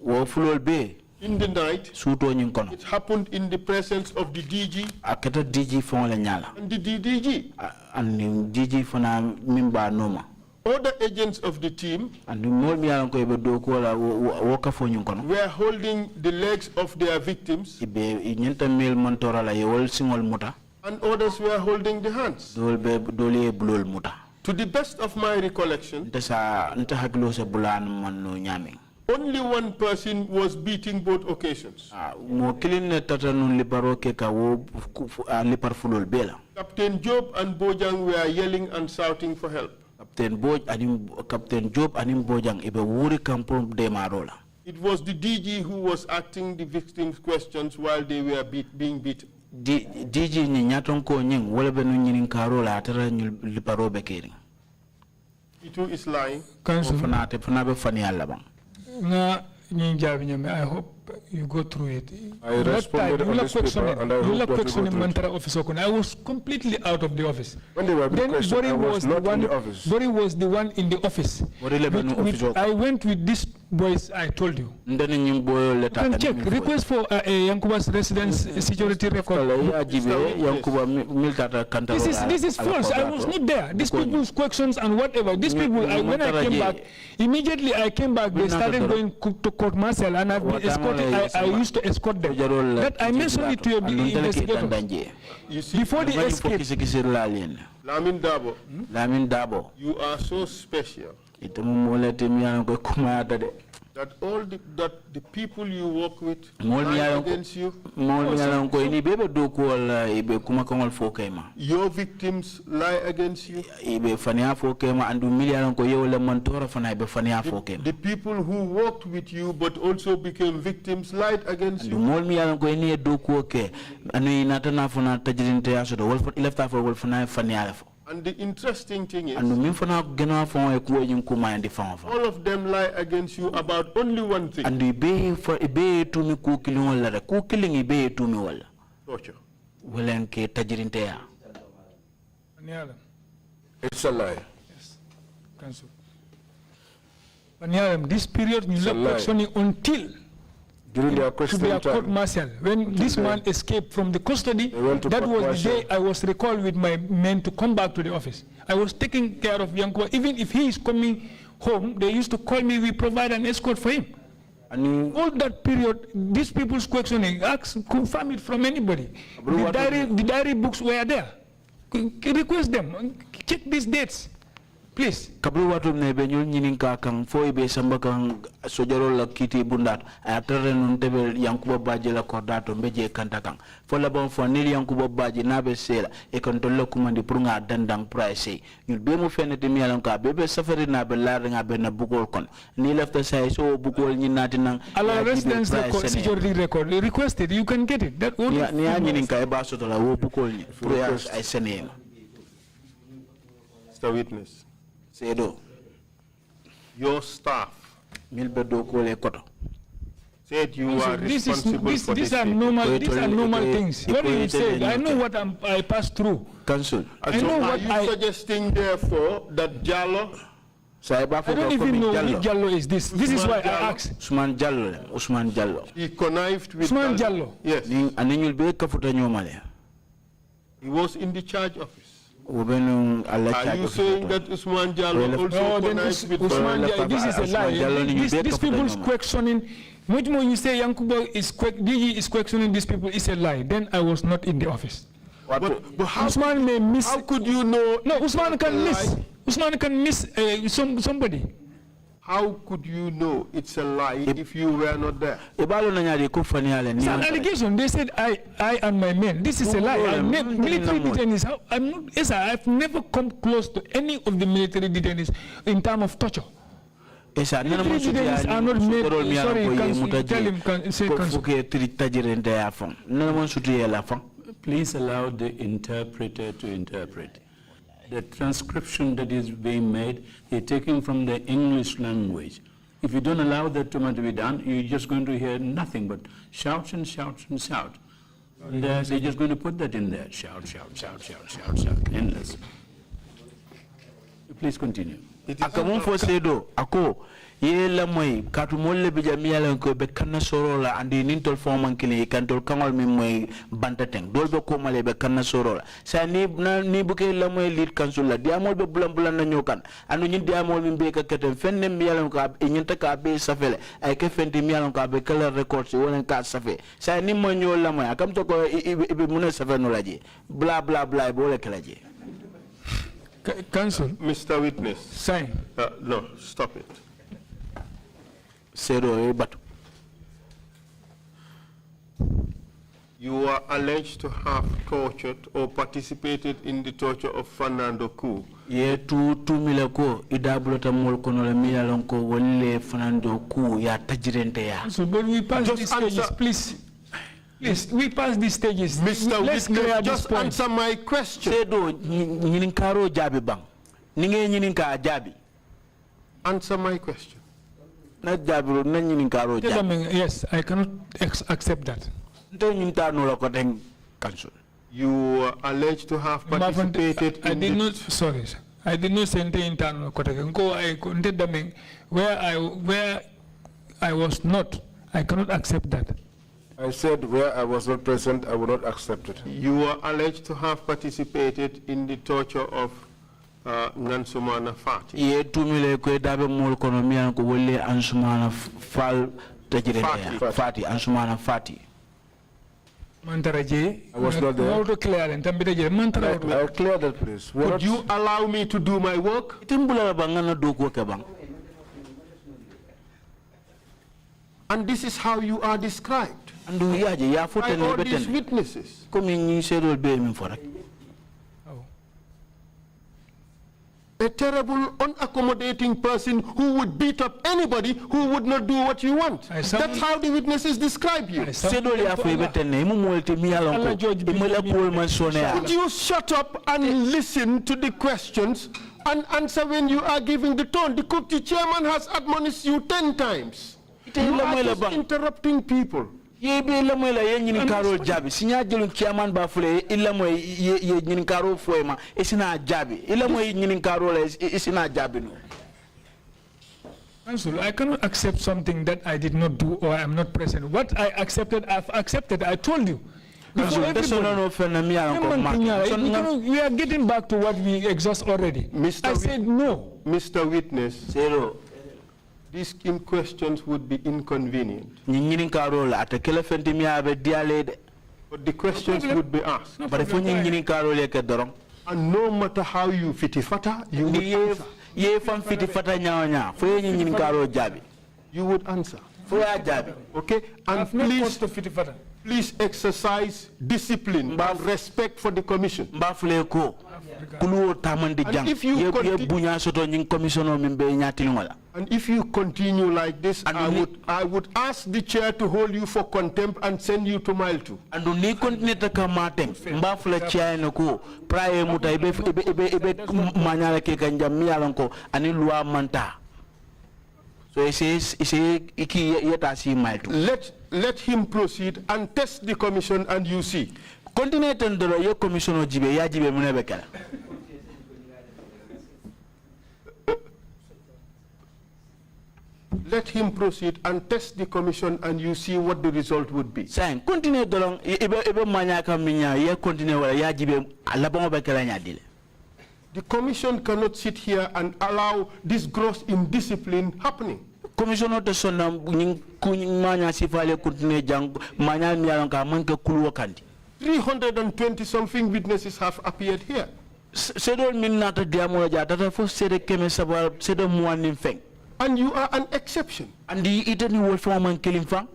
in the night, it happened in the presence of the DG and the DDG. Other agents of the team were holding the legs of their victims, and others were holding the hands. To the best of my recollection, only one person was beating both occasions. Captain Job and Bojang were yelling and shouting for help. Captain Job and Bojang It was the DG who was asking the victims questions while they were being beaten. DG Nyatonko Nying, whatever Nunin Carola, Liparo Bekering. He too is lying. I hope you go through it. I responded on this paper and I hope that I was completely out of the office. When they were being questioned, I was not in the office. Bori was the one in the office. I went with these boys I told you. You can check. Request for Yankuba's residence security record. This is false. I was not there. These people's questions and whatever. These people, when I came back, immediately I came back, they started going to court martial and I've been escorted. I used to escort them. That I mentioned it to your investigators. Before the escape. Lamin Darboe. Lamin Darboe. You are so special that all the people you work with lie against you. Your victims lie against you. The people who worked with you but also became victims lied against you. And the interesting thing is, all of them lie against you about only one thing. Torture. It's a lie. Yes. Council. This period you look questioning until during their question to be a court martial. When this man escaped from the custody, that was the day I was recalled with my men to come back to the office. I was taking care of Yankuba. Even if he is coming home, they used to call me, we provide an escort for him. And all that period, these people's questioning, confirm it from anybody. The diary books were there. Request them, check these dates. Please. Kablu watu mnebe nyul nyinin ka kang fo ibe samba kang sojaro la kiti bundat atare nun tebe yankuba baje la kordato mbeje kanta kang fo la bon fo nil yankuba baje nabe sela e kon tollo kumandi pour nga dandang price ñul be mu fenete mi yalan ka bebe safari na be lar nga be na bugol kon ni lefta say so bugol ñi nati nang ala residence record security record requested you can get it that ni ñinin ka e ba soto la wo bugol ñi pour ay senema Mr. Witness, sedo your staff milbe do ko le koto said you are this responsible for these this. are normal things. What you said, I know what I passed through. Council. I know Are what you suggesting therefore that Jallo? I don't even know which Jallo is this. This is why I asked. Usman Jallo. He connived with Usman Jallo. Yes. He was in the charge office. Are you saying that Usman Jallo also connived with Usman Jallo? This is a lie. These people's questioning. Much more you say Yankuba is DG is questioning these people is a lie. Then I was not in the office. But how, Usman may miss. How could you know? No, Usman can miss. Usman can miss somebody. How could you know it's a lie if you were not there? It's an allegation. They said I and my men. This is a lie. Military detainees. I'm not. Yes, I've never come close to any of the military detainees in terms of torture. Military detainees are not made. Sorry, tell him. Say Please allow the interpreter to interpret. The transcription that is being made, they're taken from the English language. If you don't allow that to be done, you're just going to hear nothing but shouts and shouts and shouts. And they're just going to put that in there. Shout, shout, shout, shout, shout, shout. Endless. Please continue. Akamun fo sedo ako ye la moy katu molle be jam yalla ko be kanna sorola andi nintol fo man kini kantol kangol mi moy bantateng dol be ko male be kanna sorola sa ni buke la moy lead council la diamol be bulam bulan na nyokan anu nyin diamol mi be ka ketem fenne mi yalla ko e nyinta ka be safele ay ke fenti mi yalla ko be kala record ci wonen ka safe sa ni mo nyol la moy akam to ko be muna safe no laji bla bla bla bo le kalaji. Council. Mr. Witness. Sign. No, stop it. You are alleged to have tortured or participated in the torture of Fernando Ku. Ye tu milako idabulota mol kono le milalonko wolle Fernando Ku ya tajirente ya. So but we pass these stages, please. Please, we pass these stages. Mr. Let's Witness, just answer my question. Sedo nyininkaro jabi bang. Ninge nyininka jabi. Answer my question. Na jabi na nyininkaro jabi. Yes, I cannot accept that. You are alleged to have participated I did not, sorry, I did not send the internal where I was not, I cannot accept that. I said where I was not present, I will not accept it. You are alleged to have participated in the torture of Nansumana Fati. Ye tumile ko dabe mol kono mian ko wolle Ansumana Fal Fati Ansumana Fati. Mantaraje, I was not there. I'll clear that, please. Would you allow me to do my work? And this is how you are described by all these witnesses. A terrible, unaccommodating person who would beat up anybody who would not do what you want. That's how the witnesses describe you. Would you shut up and listen to the questions and answer when you are giving the tone? The chairman has admonished you 10 times. You are just interrupting people. Ye be la moy la ye ñini karo jabi sinya jëlun chairman ba fulé illa moy ye ñini karo foyma e sina jabi illa moy ñini karo la e sina jabi no. Council, I cannot accept something that I did not do or I am not present. What I accepted, I've accepted. I told you. We are getting back to what we exhaust already. I said no. Mr. Witness. Zero. These questions would be inconvenient. But the questions would be asked. And no matter how you fitifata, you would answer. ye fam fiti fata nyawanya fo ye nyin karo jabi you would answer. fo ya jabi Okay? And please exercise discipline and respect for the commission. mbafle ko kuluo tamande jang if you ye conti- bunya soto nyin commissioner min be nyatilingola And if you continue like this, I would ask the chair to hold you for contempt and send you to mile 2. andu ni continue ta kamatem mbafle chaine ko praye muta ibe manyala ke kanjam miyalon ko ani loi manta so ese iki yeta si mile 2 Let him proceed and test the commission and you see. continue ten dolo ye commissioner jibe ya jibe munebe kala Let him proceed and test the commission and you see what the result would be. Sain continue dolong ibe manya kaminya ye continue wala ya jibe alabongo be kala nyadile. The commission cannot sit here and allow this gross indiscipline happening. Commissioner de sonna nyin manya sifale continue jang manya miyalon ka manke kuluwa kandi. 320 something witnesses have appeared here. Sedol min nata diamo ja data fo sede keme sabar sede muanin feng. And you are an exception. And the itani wol fo man kilim fang.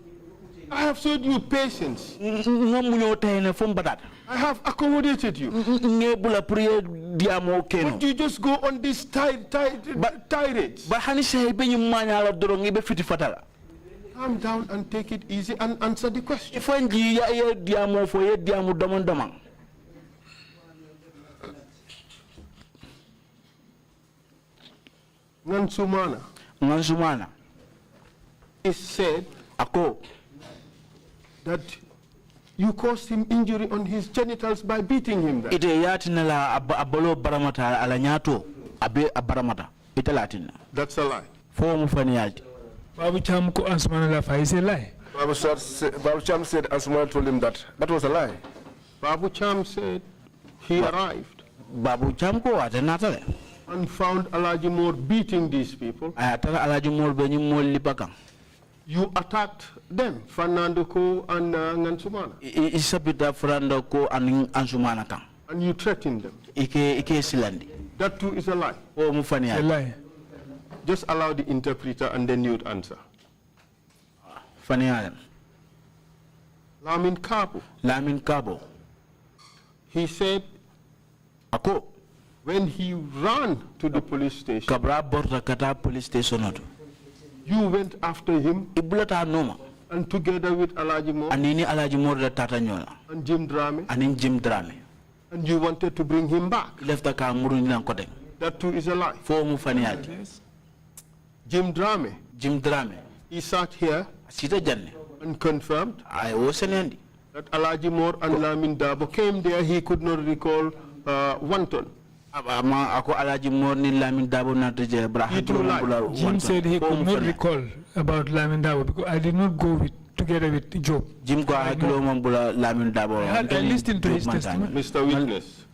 I have showed you patience. Ngamunyo tayne fo badata. I have accommodated you. Nebula priye diamo keno. But you just go on this tirades. But hani say be manya la dorong ibe fiti fatala. Calm down and take it easy and answer the question. If anji ya ye diamo fo ye diamo domon. Nansumana is said ako that you caused him injury on his genitals by beating him there. ite yatina la abolo baramata ala nyato abe abaramata ite latina. That's a lie. Fo mu faniyalti. Babu Cham ko Ansumana la fa is a lie. Babu Cham said Ansumana told him that. That was a lie. Babu Cham said he arrived Babu Cham ko atenatale. and found Alaji Moore beating these people. Ayatala Alaji Moore be nyimol lipakang. You attacked them, Fernando Ko and Nansumana. Isapita Fernando Ko and Ansumana kang. And you threatened them. Ike silandi. That too is a lie. O mu faniyalti. A lie. Just allow the interpreter and then you'd answer. Faniyalti. Lamin Cabo. He said ako when he ran to the police station, kabra borta kata police station oto. You went after him Ibulata noma. And together with Alaji Moore Anini Alaji Moore da tata nyola. And Jim Drame. Anin Jim Drame. And you wanted to bring him back. Left ka muruni lang kote. That too is a lie. Fo mu faniyalti. Jim Drame. He sat here Sita janne. And confirmed I was an that Alaji Moore and Lamin Darboe came there. He could not recall 1 ton. Ako Alaji Moore ni Lamin Darboe na teje braha. Jim said he could not recall about Lamin Darboe because I did not go together with Job. Jim ko hakilo mambula Lamin Darboe. I listened to his testimony. Mr. Witness,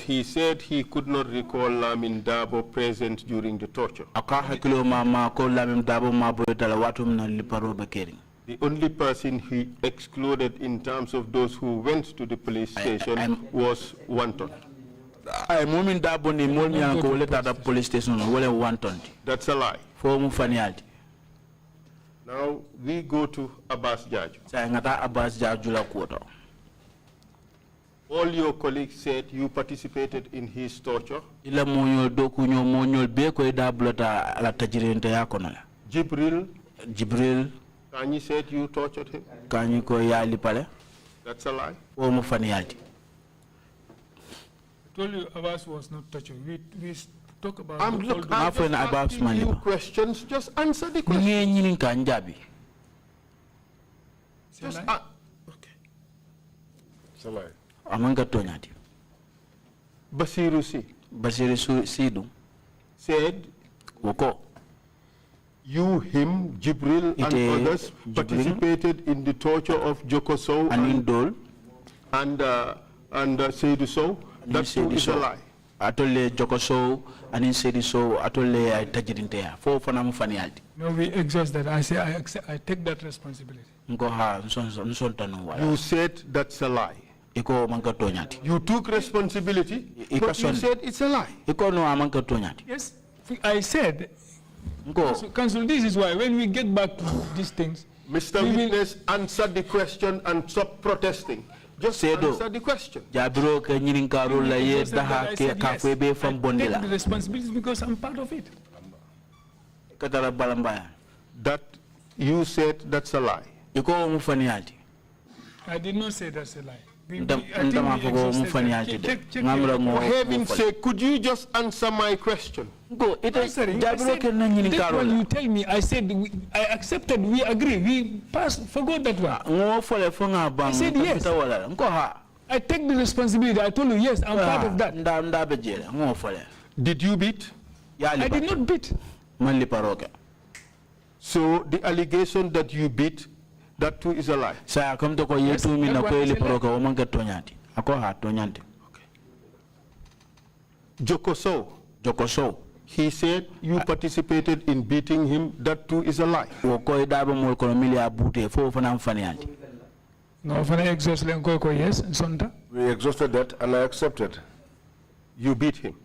he said he could not recall Lamin Darboe present during the torture. Aka hakilo mama ko Lamin Darboe maboyetala watu mna liparo bekering. The only person he excluded in terms of those who went to the police station was 1 ton. I momin Darboe ni molmi anko wole tada police station wole 1 ton. That's a lie. Fo mu faniyalti. Now we go to Abbas Jaju. Sa ngata Abbas Jaju la kuoto. All your colleagues said you participated in his torture. Ila monyol doku nyo monyol be ko da blota ala tajirente yakono la. Jibril Kanyi said you tortured him. Kanyi ko yali pale. That's a lie. O mu faniyalti. I told you Abbas was not tortured. We talk about I'm asking you questions. Just answer the question. Just okay. It's a lie. Amanga tonyati. Basiru Sidu said woko you, him, Jibril and others participated in the torture of Joko Sow and Seydou Sow. That too is a lie. Atole Joko Sow and Seydou Sow atole tajirintea. Fo fana mu faniyalti. No, we exhaust that. I say I take that responsibility. You said that's a lie. You took responsibility, but you said it's a lie. Yes. I said, Council, this is why when we get back to these things, Mr. Witness, answer the question and stop protesting. Just answer the question. I take the responsibility because I'm part of it. That you said that's a lie. I did not say that's a lie. For heaven's sake, could you just answer my question? What you tell me, I said, I accepted, we agree, we passed, forgot that one. I said yes. I take the responsibility, I told you yes, I'm part of that. Did you beat? I did not beat. So the allegation that you beat, that too is a lie. Jokoso. He said you participated in beating him, that too is a lie. No, we exhausted that and I accepted. You beat him?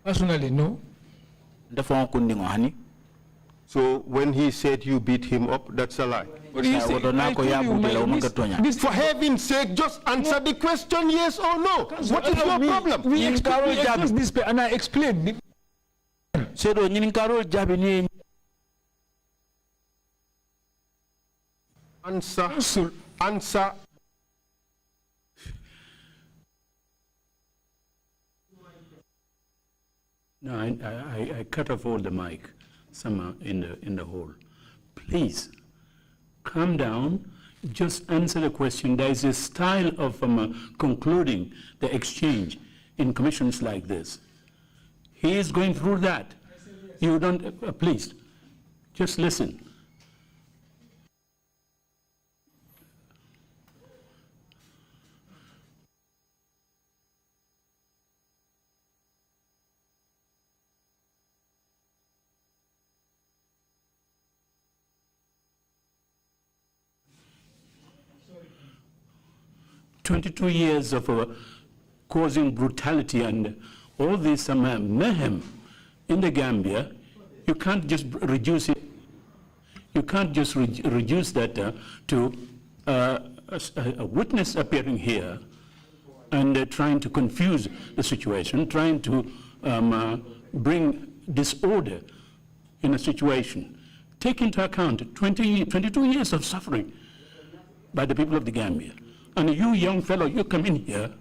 Personally, no. So when he said you beat him up, that's a lie. For heaven's sake, just answer the question, yes or no. What is your problem? We expressed this and I explained. Answer. No, I cut off all the mic somewhere in the hole. Please, calm down. Just answer the question. There is a style of concluding the exchange in commissions like this. He is going through that. You don't, please, just listen. "22 years of causing brutality and all this mayhem in the Gambia, you can't just reduce it. You can't just reduce that to a witness appearing here and trying to confuse the situation, trying to bring disorder in a situation. Take into account 22 years of suffering by the people of the Gambia. And you, young fellow, you come in here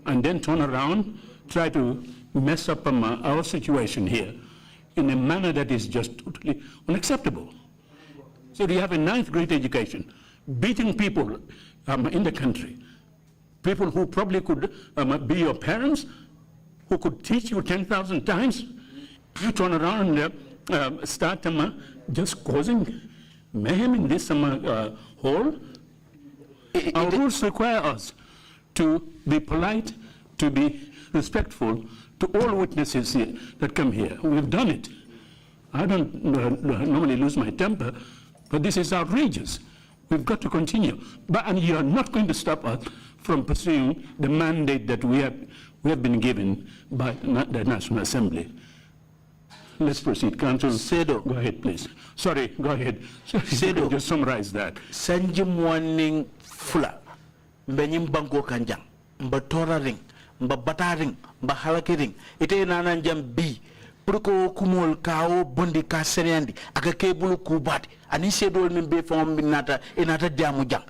and then turn around, try to mess up our situation here in a manner that is just totally unacceptable. So you have a 9th grade education, beating people in the country, people who probably could be your parents, who could teach you 10,000 times. You turn around and start just causing mayhem in this hall. Our rules require us to be polite, to be respectful to all witnesses here that come here. We've done it. I don't normally lose my temper, but this is outrageous. We've got to continue. And you are not going to stop us from pursuing the mandate that we have been given by the National Assembly. Let's proceed. Council, Sedo. Go ahead, please. Sorry, go ahead. Sedo. Just summarize that. Sanji morning fula. Mbenyim bango kanjang. Mbatora ring. Mbabata ring. Mbahalaki ring. Ite nananjam B. Pruko kumol kao bondi ka serendi. Aga kebulu kubati. Ani Sedo mimbe fom binata inata diamu jang.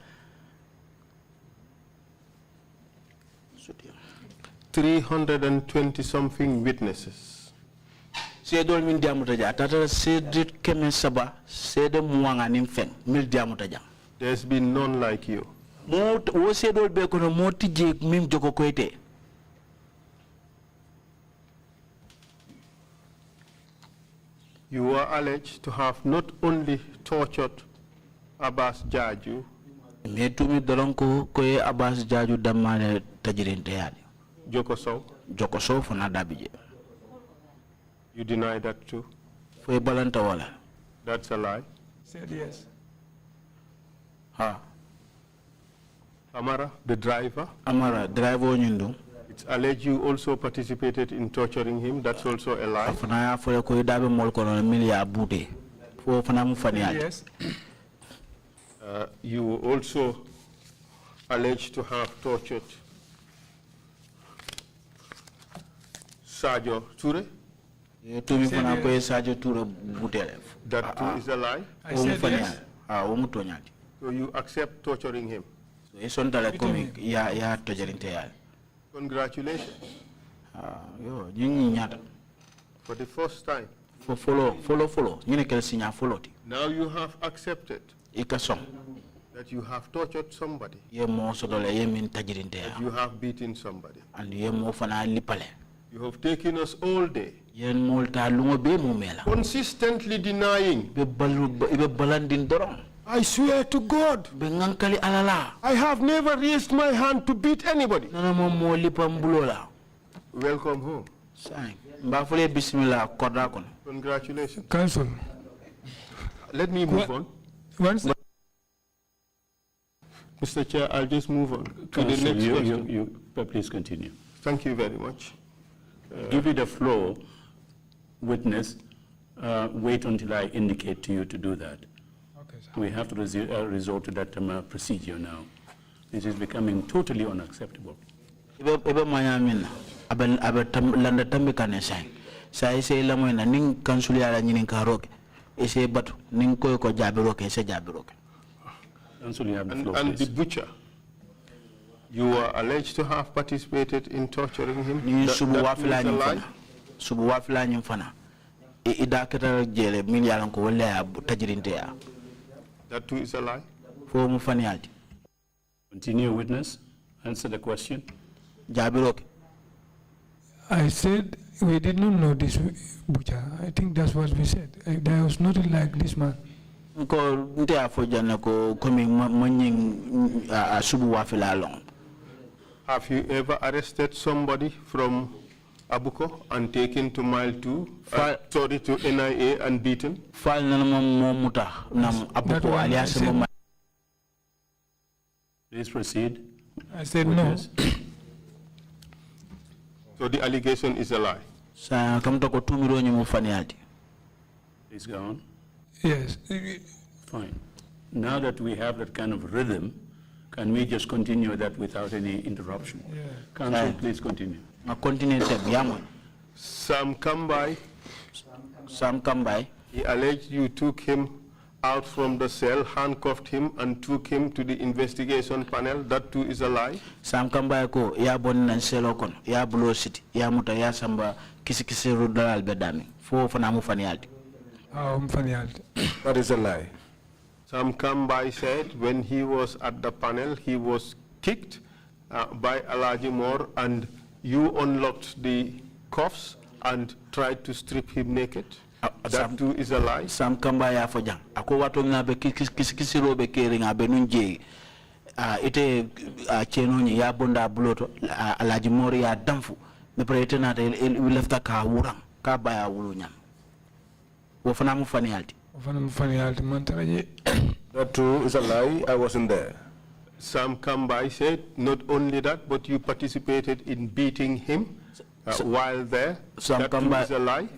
320-something witnesses. Sedol min diamutaja tata sedit keme saba sede muanga nimfen mil diamutaja. There's been none like you. Mo wo sedol be kono mo tije mim joko koite. You are alleged to have not only tortured Abbas Jaju. Me tumi dolonko koye Abbas Jaju damane tajirinte yadi. Jokoso. Jokoso fona dabije. You deny that too? For balanta wala. That's a lie. Said yes. Amara, the driver? Amara, driver nyundu. It's alleged you also participated in torturing him. That's also a lie. Yes. You were also alleged to have tortured Sajo Ture. That too is a lie. I said yes. So you accept torturing him. Congratulations. For the first time. Follow. Now you have accepted that you have tortured somebody. That you have beaten somebody. You have taken us all day. Consistently denying. I swear to God, I have never raised my hand to beat anybody. Welcome home. Congratulations. Council. Let me move on. Mr. Chair, I'll just move on to the next question. Please continue. Thank you very much. Give you the floor, witness. Wait until I indicate to you to do that. Okay, sir. We have to resort to that procedure now. This is becoming totally unacceptable. Council, you have the floor, And the please. butcher, you were alleged to have participated in torturing him. That is a lie. That too is a lie. Continue, witness. Answer the question. I said we did not know this butcher. I think that's what we said. There was nothing like this man. Have you ever arrested somebody from Abuko and taken to mile 2, to NIA and beaten? Please proceed. I said no. So the allegation is a lie. Please go on. Yes. Fine. Now that we have that kind of rhythm, can we just continue that without any interruption? Yeah. Council, please continue. Sam Kambai, he alleged you took him out from the cell, handcuffed him, and took him to the investigation panel. That too is a lie. Sam Kambai ko ya bon nan selo kon ya bulo city ya muta ya samba kisi rudal bedami fo fana mu fanialti. That is a lie. Sam Kambai said when he was at the panel, he was kicked by Alaji Moore, and you unlocked the cuffs and tried to strip him naked. That too is a lie. Sam Kamba ya fojang. Ako wato nga be kisi robe keri nga be nunje. Ite cheno nye ya bonda buloto Alaji Moore ya damfu. Me prete na te lefta ka wurang ka baya wulu nyam. Wofana mu fani alti. That too is a lie. I wasn't there. Sam Kambai said not only that, but you participated in beating him while there. That too is a lie.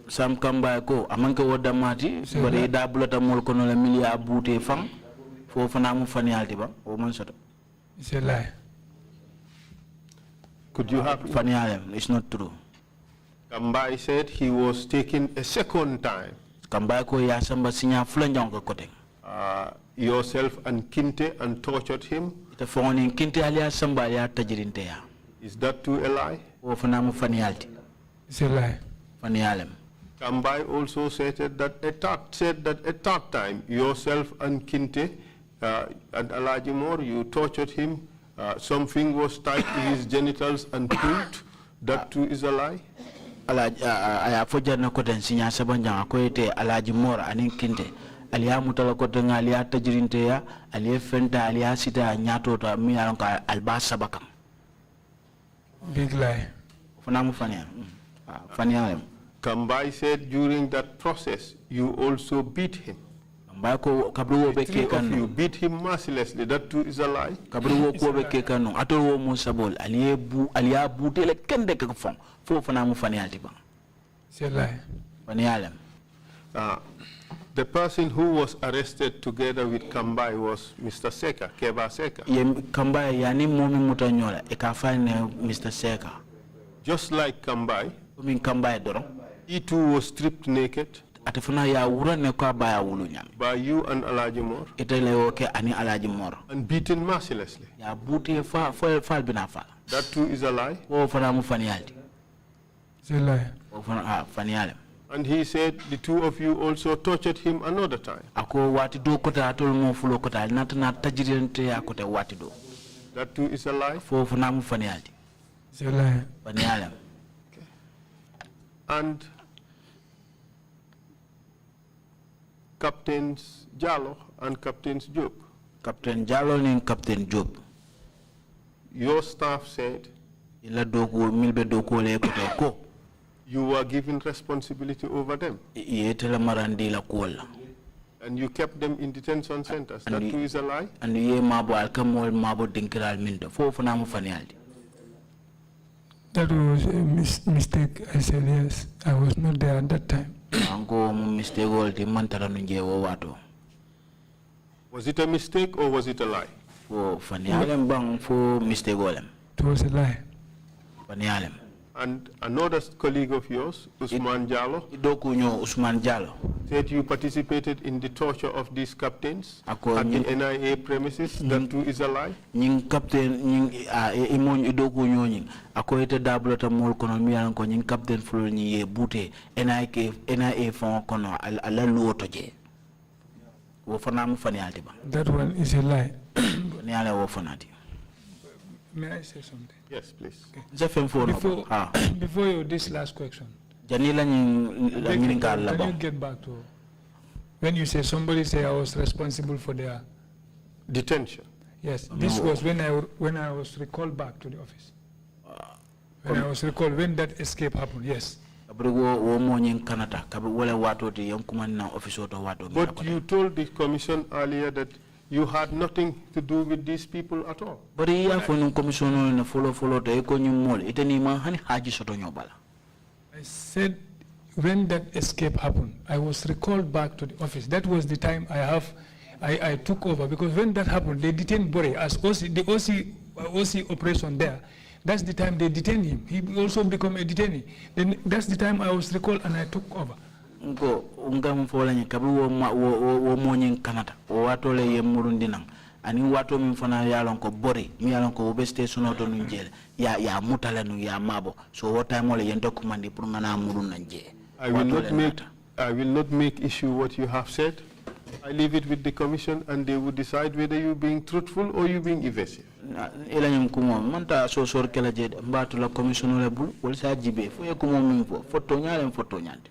Sam Kamba ko amanke woda mati bari da bulata mol kono la milia bute fam fo fana mu fani alti ba o man soto. It's a lie. Could you have fani alem? It's not true. Kambai said he was taken a second time. Kambai ko ya samba sinya fulanjang ko kote. Yourself and Kinte and tortured him. The phone in Kinte alia samba ya tajirinte ya. Is that too a lie? O fana mu fani alti. It's a lie. Fani alem. Kambai also said that a third time, yourself and Kinte and Alaji Moore, you tortured him. Something was tied to his genitals and pulled. That too is a lie. Aya foja na koten sinya sabanja ko ite Alaji Moore anin Kinte. Aliya mutala koten aliya tajirinte ya, aliya fenta aliya sita nyato ta mi alonka albasa bakam. Big lie. Fana mu fani alem. Fani alem. Kambai said during that process, you also beat him. The three of you beat him mercilessly. That too is a lie. It's a lie. The person who was arrested together with Kambai was Mr. Seka, Keba Seka. Kambai yani momi mutanyola ekafane Mr. Seka. Just like Kambai, Kambai doro. He too was stripped naked. Atefuna ya ura ne kwa baya wulunyam. By you and Alaji Mor. Itele oke ani Alaji Mor. And beaten mercilessly. Ya buti fal binafal. That too is a lie. Fana mu fanialti. It's a lie. Fanialem. And he said the two of you also tortured him another time. Ako wati do kota atol mo fulo kota natana tajirente ya kota wati do. That too is a lie. Fana mu fanialti. It's a lie. Fanialem. Okay. And Captains Jallo and Captains Job. Captain Jallo and Captain Job. Your staff said ila doku milbe doku le ko you were given responsibility over them. Yetela marandi la kola. And you kept them in detention centers. That too is a lie. And ye mabo alkamol mabo dinkiral mindo. Fofana mu fanialdi. That was a mistake. I said yes. I was not there at that time. Was it a mistake or was it a lie? It was a lie. And another colleague of yours, Usman Jallo, said you participated in the torture of these captains at the NIA premises. That too is a lie. Captain captain fulani bute NIA fon kono ala luotoje. That one is a lie. May I say something? Yes, please. Okay. Before you, this last question. Can you get back to when you say somebody say I was responsible for their detention? Yes, this was when I was recalled back to the office. When I was recalled, when that escape happened, yes. But you told the commission earlier that you had nothing to do with these people at all. I said when that escape happened, I was recalled back to the office. That was the time I took over, because when that happened, they detained Bore as OC, the OC operation there. That's the time they detained him. He also became a detainee. Then that's the time I was recalled and I took over. Ngo ungamfolanye kabu wo monyin kanata o watole ye murundinang ani wato min fana yalon ko bori mi yalon ko be station auto nu jele ya mutala nu ya mabo so what time ole yen document pour ngana murun nanje. I will not make issue what you have said. I leave it with the commission and they will decide whether you being truthful or you being evasive. Elanyum kumo manta so sor kala jede mbatu la commission le bul wol sa jibe fo ye kumo min fo photo nyale photo nyande.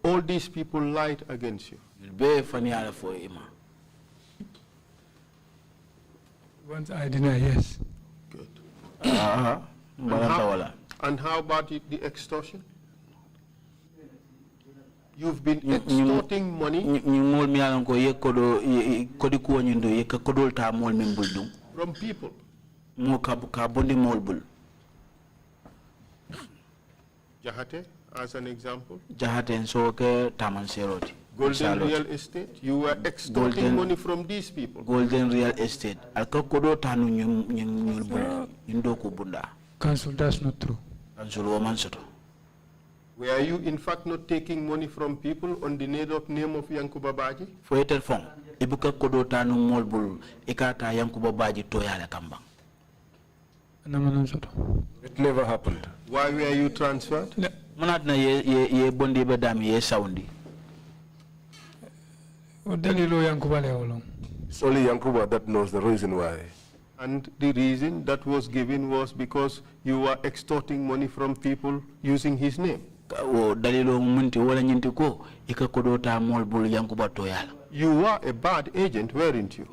All these people lied against you. Once I deny, yes. Good. And how about the extortion? You've been extorting money from people. Jahate, as an example. Jahate so ke taman seroti. Golden Real Estate, you were extorting money from these people. Golden Real Estate. Alka kodo tanu nyundoku bunda. Council, that's not true. Council woman soto. Were you in fact not taking money from people on the name of Yankuba Baji? For etel fong, ibuka kodo tanu molbul ikata Yankuba Baji toyale kambang. It never happened. Why were you transferred? Manat na ye bondi bedami ye saundi. It's only Yankuba that knows the reason why. And the reason that was given was because you were extorting money from people using his name. You were a bad agent, weren't you?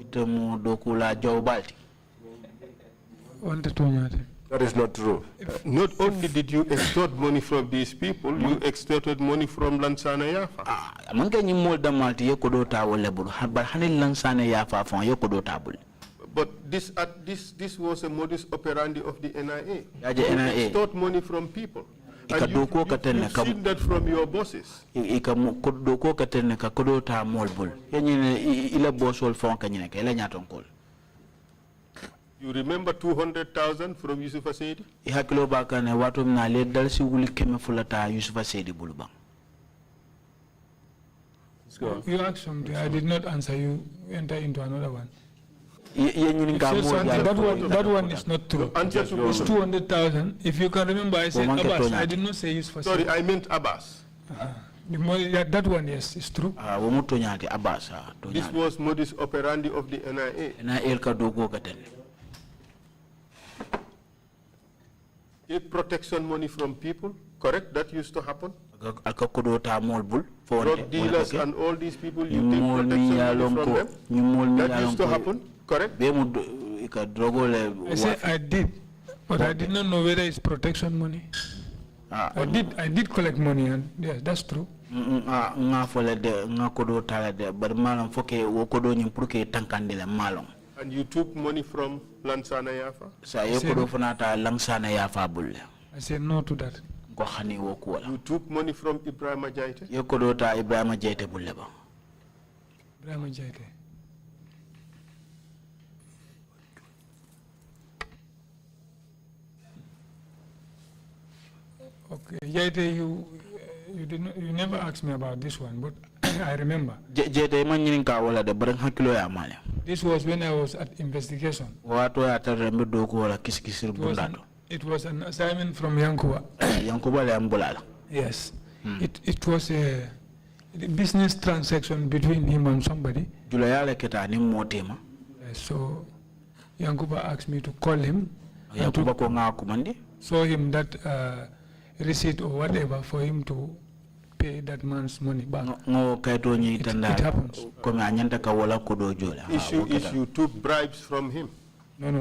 That is not true. Not only did you extort money from these people, you extorted money from Lansana Yafa. Manke ni mol da malti yokodo ta wala bulu. But hanin Lansana Yafa fon yokodo ta bulu. But this was a modus operandi of the NIA. You extort money from people. And you've seen that from your bosses. You remember 200,000 from Yusuf Asedi? You asked something, I did not answer you, enter into another one. That one is not true. It's 200,000. If you can remember, I said Abbas. I did not say use for. Sorry, I meant Abbas. That one, yes, is true. This was modus operandi of the NIA. Take protection money from people, correct? That used to happen. Drug dealers and all these people, you take protection money from them. That used to happen, correct? I said I did, but I did not know whether it's protection money. I did collect money, and yes, that's true. And you took money from Lansana Yafa? I said no to that. You took money from Ibrahim Jaite? Ibrahim Jaite. Okay, Jaite, you never asked me about this one, but I remember. This was when I was at investigation. It was an assignment from Yankuba. Yes. It was a business transaction between him and somebody. So Yankuba asked me to call him. Show him that receipt or whatever for him to pay that man's money back. It happens. Issue is you took bribes from him. No,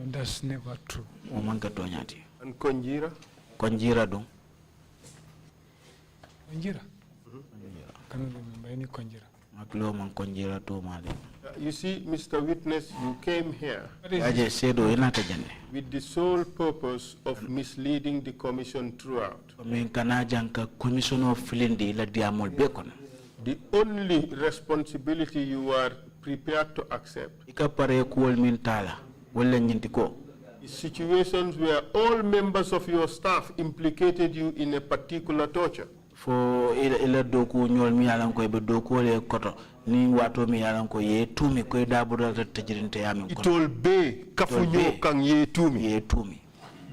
that's never true. And Konjira? Konjira? I cannot remember any Konjira. You see, Mr. Witness, you came here with the sole purpose of misleading the commission throughout. The only responsibility you are prepared to accept is situations where all members of your staff implicated you in a particular torture. For ila doku nyol mi yalan ko be doku le koto ni wato mi yalan ko ye tumi ko dabura tajirinte yamin ko itol be kafunyo kan ye tumi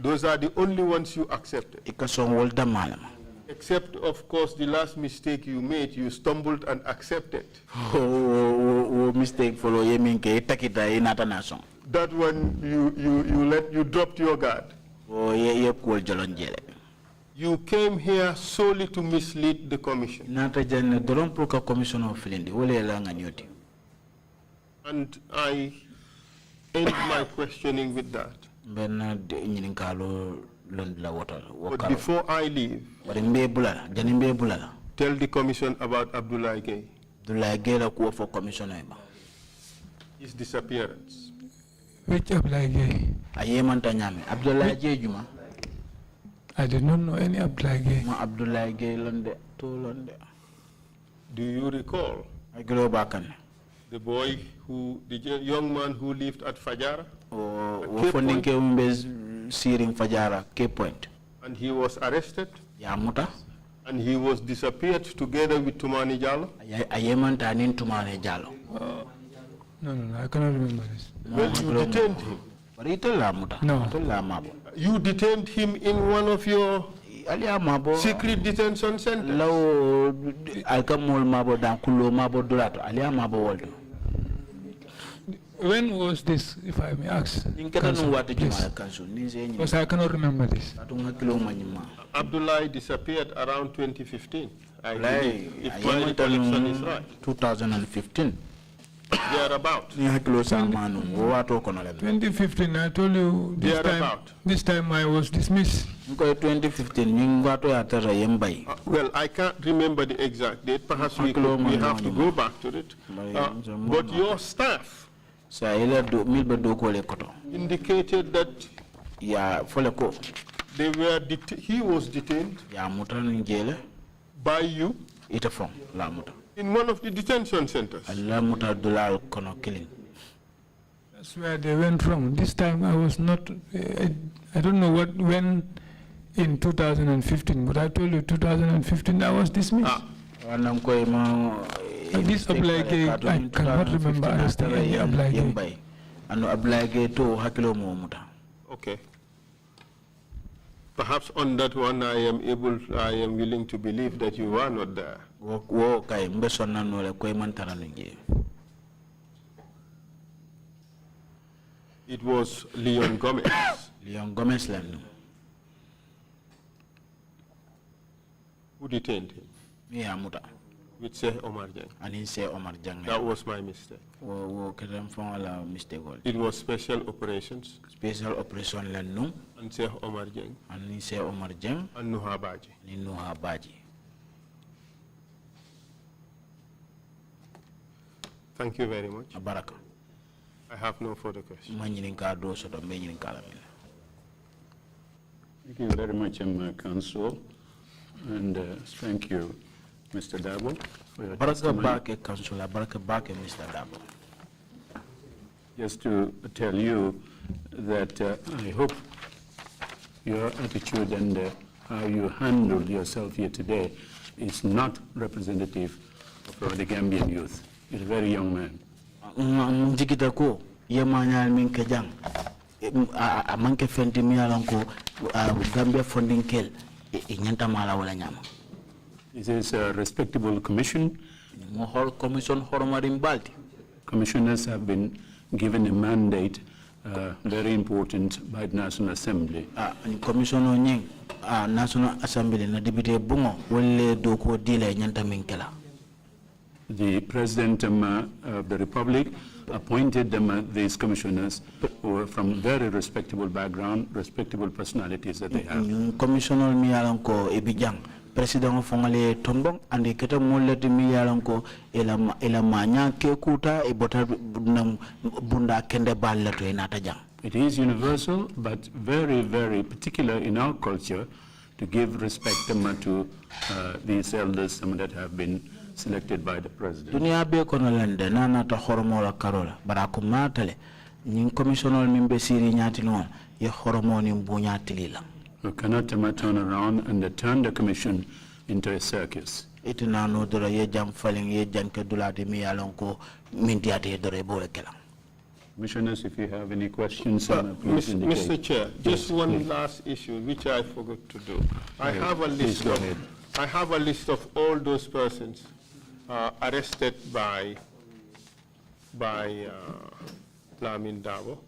those are the only ones you accepted ikason wol damalama except of course the last mistake you made, you stumbled and accepted. Mistake follow ye min ke takita inata nation. That one you dropped your guard. You came here solely to mislead the commission. And I end my questioning with that. But before I leave, tell the commission about Abdullah Gay. His disappearance. Which Abdullah Gay? Abdullah Gay Juma. I did not know any Abdullah Gay. Abdullah Gay Londe. Do you recall the boy who, the young man who lived at Fajara? Fajara, Cape Point. And he was arrested? Yamuta. And he was disappeared together with Tumani Jallo? No, I cannot remember this. Well, you detained him. No. You detained him in one of your secret detention centers? When was this, if I may ask? Because I cannot remember this. Abdullah disappeared around 2015. I believe, if my recollection is right. 2015. Thereabout. 2015, I told you this time I was dismissed. 2015, well, I can't remember the exact date. Perhaps we have to go back to it. But your staff indicated that he was detained by you in one of the detention centers. That's where they went from. This time I was not, I don't know when in 2015, but I told you 2015 I was dismissed. This obligate, I cannot remember arresting any obligate. Okay. Perhaps on that one I am willing to believe that you were not there. It was Leon Gomez. Leon Gomez who detained him. With Sheikh Omar Jang. That was my mistake. It was special operations. Special operation Lennum. And Sheikh Omar Jang. And Sheikh Omar Jang. And Nuha Baji. Thank you very much. Baraka. I have no further questions. Thank you very much, Council. And thank you, Mr. Darboe, for your testimony. Councillor Mr. Darboe. Just to tell you that I hope your attitude and how you handled yourself here today is not representative of the Gambian youth. You're a very young man. Gambia funding kel. This is a respectable commission. Commissioners have been given a mandate, very important, by the National Assembly. Commissioner National Assembly na deputy bungo wale doko dile nyanta minkela. The President of the Republic appointed these commissioners who are from very respectable background, respectable personalities that they have. Commissioner Miyalanko Ebijang, President Fongale Tombong, and the Keta Mullet Miyalanko Elamanya Kekuta, Ebota Bunda Kende Balla to Enatajang. It is universal, but very, very particular in our culture to give respect to these elders that have been selected by the President. Dunia be kono lende nana ta horomola karola baraku matale nyin commissioner mimbe siri nyati non ye horomoni mbunyati lila. We cannot turn around and turn the commission into a circus. Itina no dora ye jam falling ye jan ke dulati mi alonko mintiate dore bole kala. Commissioners, if you have any questions, please indicate. Mr. Chair, just one last issue which I forgot to do. I have a list of all those persons arrested by Lamin Darboe,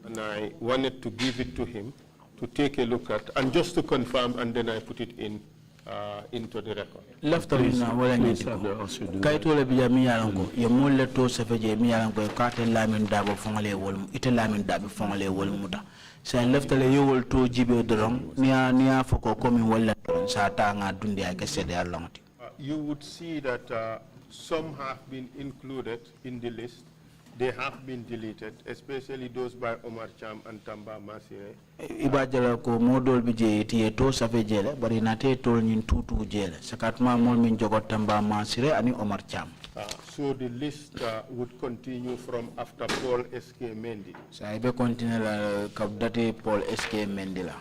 and I wanted to give it to him to take a look at and just to confirm, and then I put it in into the record. Left of na wala ngiti kaito le biya mi yalango ye molle to safeje mi yalango ka te Lamin Darboe fongale wol ite Lamin Darboe fongale wol muta sa left le yowol to jibe dorong niya foko komi wala sa ta nga dundi ay kesede alongti. You would see that some have been included in the list. They have been deleted, especially those by Omar Cham and Tamba Masire. Ibajala ko modol bi je tie to safe jele bari na te tol nyin tutu jele sakatma mol min jogot Tamba Masire ani Omar Cham. So the list would continue from after Paul SK Mendy. Sa ibe continue la kabdate Paul SK Mendy la.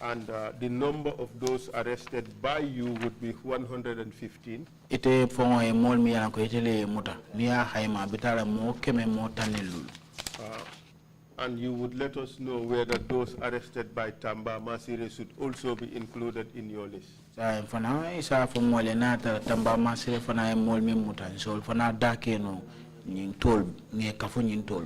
And the number of those arrested by you would be 115. Ite fongo e mol mi yanko itele muta niya haima bitala mo keme mo tanelul. And you would let us know whether those arrested by Tamba Masire should also be included in your list. Sa fana isa fo mole na Tamba Masire fana e mol mi muta so fana dake no nyin tol ni kafo nyin tol.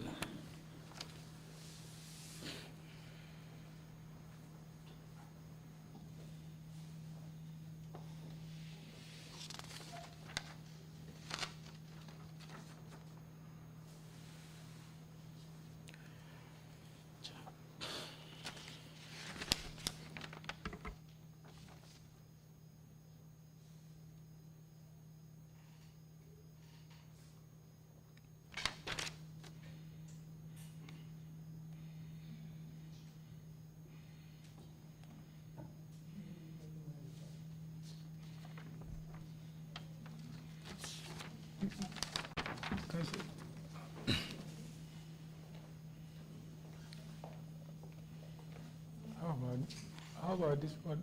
How about this? What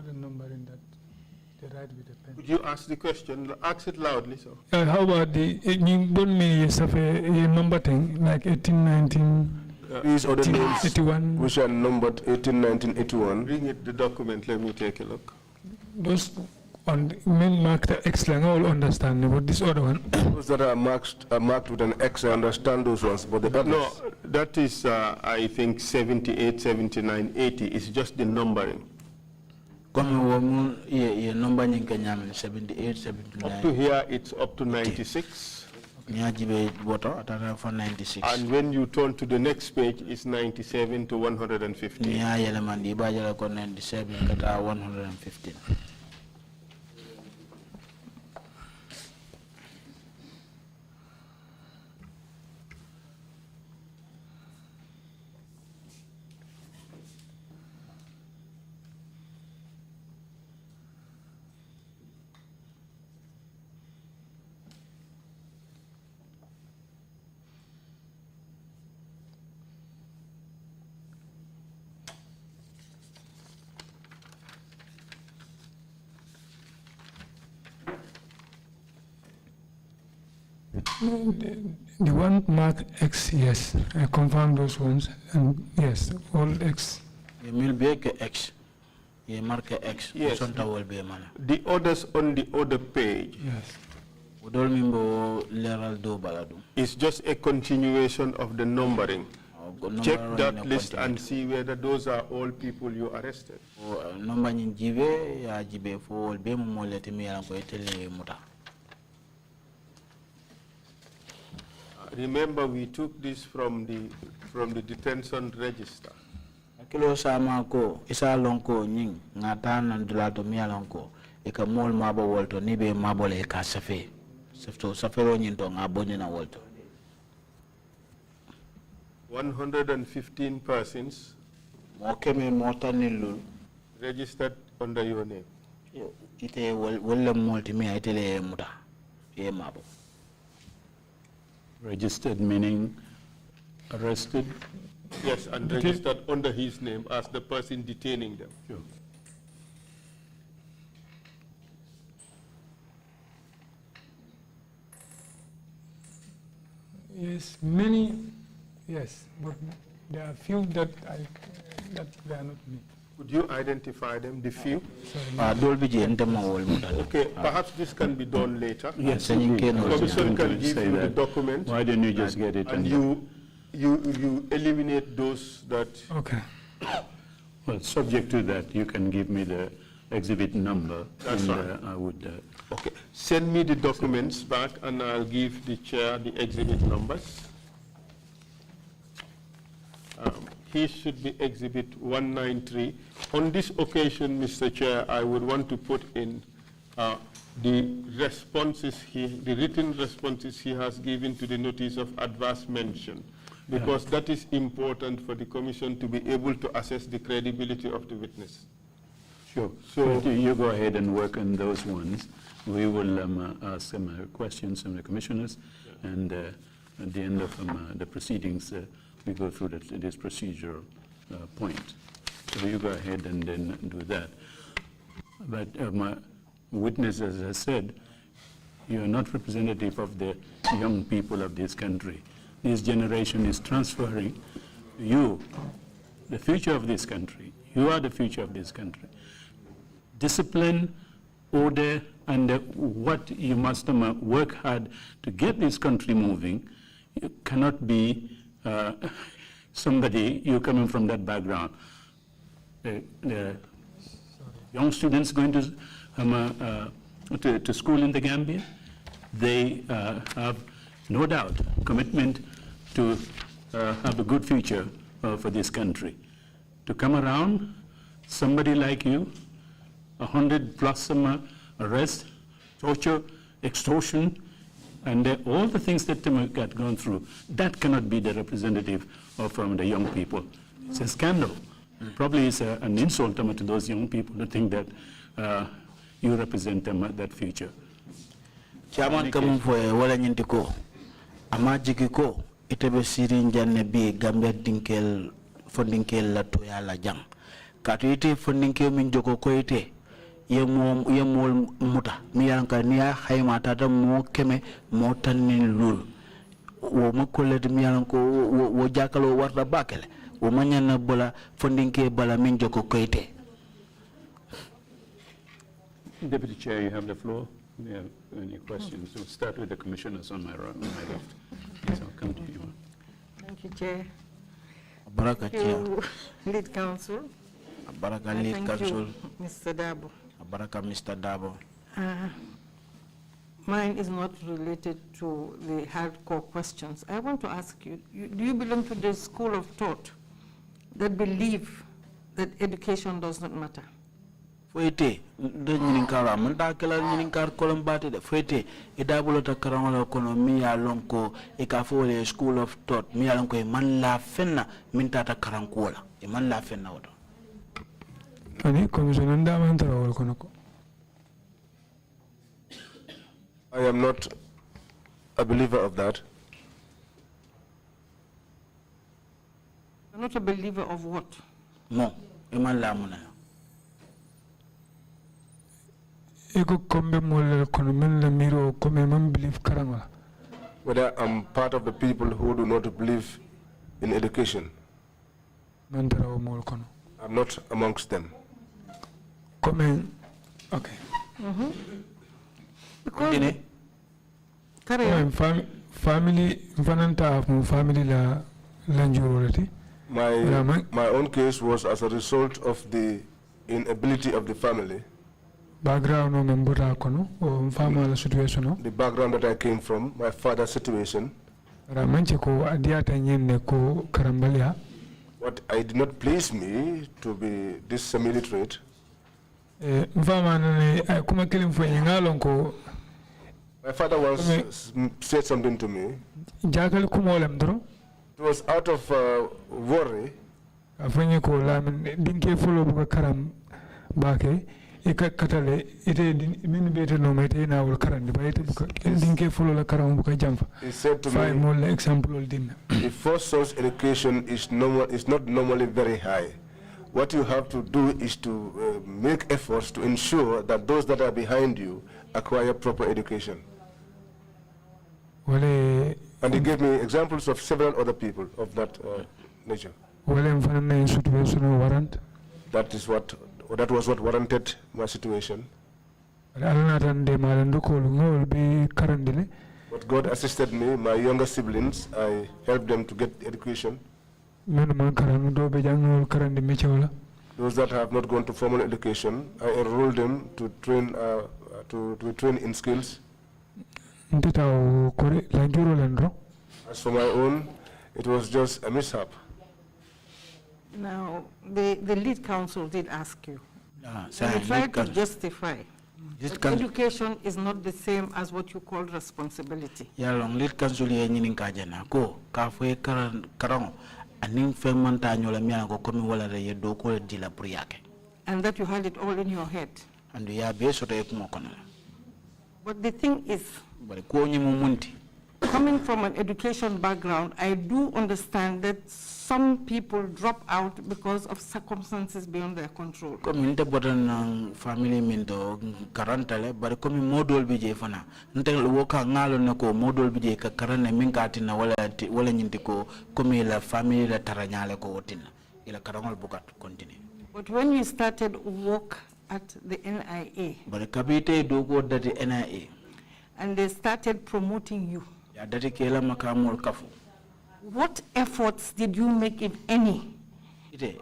the number in that? They write with a pen. Could you ask the question? Ask it loudly, so. How about the don't mean a number thing like 18, 19? These other names 81. which are numbered 18, 19, 81. Bring it the document. Let me take a look. Those on the main mark the X line, all understand, but this other one. Those that are marked with an X, I understand those ones, but the others. No, that is, I think, 78, 79, 80. It's just the numbering. Come number 78, 79. Up to here, it's up to 96. For 96. And when you turn to the next page, it's 97 to 115. 97 kata 115. The one mark X, yes, I confirm those ones, and yes, all X. You will be X. You mark X. Yes. The others on the other page. Yes. It's just a continuation of the numbering. Check that list and see whether those are all people you arrested. Remember, we took this from the detention register. Kilo sama ko isa lonko nying ngata nan dulato mi alonko e ka mol mabo wolto ni be mabole e ka safe safto safero nyinto ngaboni na wolto 115 persons mo keme mo tanilul registered under your name. Ite wala molti mi itele muta e mabo. Registered meaning arrested? Yes, and registered under his name as the person detaining them. Sure. Yes, many, yes, but there are few that they are not me. Could you identify them, the few? Okay, perhaps this can be done later. Yes, the Commission can give you the document. Why don't you just get it? And you eliminate those that... Okay. Well, subject to that, you can give me the exhibit number. That's and right. I would... Okay, send me the documents back and I'll give the chair the exhibit numbers. He should be exhibit 193. On this occasion, Mr. Chair, I would want to put in the responses, the written responses he has given to the notice of adverse mention, because that is important for the Commission to be able to assess the credibility of the witness. Sure. So you go ahead and work on those ones. We will ask some questions from the commissioners, and at the end of the proceedings, we go through this procedural point. So you go ahead and then do that. But my witness, as I said, you are not representative of the young people of this country. This generation is transferring you, the future of this country. You are the future of this country. Discipline, order, and what you must work hard to get this country moving. You cannot be somebody, you're coming from that background. The young students going to school in the Gambia, they have no doubt commitment to have a good future for this country. To come around, somebody like you, 100+ arrests, torture, extortion, and all the things that got gone through, that cannot be the representative of the young people. It's a scandal. Probably it's an insult to those young people to think that you represent them that future. Chairman kamu foye wala nyinti ko ama jiki ko itebe sirin janne bi Gambia dinkel fondinkel la to yala jang katu ite fondinkel min joko ko ite yemol muta mi yanka niya hayma tata mo keme mo tanin lul wo makolle mi yanko wo jakalo warta bakele wo manyana bola fondinkel bala min joko ko ite. Deputy Chair, you have the floor. Do you have any questions? We'll start with the commissioners on my right, on my left. Yes, I'll come to you. Thank you, Chair. Baraka Chair. Lead Counsel. Baraka Lead Counsel. Mr. Darboe. Baraka Mr. Darboe. Mine is not related to the hardcore questions. I want to ask you, do you belong to the school of thought that believe that education does not matter? Foyete de nyininkara manda kala nyininkar kolombate de foyete e dabulo ta karamala kono mi ya lonko e ka fole school of thought mi ya lonko e man la fenna min tata karankola e man la fenna wodo ani commissioner ndama ndara wol kono ko. I am not a believer of that. You're not a believer of what? No e man la muna whether I'm part of the people who do not believe in education. I'm not amongst them. Okay. Because family la my own case was as a result of the inability of the family. Background no membura kono o family situation. The background that I came from, my father's situation. Ramanche ko adiata nyenne ko karambalia. What I did not please me to be this semi-literate. My father once said something to me. It was out of worry. He said to me, the first source education is not normally very high. What you have to do is to make efforts to ensure that those that are behind you acquire proper education. And he gave me examples of several other people of that nature. That was what warranted my situation. But God assisted me, my younger siblings, I helped them to get education. Those that have not gone to formal education, I enrolled them to train in skills. As for my own, it was just a mishap. Now, the lead counsel did ask you. You tried to justify that education is not the same as what you call responsibility. Lead counsel ko kafwe karang aning femanta nyola miya ko komi wala re do ko dila priyake. And that you had it all in your head. And ya be so to ko kono. But the thing is, ko coming from an education background, I do understand that some people drop out because of circumstances beyond their control. Comme inte botan family minto karantale bare comme modol bije fana nte woka ngalo nako modol bije ka karane minkatina wala nyinti ko comme la family la taranyale ko wotina ila karangol bukat continue. But when you started work at the NIA, bare kabite do go that the NIA and they started promoting you, ya dati kela makamol kafu. What efforts did you make, if any, to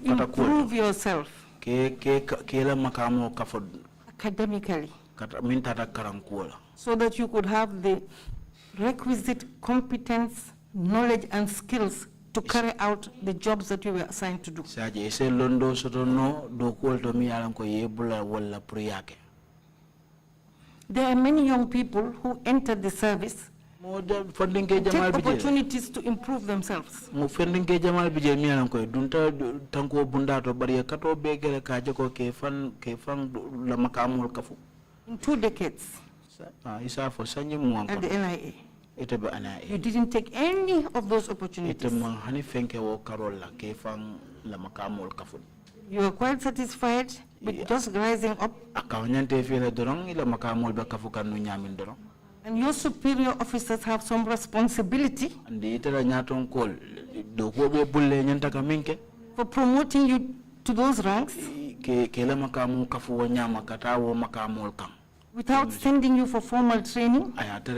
improve yourself academically so that you could have the requisite competence, knowledge, and skills to carry out the jobs that you were assigned to do? There are many young people who entered the service take opportunities to improve themselves. In 2 decades at the NIA, you didn't take any of those opportunities. You are quite satisfied with just rising up. And your superior officers have some responsibility for promoting you to those ranks without sending you for formal training, to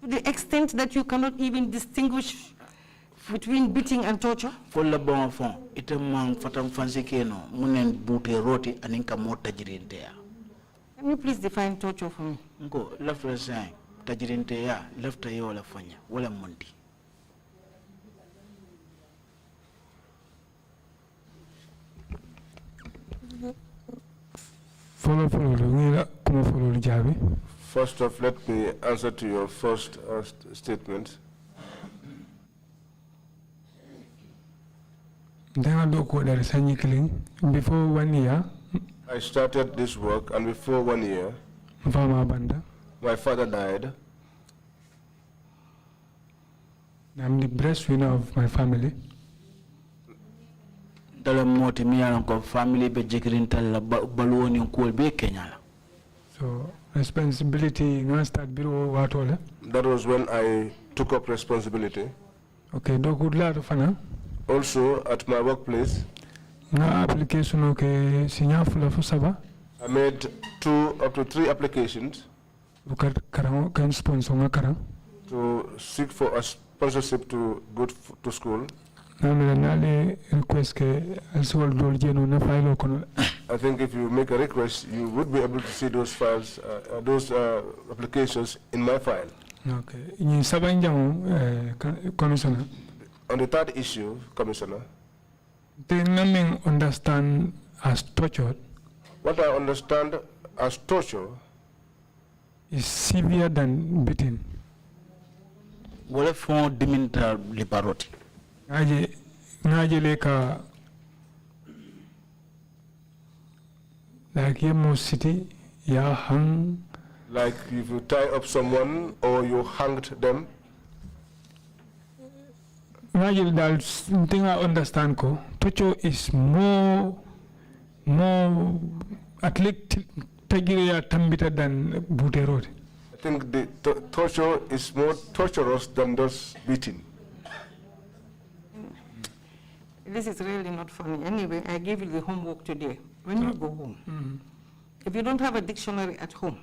the extent that you cannot even distinguish between beating and torture. Can you please define torture for me? First off, let me answer to your first statement. Before 1 year, I started this work, and before 1 year, my father died. I'm the breadwinner of my family. So responsibility start bureau what all. That was when I took up responsibility. Okay, do good lot of also at my workplace. Application okay sinya fula fusaba. I made 2 up to 3 applications to seek for a sponsorship to go to school. I think if you make a request, you would be able to see those files, those applications in my file. Okay. Commissioner. On the 3rd issue, Commissioner, they understand as torture. What I understand as torture is severe than beating. What if for diminta liparoti? Naje leka like Yemo City, ya hang. Like if you tie up someone or you hanged them. Naje dal thing I understand ko torture is more at least tagiria tambita than buterot. I think the torture is more torturous than those beating. This is really not funny. Anyway, I gave you the homework today. When you go home, if you don't have a dictionary at home,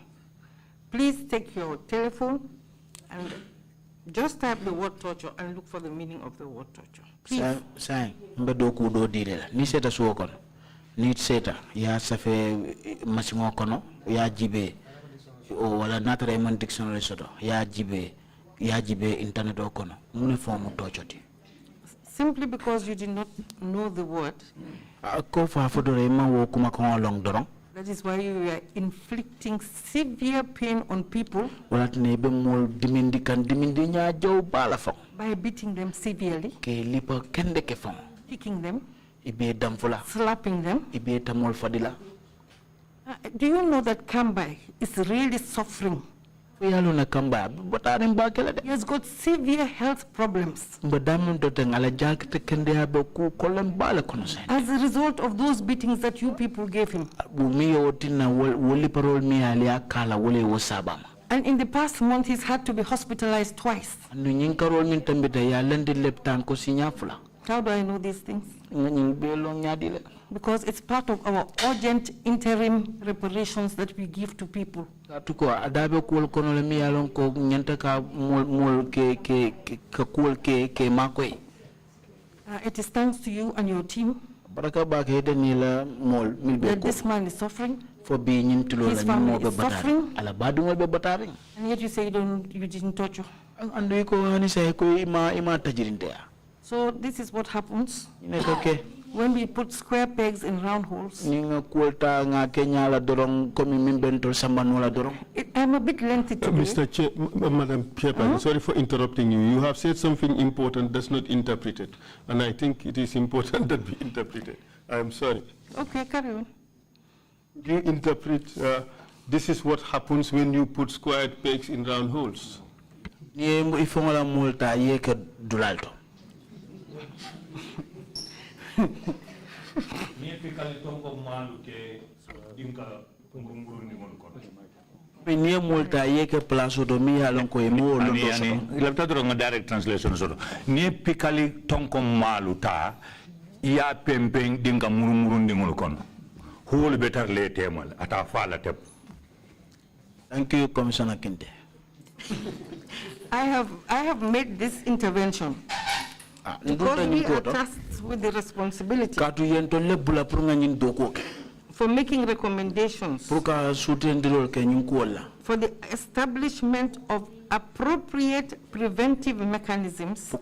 please take your telephone and just type the word torture and look for the meaning of the word torture. Please. Mbedoku do dire. Ni seta suokon. Ni seta ya safe masimo kono ya jibe o wala natare man dictionary soto ya jibe internet okono. Mune form torture. Simply because you did not know the word. That is why you are inflicting severe pain on people by beating them severely, kicking them, slapping them. Do you know that Kambai is really suffering? He has got severe health problems as a result of those beatings that you people gave him. And in the past month, he's had to be hospitalized twice. How do I know these things? Because it's part of our urgent interim reparations that we give to people. It is thanks to you and your team that this man is suffering. His family is suffering. And yet you say you didn't torture. So this is what happens when we put square pegs in round holes. I'm a bit lengthy today. Mr. Chair, Madam Chairperson, sorry for interrupting you. You have said something important that's not interpreted, and I think it is important that we interpret it. I am sorry. Okay, carry on. You interpret, this is what happens when you put square pegs in round holes. Direct translation sort ni pikali tonko maluta ya pempeng dinga murumurun dingul kono whole better lay temal ata fala tep. Thank you, Commissioner Kinte. I have made this intervention because we are tasked with the responsibility for making recommendations for the establishment of appropriate preventive mechanisms,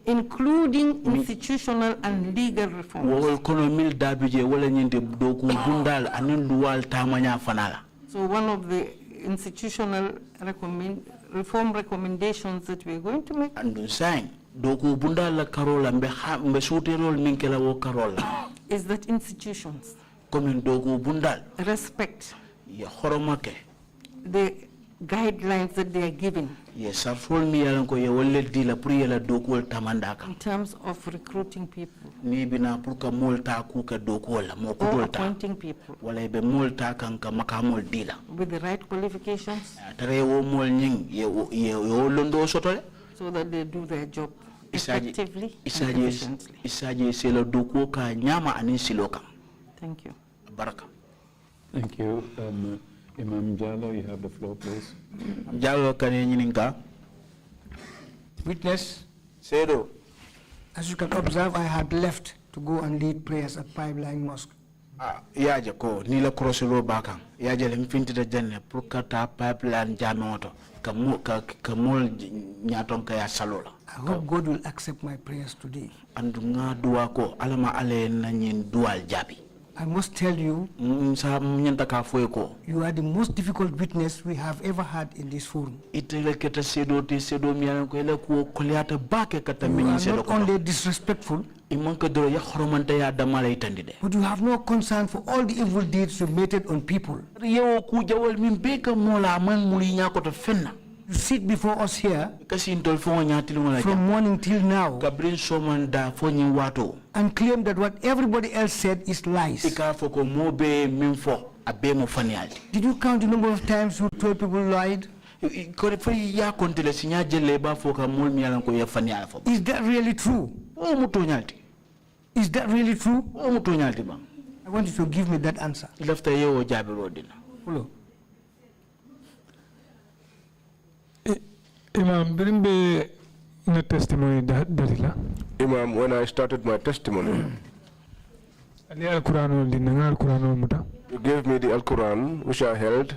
including institutional and legal reforms. So one of the institutional reform recommendations that we're going to make is that institutions respect the guidelines that they are given in terms of recruiting people or appointing people with the right qualifications so that they do their job effectively and efficiently. Thank you. Thank you. Imam Jallo, you have the floor, please. Witness, Sedo. as you can observe, I had left to go and lead prayers at Pipeline Mosque. Yaja ko nila crossero bakang yaja lemfinti da jenne prukata pipeline jamoto kamul nyaton kaya salola. I hope God will accept my prayers today. Andunga dua ko alama ale nanyin dual jabi. I must tell you, you are the most difficult witness we have ever had in this forum. You are not only disrespectful, but you have no concern for all the evil deeds you meted on people. You sit before us here from morning till now and claim that what everybody else said is lies. Did you count the number of times you told people lied? Is that really true? Is that really true? I want you to give me that answer. Hello. Imam, bring the testimony that Imam, when I started my testimony, you gave me the Al-Quran, which I held,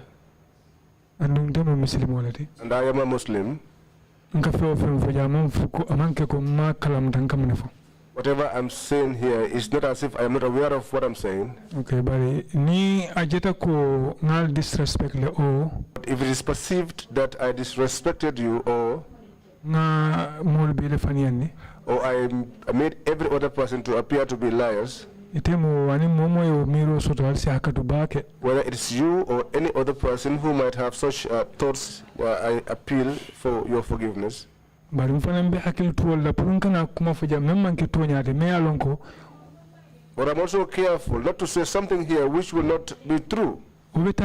and I am a Muslim. Whatever I'm saying here is not as if I am not aware of what I'm saying. Okay, but if it is perceived that I disrespected you or I made every other person to appear to be liars, whether it's you or any other person who might have such thoughts, I appeal for your forgiveness. But I'm also careful not to say something here which will not be true, which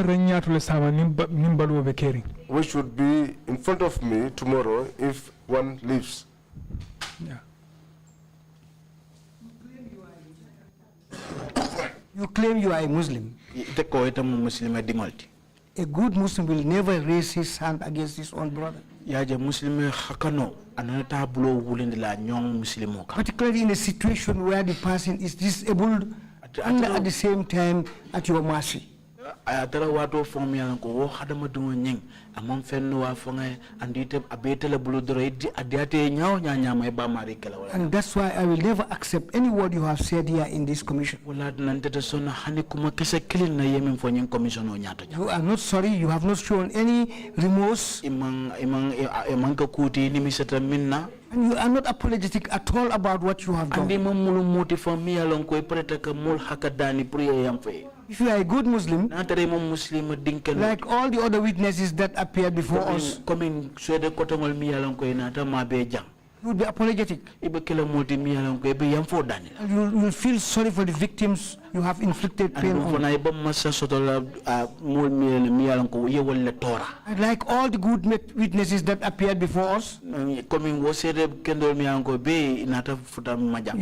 would be in front of me tomorrow if one leaves. Yeah. You claim you are a Muslim. A good Muslim will never raise his hand against his own brother. Particularly in a situation where the person is disabled and at the same time at your mercy. ayatara wato form ya ko wo hadama dungo nyeng amam fenno wa fonga andite abetele buludoro adiate nyaaw nyaama e ba mari kala wala. And that's why I will never accept any word you have said here in this commission. Wala nante sona hani kuma kese kilin na yemen fo nyen commission o nyaato. You are not sorry, you have not shown any remorse. Imang ka kuti ni misata minna. And you are not apologetic at all about what you have done. Andi mamulu moti for me along ko ipretaka mul hakadani priya yamfe. If you are a good Muslim, like all the other witnesses that appeared before us, you will be apologetic. You will feel sorry for the victims you have inflicted pain on. Like all the good witnesses that appeared before us, you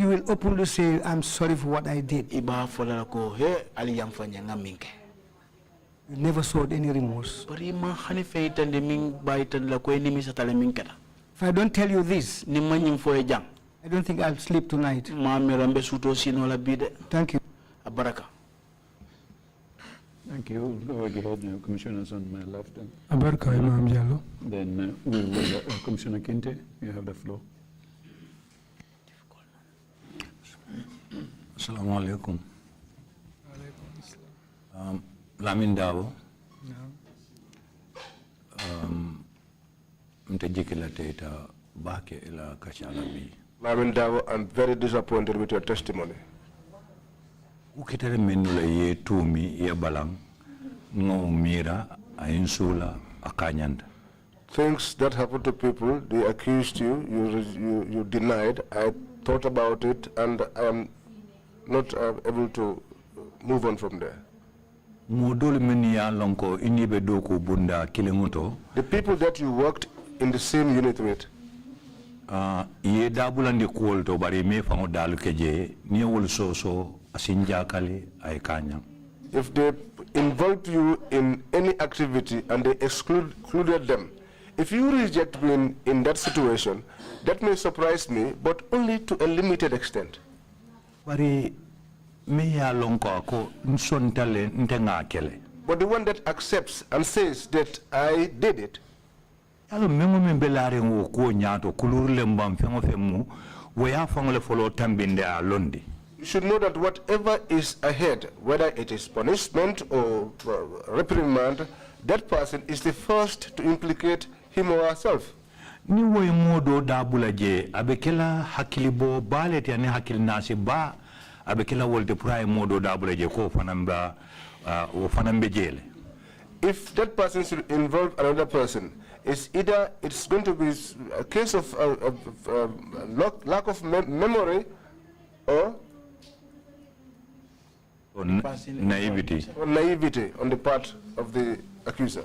will openly say, I'm sorry for what I did. You never showed any remorse. If I don't tell you this, I don't think I'll sleep tonight. Thank you. Thank you. Go ahead, Commissioners on my left. Then we will, Commissioner Kinte, you have the floor. Assalamu alaikum. Lamin Darboe. Lamin Darboe, I'm very disappointed with your testimony. Things that happened to people, they accused you, you denied. I thought about it, and I am not able to move on from there. The people that you worked in the same unit with, if they involved you in any activity and they excluded them, if you reject being in that situation, that may surprise me, but only to a limited extent. But the one that accepts and says that I did it, you should know that whatever is ahead, whether it is punishment or reprimand, that person is the first to implicate him or herself. Ni woy modo dabula je abekela hakilibo balet yani hakil nasi ba abekela wolte pray modo dabula je ko fanamba o fanambe jele. If that person should involve another person, it's either it's going to be a case of lack of memory or naivety. Or naivety on the part of the accuser.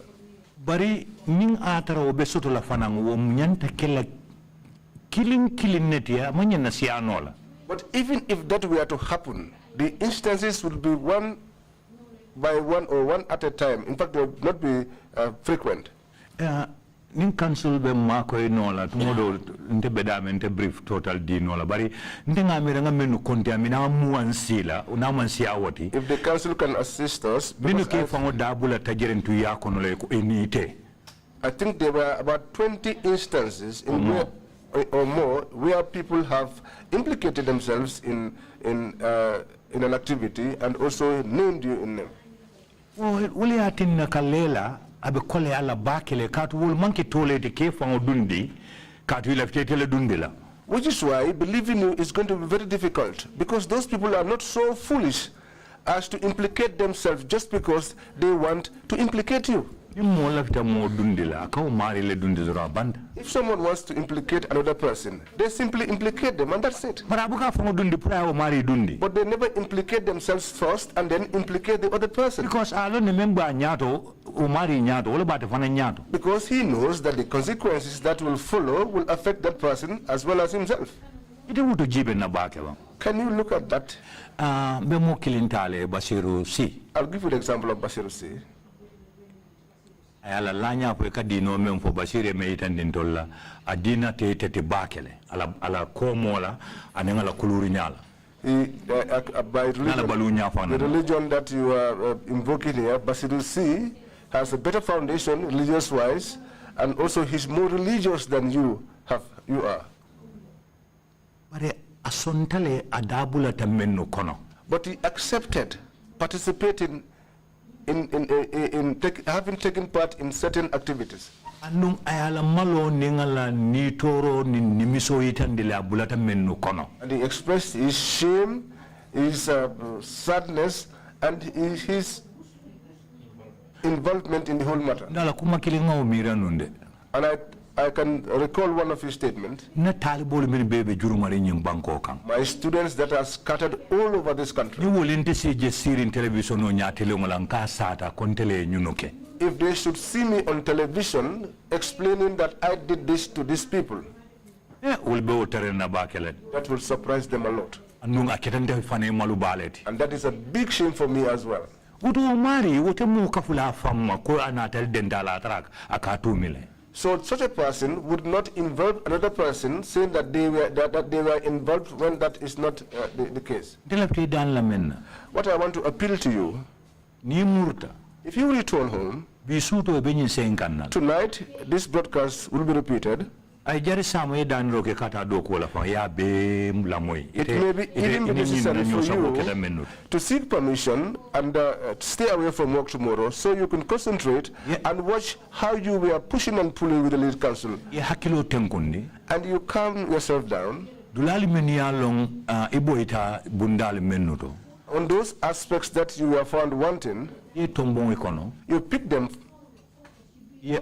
Bari ning atara obesoto la fanang wo mnyanta kela killing netia manyana sianola. But even if that were to happen, the instances would be one by one or one at a time. In fact, they would not be frequent. Ning council be mako inola tumodo nte bedame nte brief total di nola bari nte ngamira menu konti amina muansila unamansia woti. If the council can assist us, minu ke fango dabula tajirentu yako nole ko enite. I think there were about 20 instances in or more where people have implicated themselves in an activity and also named you in them. Well, uli atin nakalela abe kole ala bakele katu wul manki tole te ke fango dundi katu ila ftetele dundila. Which is why believing you is going to be very difficult, because those people are not so foolish as to implicate themselves just because they want to implicate you. If someone wants to implicate another person, they simply implicate them and that's it. But they never implicate themselves first and then implicate the other person. Because he knows that the consequences that will follow will affect that person as well as himself. Can you look at that? I'll give you the example of Basiru C. Ayala lanya po kadino memfo basire meitandintolla adina te bakele ala komola anengala kuluri nyala. by religion, the religion that you are invoking here, Basiru C, has a better foundation religious-wise, and also he's more religious than you are. But he accepted participating in having taken part in certain activities. And he expressed his shame, his sadness, and his involvement in the whole matter. And I can recall one of his statements. My students that are scattered all over this country, if they should see me on television explaining that I did this to these people, that will surprise them a lot. And that is a big shame for me as well. So such a person would not involve another person, saying that they were involved when that is not the case. What I want to appeal to you, if you return home, tonight this broadcast will be repeated. It may be even necessary for you to seek permission and stay away from work tomorrow so you can concentrate and watch how you were pushing and pulling with the lead council. And you calm yourself down on those aspects that you were found wanting. You pick them. You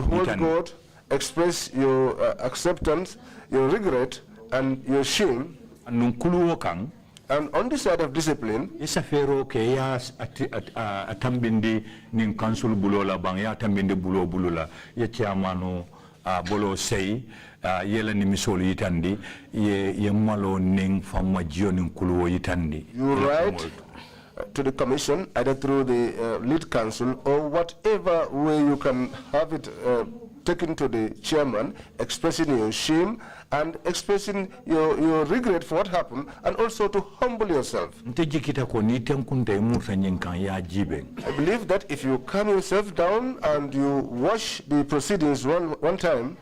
hold God, express your acceptance, your regret, and your shame. And on the side of discipline, you write to the commission, either through the lead council or whatever way you can have it taken to the chairman, expressing your shame and expressing your regret for what happened, and also to humble yourself. I believe that if you calm yourself down and you watch the proceedings one time,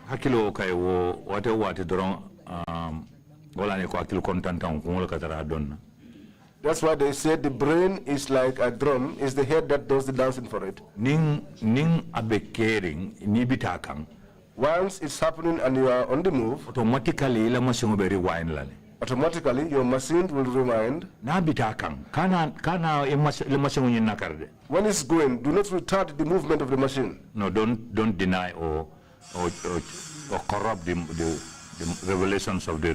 that's why they said the brain is like a drum, it's the head that does the dancing for it. Once it's happening and you are on the move, automatically your machine will rewind. When it's going, do not retard the movement of the machine. No, don't deny or corrupt the revelations of the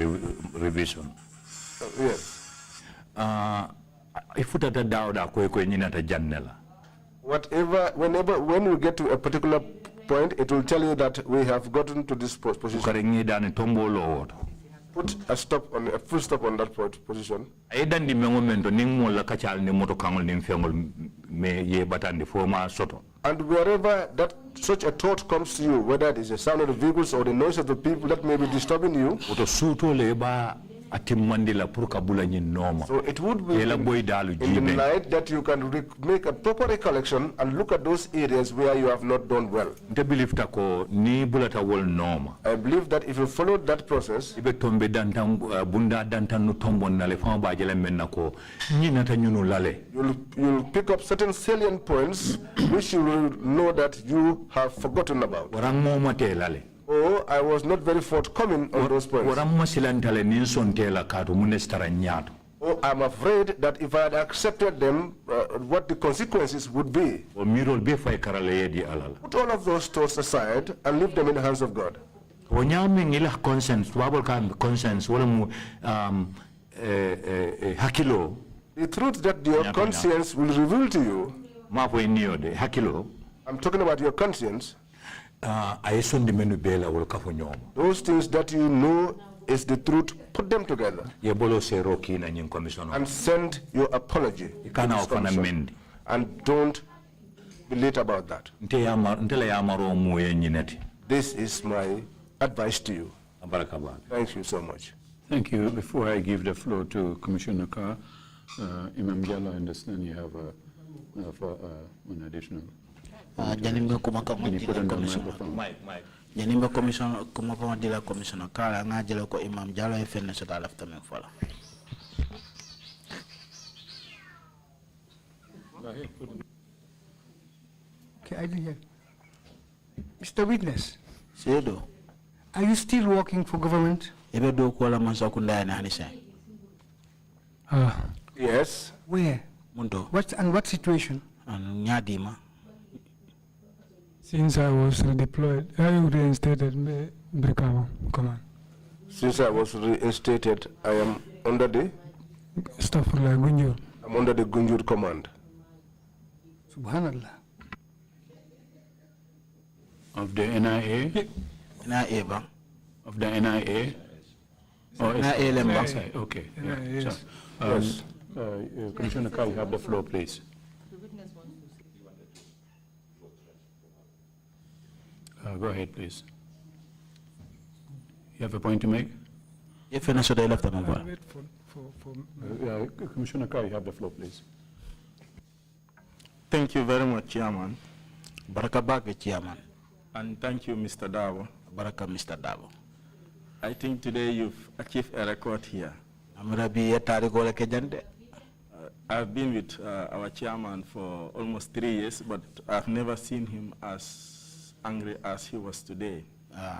revision. Yes. When we get to a particular point, it will tell you that we have gotten to this position. Put a full stop on that position. And wherever that such a thought comes to you, whether it is the sound of the vehicles or the noise of the people that may be disturbing you, so it would be in the night that you can make a proper recollection and look at those areas where you have not done well. I believe that if you follow that process, you'll pick up certain salient points which you will know that you have forgotten about. Oh, I was not very forthcoming on those points. Oh, I'm afraid that if I had accepted them, what the consequences would be. Put all of those thoughts aside and leave them in the hands of God. The truth that your conscience will reveal to you, I'm talking about your conscience, those things that you know is the truth, put them together and send your apology and don't be late about that. This is my advice to you. Thank you so much. Thank you. Before I give the floor to Commissioner Carr, Imam Jallo, I understand you have an additional. Janimbe Commissioner dila Commissioner Carr nga jelo ko Imam Jallo e fenne so dala afta men fola. Okay, I didn't hear. Mr. Witness. Sedo. Are you still working for government? Ebe do ko la man so kunda na hanise. Yes. Where? Mundo. What situation? An nyadima. Since I was redeployed, I reinstated Brikama command. Since I was reinstated, I am under the Staff for like Gunjur. I'm under the Gunjur command. Subhanallah. Of the NIA? NIA bang. Of the NIA? Or NIA lemba. Okay. NIA, So, yes. Commissioner Carr, you have the floor, please. Go ahead, please. You have a point to make? If I should left them over. Commissioner Carr, you have the floor, please. Thank you very much, Chairman. Baraka Bag, Chairman. And thank you, Mr. Davo. Baraka, Mr. Davo. I think today you've achieved a record here. I've been with our chairman for almost 3 years, but I've never seen him as angry as he was today.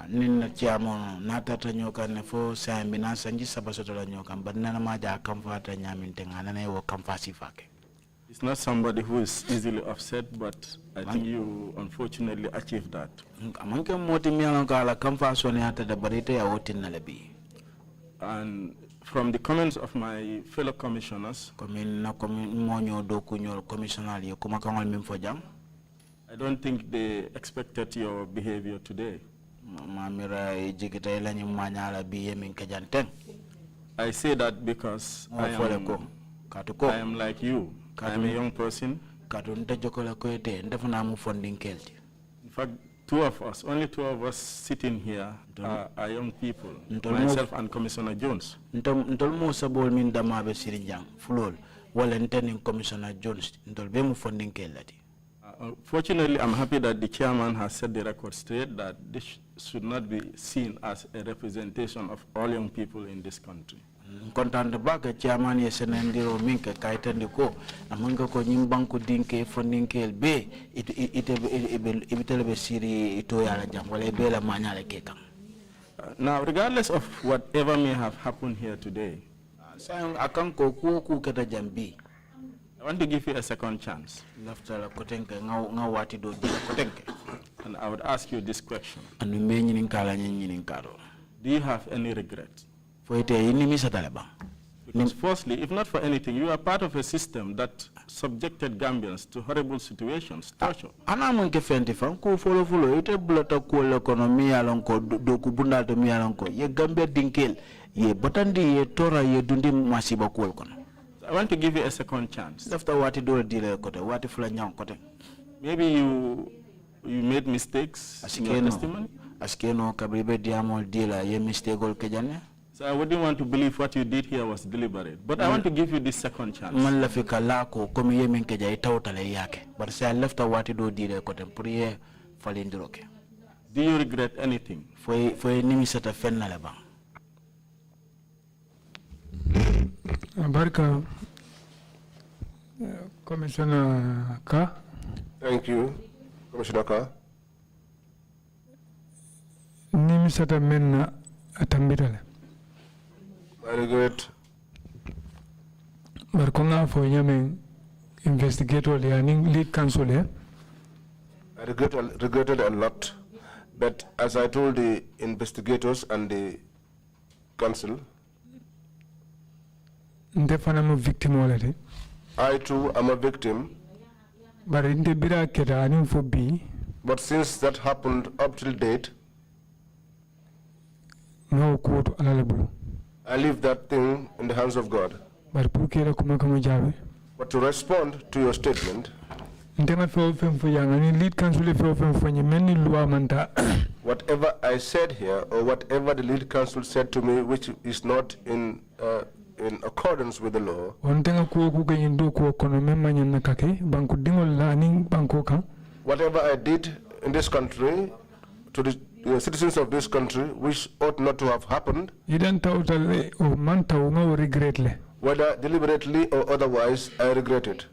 Nina chairman natata nyoka nefo sa mbina sanji sabasoto la nyoka badna na maja kamfata nyamintenga na wo kamfasi fake. He's not somebody who is easily upset, but I think you unfortunately achieved that. Amanke moti miyanka ala kamfaso ne hata da barite ya wotin na lebi. And from the comments of my fellow commissioners, I don't think they expected your behavior today. I say that because I am like you. I am a young person. In fact, only two of us sitting here are young people, myself and Commissioner Jones. Fortunately, I'm happy that the chairman has set the record straight that this should not be seen as a representation of all young people in this country. Kontan baga chairman yesenendiro minke kaitendiko amanga ko nyimbanku dinke fondinkel be ibitelebe siri ito yala jam wala be la manyale kekam. Now, regardless of whatever may have happened here today, I want to give you a second chance. And I would ask you this question. Do you have any regret? Because firstly, if not for anything, you are part of a system that subjected Gambians to horrible situations, torture. I want to give you a second chance. Maybe you made mistakes in your testimony. So I wouldn't want to believe what you did here was deliberate. But I want to give you this second chance. Do you regret anything? Barka, Commissioner Carr. Thank you, Commissioner Carr. Nimisata menna atambitale. I regret. Barkonga for yamen investigator lead counsel here. I regretted a lot, but as I told the investigators and the council, I'm a victim already. I too am a victim. But since that happened up till date, no court allowable. I leave that thing in the hands of God. But to respond to your statement, Whatever I said here, or whatever the lead counsel said to me, which is not in accordance with the law, whatever I did in this country to the citizens of this country, which ought not to have happened, whether deliberately or otherwise, I regret it.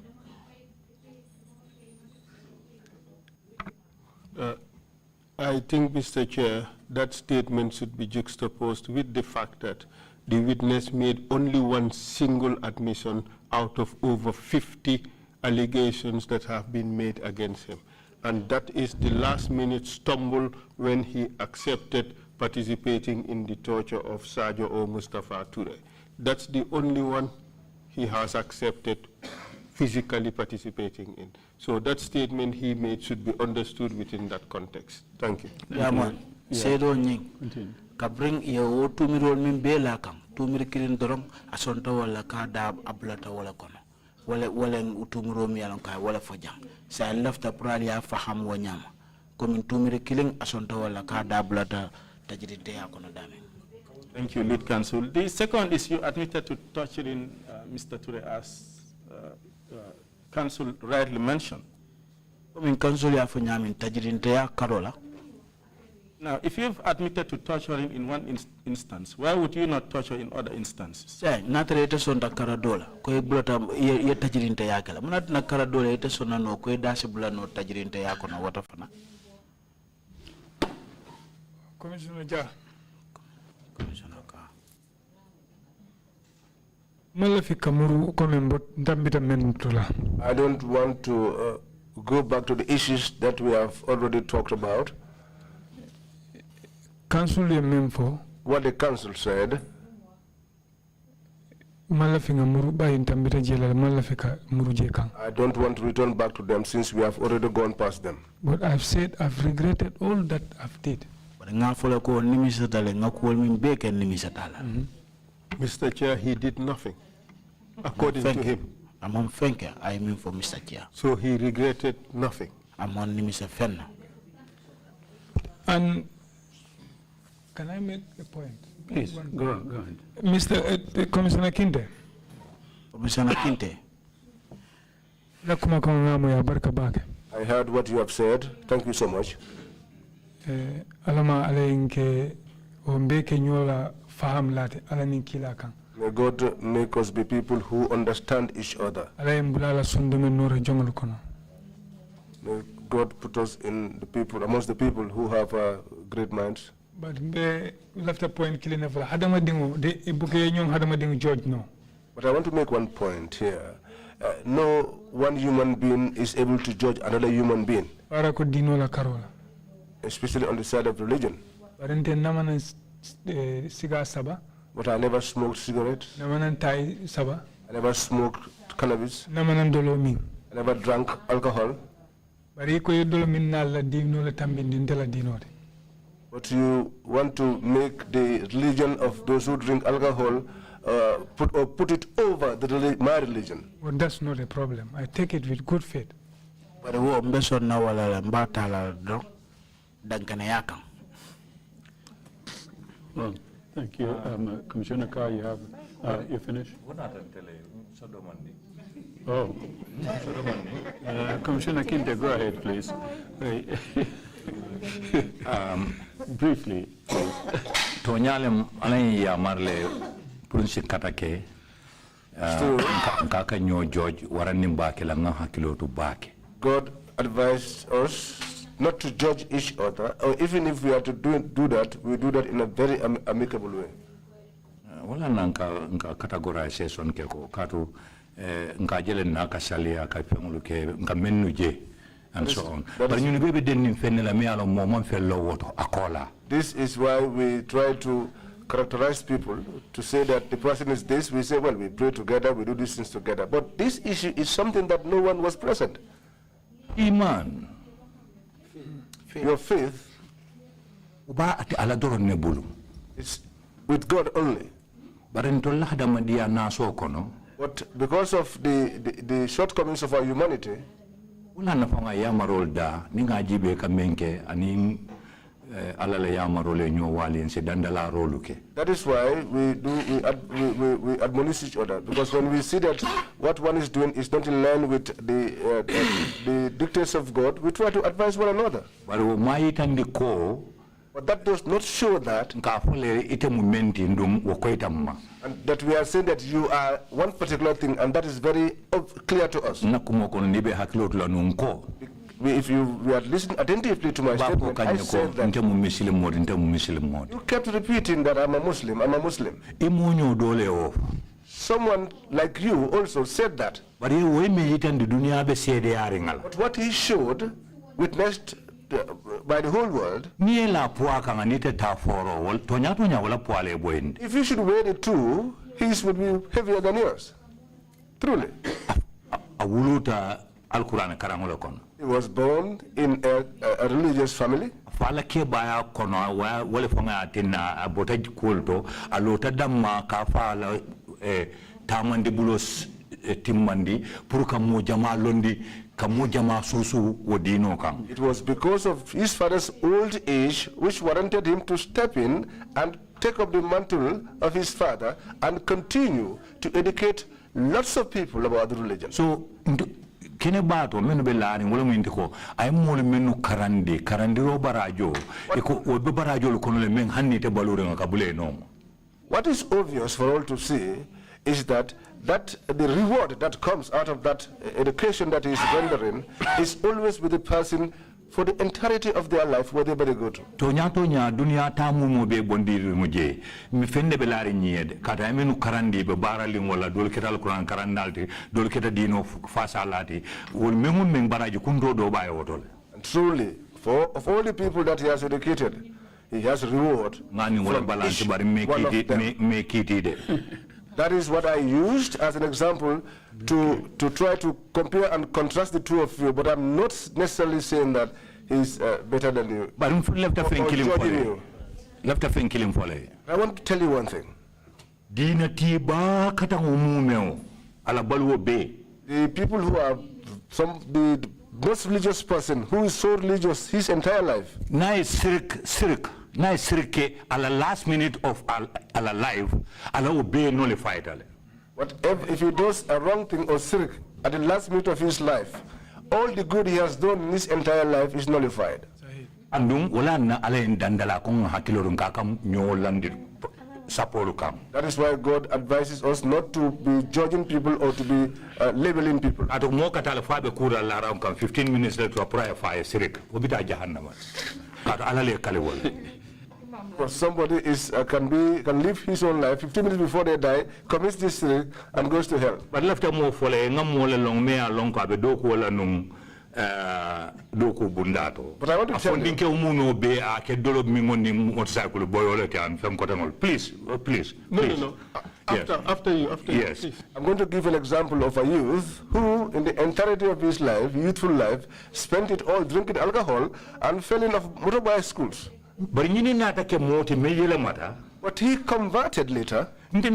I think, Mr. Chair, that statement should be juxtaposed with the fact that the witness made only one single admission out of over 50 allegations that have been made against him. And that is the last-minute stumble when he accepted participating in the torture of Sadio or Mustafa Toure. That's the only one he has accepted physically participating in. So that statement he made should be understood within that context. Thank you. Sedo nying. Kabring ya o tumirol min bela kan. Tumir kirin dorong asonta wala ka da ablata wala kono. Wala utumiro mi yalan ka wala fajang. Sa lafta pral ya faham wa nyama. Komin tumir killing asonta wala ka da ablata tajirite ya kono dame. Thank you, lead counsel. The second is you admitted to torturing Mr. Toure as counsel rightly mentioned. Komin counsel ya fo nyamin tajirite ya karola. Now, if you've admitted to torturing in one instance, why would you not torture in other instances? Say, natare ite sonda karadola. Ko bulata ye tajirinte yakala. Munat na karadola ite sonna no ko dasi bula no tajirinte yako na watafana. Commissioner Ja. Commissioner Ka. Malafika muru komembot ndambita menutula. I don't want to go back to the issues that we have already talked about. Council memfo. What the council said. Malafinga muru ba intambita jela malafika muru jekang. I don't want to return back to them since we have already gone past them. But I've said I've regretted all that I've did. Mr. Chair, he did nothing, according to him. I'm on Fenke, I mean for Mr. Chair. So he regretted nothing. I'm on Mr. Fenna. And can I make a point? Please, go ahead. Mr. Commissioner Kinte. Commissioner Kinte. I heard what you have said. Thank you so much. Alama alayinke ombeke nyola faham late alaninkila kan. May God make us be people who understand each other. Alayimbulala sundume nore jongol kono. May God put us in the people, amongst the people who have great minds. But be left a point killing never hadama dingo de ibuke nyong hadama dingo George no. But I want to make one point here. No one human being is able to judge another human being. Para ko dino la karola. Especially on the side of religion. But I never smoked cigarettes. I never smoked cannabis. I never drank alcohol. But you want to make the religion of those who drink alcohol put it over my religion. Well, that's not a problem. I take it with good faith. But well, thank you. Commissioner Carr, you have, you finished? Oh. Commissioner Kinte, go ahead, please. Briefly, please. Tonyalem alay ya marle prince katake kaka nyo George waranim bake la nga hakilo to bake. God advised us not to judge each other, or even if we are to do that, we do that in a very amicable way. Wala nka categorization ke ko katu nka jele na ka salia ka pengulu ke nka mennu je and so on. But you be den fenela me alo mo fello woto akola. This is why we try to characterize people to say that the person is this. We say, well, we pray together, we do these things together. But this issue is something that no one was present. Iman. Your faith is with God only. But because of the shortcomings of our humanity, Wala na fanga yamarol da ninga jibe kamenke aning alala yamarole nyo wali ense dandala roluke. That is why we admonish each other, because when we see that what one is doing is not in line with the dictates of God, we try to advise one another. But that does not show that and that we are saying that you are one particular thing, and that is very clear to us. If you are listening attentively to my statement, I said that you kept repeating that I'm a Muslim, I'm a Muslim. Someone like you also said that. But what he showed, witnessed by the whole world, if you should weigh the two, his would be heavier than yours. Truly. He was born in a religious family. It was because of his father's old age which warranted him to step in and take up the mantle of his father and continue to educate lots of people about the religion. So, kene bato menu be laari wala mu indiko ay molu menu karandi ro barajo eko wobe barajo ko le men hanni te balure nga kabule no. What is obvious for all to see is that the reward that comes out of that education that he is rendering is always with the person for the entirety of their life, wherever they go to. Tonya dunia tamu mo be bondi muje mi fende be laari nyiede kata menu karandi be barali wala dol ketal Quran karandalti dol keta dino fasalati wol memu men baraji kundo do baye wotole. And truly, of all the people that he has educated, he has reward ngani wala balance bari me kitide. That is what I used as an example to try to compare and contrast the two of you, but I'm not necessarily saying that he's better than you. But left of killing for I want to tell you one thing. The people who are the most religious person who is so religious his entire life. Nice at the last minute of our life, Allah obey nullified. Whatever, if he does a wrong thing or shirk at the last minute of his life, all the good he has done in his entire life is nullified. That is why God advises us not to be judging people or to be labeling people. 15 minutes later, prayer fire shirk. But somebody can live his own life 15 minutes before they die, commits this sin and goes to hell. But left more for a long me along doku bundato. But I want to tell you. Please. No. After you. Yes. Please. I'm going to give an example of a youth who, in the entirety of his life, youthful life, spent it all drinking alcohol and fell in motorbike schools. But he converted later. But in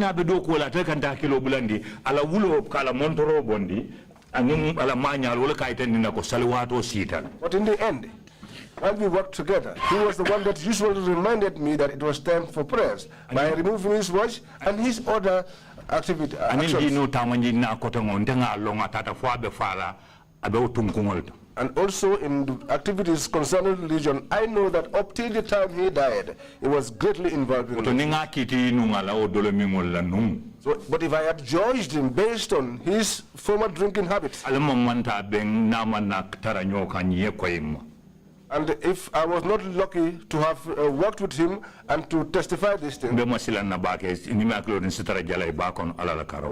the end, while we worked together, he was the one that usually reminded me that it was time for prayers by removing his watch and his other actions. And also in the activities concerning religion, I know that up till the time he died, he was greatly involved in it. So, but if I had judged him based on his former drinking habits, and if I was not lucky to have worked with him and to testify this thing, I would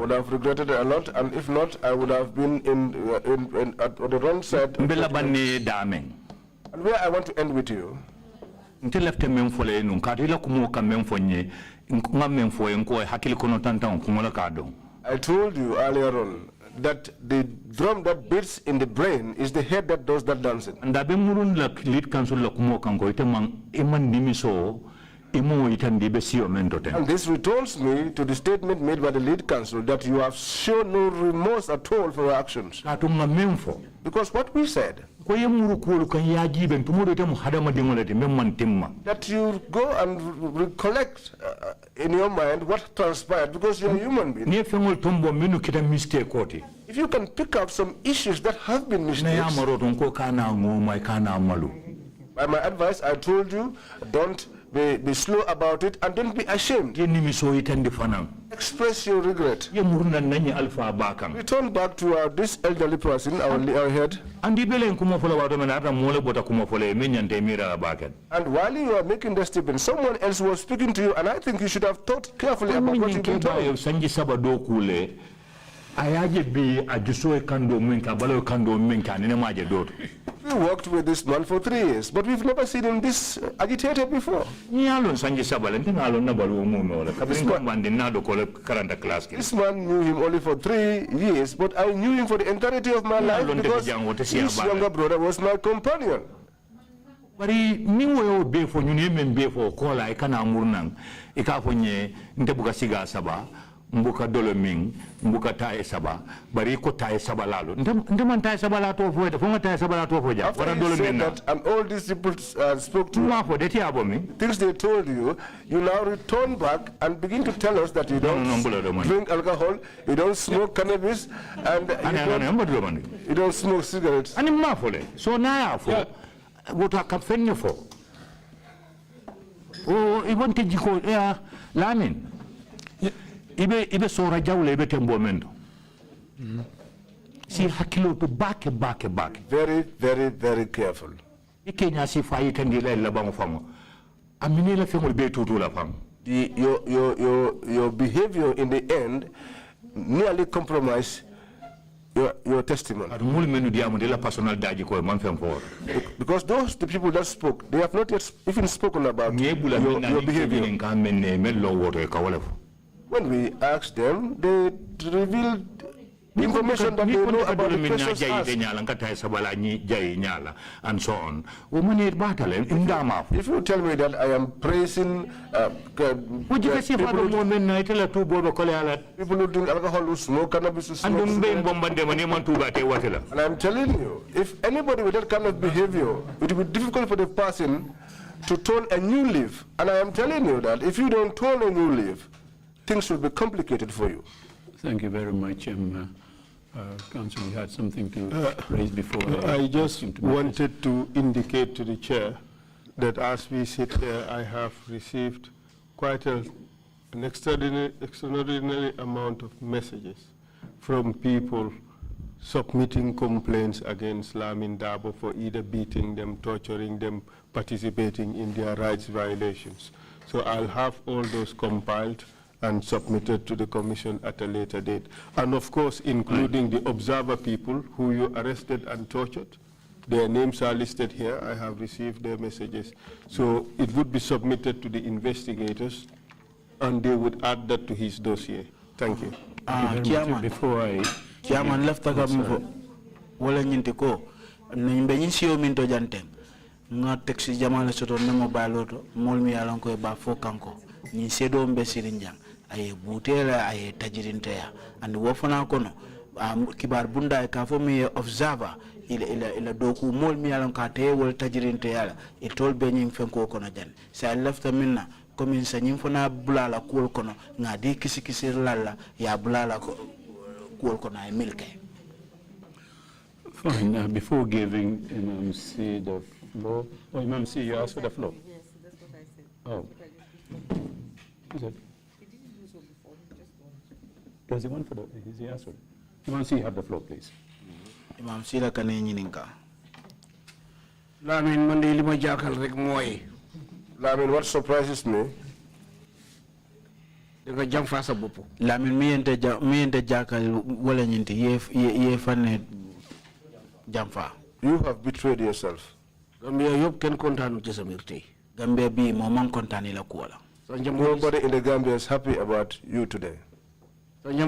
have regretted it a lot, and if not, I would have been at the wrong side. And where I want to end with you, I told you earlier on that the drum that beats in the brain is the head that does that dancing. And And this returns me to the statement made by the lead counsel that you have shown no remorse at all for your actions. Because what we said, that you go and recollect in your mind what transpired, because you're a human being. If you can pick up some issues that have been mistakes, by my advice, I told you, don't be slow about it and don't be ashamed. Express your regret. Return back to this elderly person, our head. And while you are making the statement, someone else was speaking to you, and I think you should have thought carefully about what you've been told. We worked with this man for 3 years, but we've never seen him this agitated before. This man knew him only for 3 years, but I knew him for the entirety of my life because his younger brother was my companion. Mbuka doloming, mbuka tae saba, bari ko tae saba lalo. Ndeman tae saba la to foida, fonga tae saba la to foida. After you said that, and all these people spoke to you, things they told you, you now return back and begin to tell us that you don't drink alcohol, you don't smoke cannabis, and you don't smoke cigarettes. And so now for what I can fend for. Oh, even Tijiko, Lamin. Ibe sora jawle ibe tembomendo. Si hakilo to back. Very, very, very careful. Ikenya si fayi tendile la bango famo. Amini la femo be tutu la famo. Your behavior in the end nearly compromised your testimony. Because the people that spoke, they have not yet even spoken about your behavior. When we asked them, they revealed information that they know about the questions asked. And so on. If you tell me that I am praising people who drink alcohol, who smoke cannabis, who smoke cigarettes, and I'm telling you, if anybody with that kind of behavior, it will be difficult for the person to turn a new leaf. And I am telling you that if you don't turn a new leaf, things will be complicated for you. Thank you very much. Council, you had something to raise before. I just wanted to indicate to the chair that as we sit here, I have received quite an extraordinary amount of messages from people submitting complaints against Lamin Darboe for either beating them, torturing them, participating in their rights violations. So I'll have all those compiled and submitted to the commission at a later date. And of course, including the observer people who you arrested and tortured. Their names are listed here. I have received their messages. So it would be submitted to the investigators and they would add that to his dossier. Thank you. Chairman, before Chairman left the government, wala nyinte ko, nimbe nyinsiyo minto janteng, nga taxi jamala soto na mobile auto, molmi yalan ko ba fo kanko, nyinsedo mbe sirinjang. Aye butela aye tajirinteya and wofana kono kibar bunda ka fo mi observer ila doku mol mi alon ka te wol tajirinteya e tol be nyim fenko kono jan sa lafta minna komin sa nyim fona bulala kul kono ngadi kisi lalla ya bulala kul kono ay milke. Fine. Before giving Imam C the floor, Imam C, you asked for the floor. Yes, that's what I said. Oh. Is it? Does he want for the, is he asked for it? Imam C, you have the floor, please. Imam C, la kane nyininka. Lamin, mandi lima jakal rek moy. Lamin, what surprises me? Denga jam fa sa bopu. Lamin mi ente jakal wala nyinti ye fanne jam fa. You have betrayed yourself. Gambia yop ken kontanu ci samir tay. Gambia bi mo man kontani la kuwala. Nobody in the Gambia is happy about you today. Even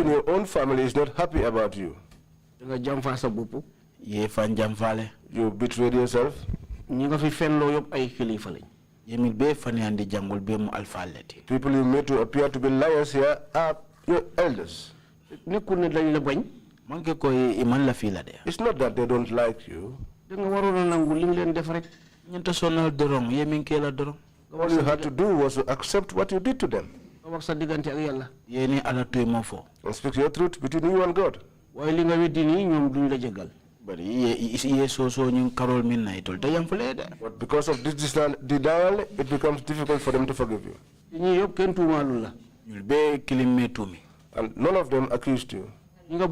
your own family is not happy about you. You betrayed yourself. People you made to appear to be liars here are your elders. It's not that they don't like you. All you had to do was to accept what you did to them. And speak your truth between you and God. But because of this denial, it becomes difficult for them to forgive you. And none of them accused you. The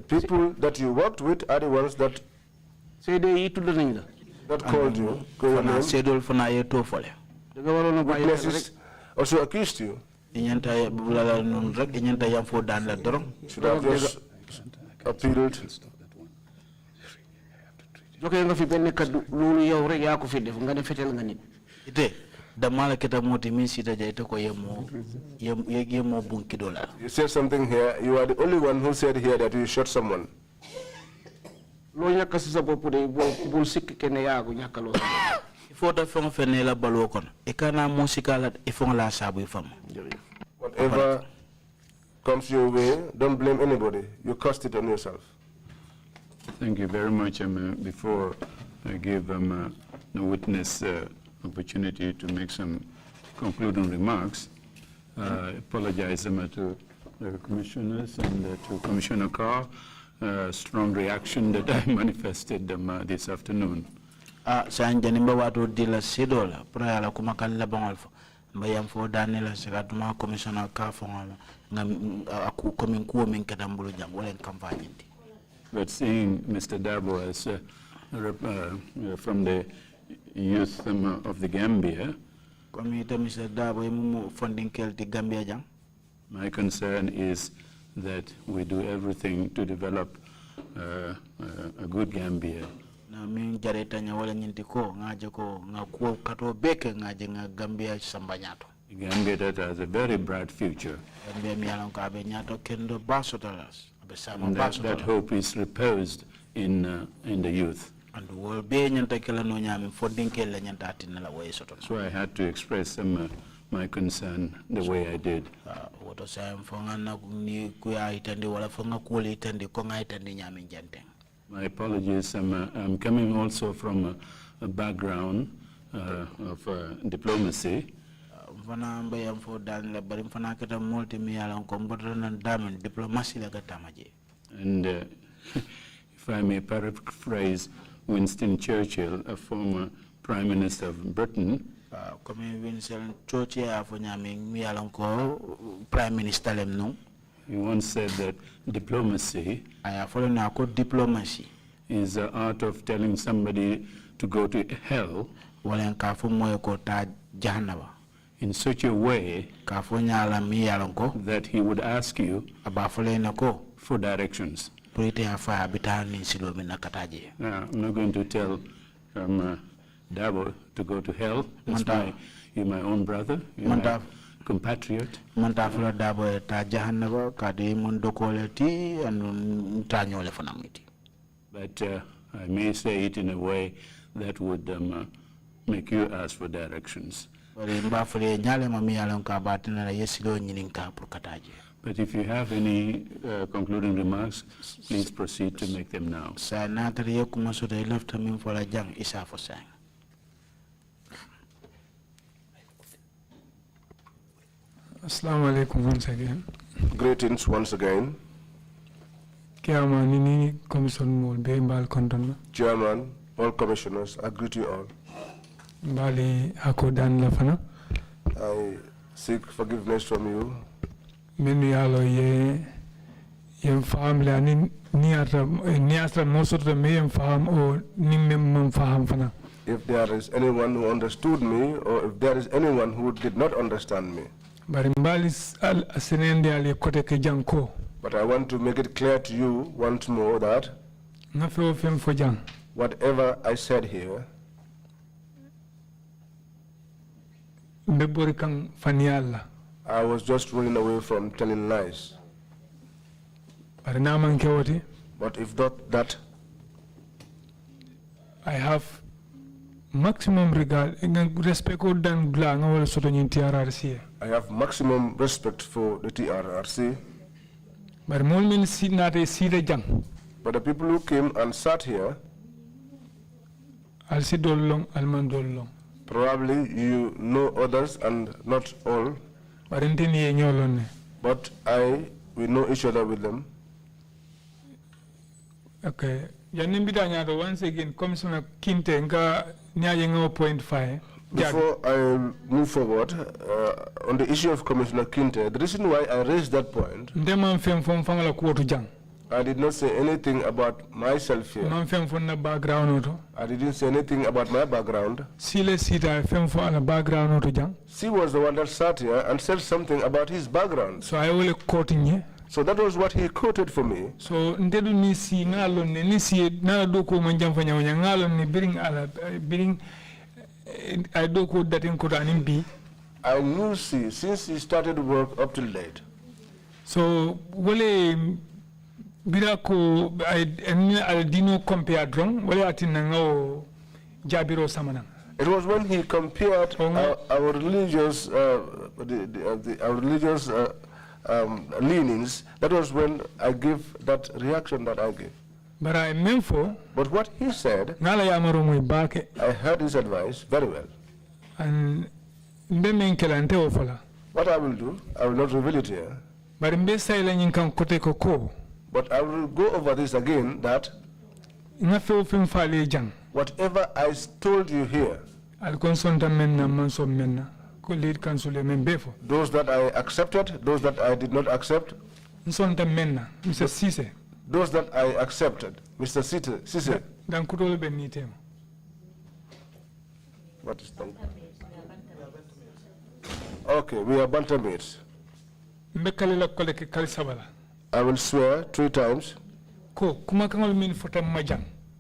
people that you worked with are the ones that called you. Witnesses also accused you. Should have just appealed. You said something here. You are the only one who said here that you shot someone. Whatever comes your way, don't blame anybody. You cost it on yourself. Thank you very much. Before I give the witness opportunity to make some concluding remarks, I apologize to the commissioners and to Commissioner Carr. Strong reaction that I manifested this afternoon. Sanjanimba watu dila sidola praya kumakan labangolfo mbayam fo danela segatuma commissioner ka fo ngam aku komin ko min kadambulu jam wala campagne. But seeing Mr. Darboe as from the youth of the Gambia, Mr. Darboe mu funding kelti Gambia jang. My concern is that we do everything to develop a good Gambia. Gambia that has a very bright future. And that hope is reposed in the youth. So I had to express my concern the way I did. My apologies. I'm coming also from a background of diplomacy. And if I may paraphrase Winston Churchill, a former Prime Minister of Britain, Prime Minister he once said that diplomacy is the art of telling somebody to go to hell in such a way that he would ask you for directions. Now, I'm not going to tell Darboe to go to hell. You're my own brother. You're my compatriot. But I may say it in a way that would make you ask for directions. But if you have any concluding remarks, please proceed to make them now. Assalamu alaikum once again. Greetings once again. Chairman, all commissioners, I greet you all. I seek forgiveness from you. If there is anyone who understood me, or if there is anyone who did not understand me. But I want to make it clear to you once more that whatever I said here, I was just running away from telling lies. But But if not that, I have maximum regard respect dan glang wala soto nyin TRRC. I have maximum respect for the TRRC. But mol min si nate si de jang. But the people who came and sat here, Al si dolong al man dolong. probably you know others and not all. But intini ye nyolone. But we know each other with them. Okay. Yanimbi nyato once again Commissioner Kinte nga nyaje 0.5. Before I move forward, on the issue of Commissioner Kinte, the reason why I raised that point, I did not say anything about myself here. I didn't say anything about my background. She was the one that sat here and said something about his background. So I will quote in. So that was what he quoted for me. So ndedu nisi ngalo nisi na doko manjamfanya ngalo ni biring I do code that in Quran B. I knew since he started work up till late. So wale birako I didn't compare drunk. Wale atinango jabiro samana. It was when he compared our religious leanings. That was when I gave that reaction that I gave. But I meant for. But what he said, I heard his advice very well. And what I will do, I will not reveal it here. But I will go over this again, that whatever I told you here, those that I accepted, those that I did not accept, those that I accepted, Mr. Sise. What is that? Okay, we are bantermates. I will swear 3 times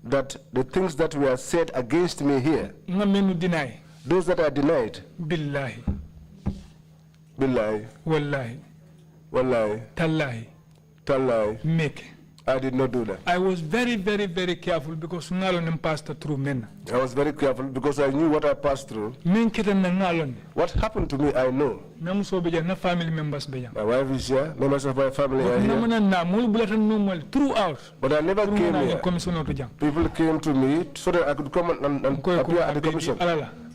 that the things that were said against me here, those that I denied, Billahi, Wallahi, Tallahi, make. I did not do that. I was very, very, very careful because ngalon passed through men. I was very careful because I knew what I passed through. What happened to me, I know. Family members. My wife is here, members of my family are here. But I never came here. People came to me so that I could come and appear at the commission.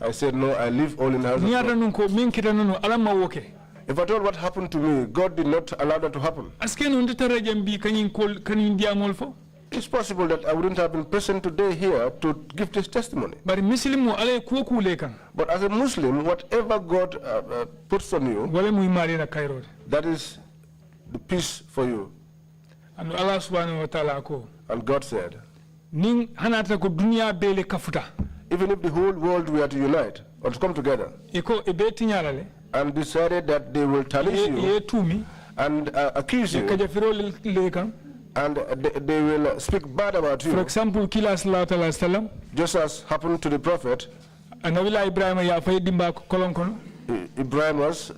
I said, no, I live all in the house of God. If I told what happened to me, God did not allow that to happen. It's possible that I wouldn't have been present today here to give this testimony. But as a Muslim, whatever God puts on you, that is the peace for you. And Allah subhanahu wa ta'ala ko. And God said, even if the whole world were to unite or to come together, and decided that they will tarnish you and accuse you, and they will speak bad about you. For example, just as happened to the Prophet, Ibrahim was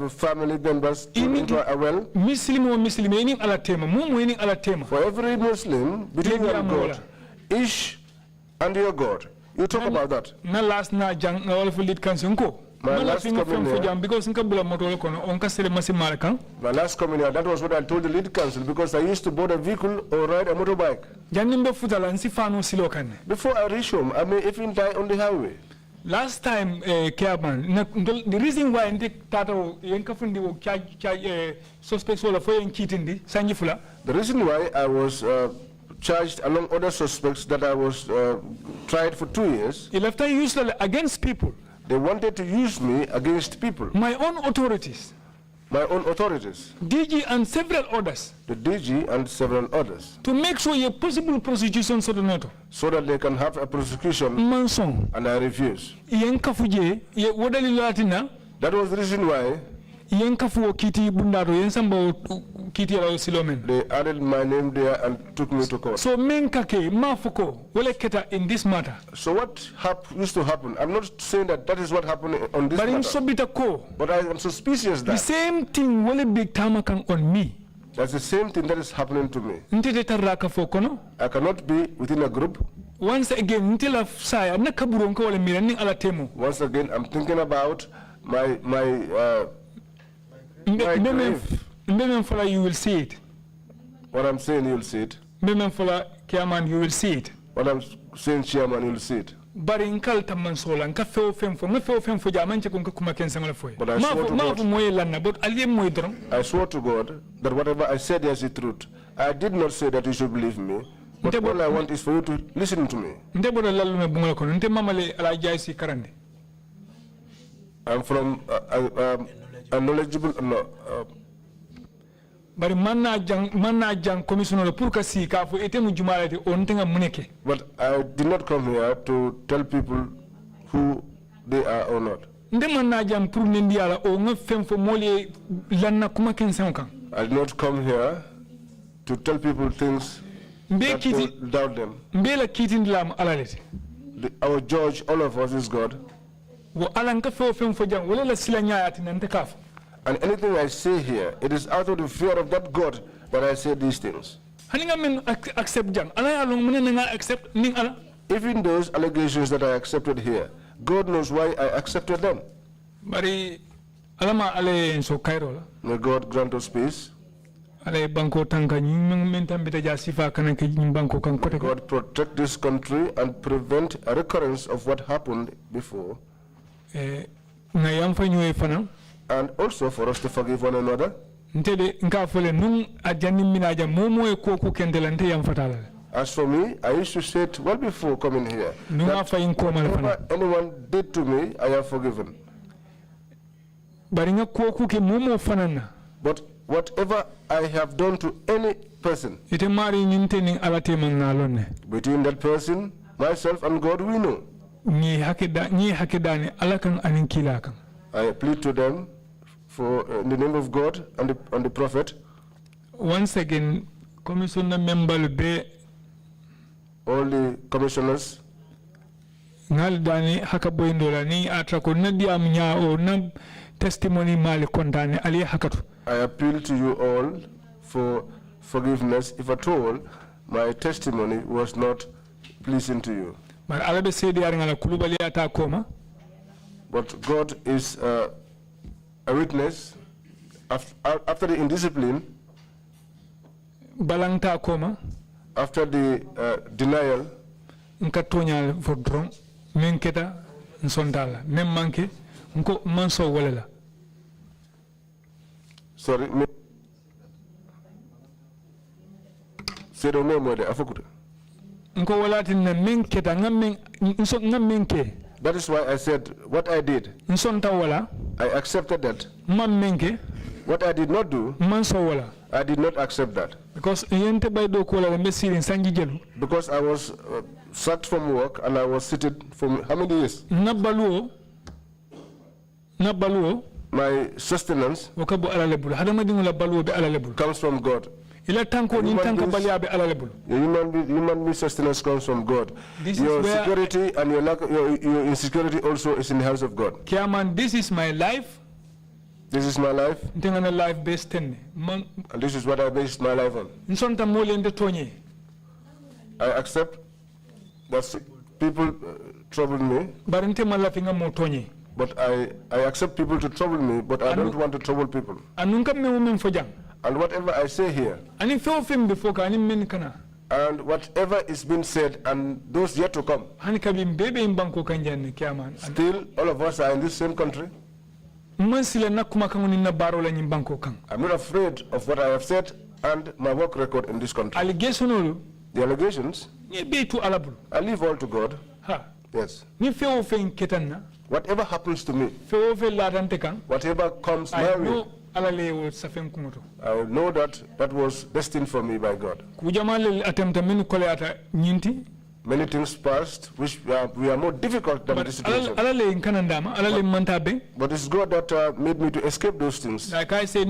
family members into a well. For every Muslim, between your God, Ish and your God. You talk about that. My last coming here, that was what I told the lead council, because I used to board a vehicle or ride a motorbike. Before I reach home, I may even die on the highway. Last time, the reason why the reason why I was charged along other suspects that I was tried for 2 years. Against people. They wanted to use me against people. My own authorities. My own authorities. DG and several others. The DG and several others. To make sure a possible prosecution so that they can have a prosecution. Manson. And I refuse. That was the reason why they added my name there and took me to court. So in this matter. So what used to happen? I'm not saying that that is what happened on this matter. But I am suspicious that the same thing will be on me. That's the same thing that is happening to me. Ntete taraka fokono. I cannot be within a group. Once again, ntela saya na kaburonko wala mirani ala temo. Once again, I'm thinking about my Mbememfola, you will see it. What I'm saying, you'll see it. Mbememfola, Chairman, you will see it. What I'm saying, Chairman, you'll see it. Bari nkal tamansola nka feo femfo jamanche kunka kuma kensangola foye. But I swore to God, but aliye moy dron. I swore to God that whatever I said is the truth. I did not say that you should believe me. But all I want is for you to listen to me. I'm from a knowledgeable. But manna jang commissioner pour si ka fo ete mu jumalati on tenga muneke. But I did not come here to tell people who they are or not. Nde manna jang pour nendi ala o nga fem fo mole lanna kuma kensen kan. I did not come here to tell people things that will doubt them. Mbela kitin lam alalete. Our judge, all of us, is God. Wo alan ka fo fem fo jang wala la silanya ati nante kaf. And anything I say here, it is out of the fear of that God that I say these things. Even those allegations that I accepted here, God knows why I accepted them. May God grant us peace. May God protect this country and prevent a recurrence of what happened before. And also for us to forgive one another. As for me, I used to say it well before coming here. Whatever anyone did to me, I have forgiven. But whatever I have done to any person, between that person, myself and God, we know. I plead to them for in the name of God and the Prophet. Once again, Commissioner member be all the commissioners. Ngaldani hakaboindola ni atrako nadi amnya o na testimony mali kondani ali hakatu. I appeal to you all for forgiveness if at all my testimony was not pleasing to you. But alabe sedi arangala kulubali ata koma. But God is a witness after the indiscipline, balangta koma, after the denial, nkatonya vodron, menketa nsondala, memmanke, nko manso walela. Sorry, say the name where afukute. Nko walati na menketa ngamenke. That is why I said what I did. I accepted that. What I did not do, I did not accept that. Because I was sacked from work and I was seated for how many years? My sustenance comes from God. Human sustenance comes from God. Your security and your insecurity also is in the hands of God. Chairman, this is my life. This is my life. And this is what I based my life on. I accept that people trouble me. But I accept people to trouble me, but I don't want to trouble people. And whatever I say here, and whatever is being said, and those yet to come, still all of us are in this same country. I'm not afraid of what I have said and my work record in this country. The allegations, I leave all to God. Yes. Whatever happens to me, whatever comes my way, I know that that was destined for me by God. Many things passed which we are more difficult than this situation. But it's God that made me to escape those things. Like I said,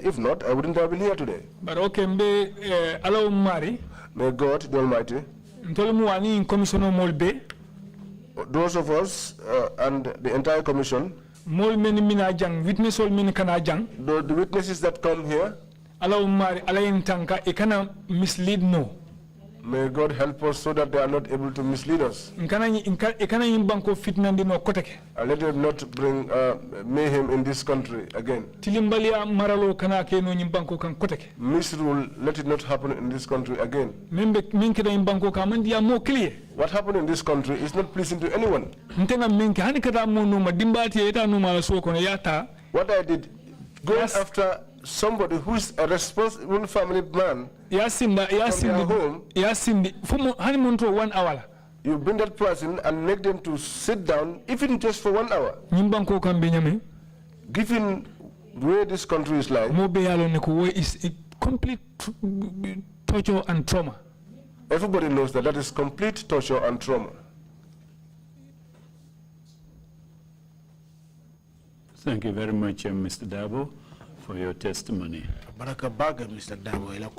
if not, I wouldn't have been here today. But okay, may God the Almighty, those of us and the entire commission, Mol many mina jang, witness all many kana jang. The witnesses that come here, Allow Mari, Alain Tanka, it cannot mislead no. may God help us so that they are not able to mislead us. And let them not bring mayhem in this country again. Misrule, let it not happen in this country again. What happened in this country is not pleasing to anyone. What I did, going after somebody who is a responsible family man from their home, you bring that person and make them to sit down, even just for 1 hour. Given where this country is like, is a complete torture and trauma. Everybody knows that that is complete torture and trauma. Thank you very much, Mr. Darboe, for your testimony. Mr. Darboe,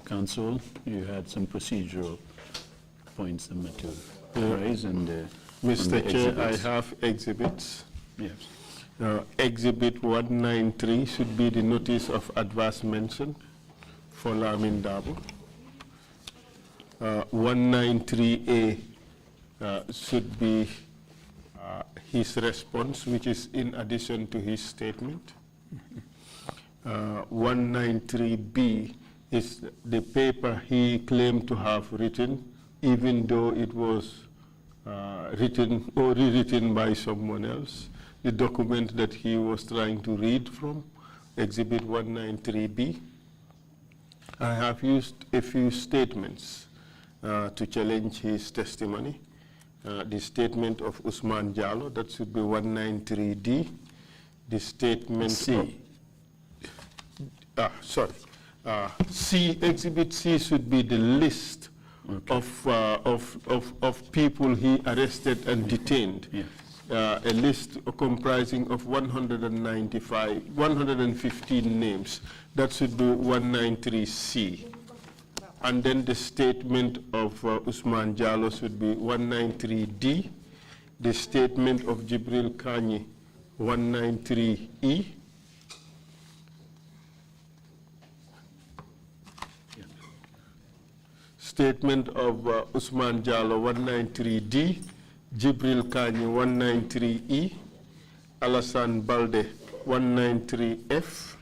Counsel, you had some procedural points to raise, and Mr. Chair, I have exhibits. Yes. Exhibit 193 should be the notice of adverse mention for LAMIN DARBOE. 193A should be his response, which is in addition to his statement. 193B is the paper he claimed to have written, even though it was written or rewritten by someone else. The document that he was trying to read from, Exhibit 193B. I have used a few statements to challenge his testimony. The statement of Usman Jallo, that should be 193D. The statement C. Exhibit C should be the list of people he arrested and detained. Yes. A list comprising of 115 names. That should be 193C. And then the statement of Usman Jallo should be 193D. The statement of Jibril Kanyi, 193E. Statement of Usman Jallo, 193D. Jibril Kanyi, 193E. Alassane Balde, 193F.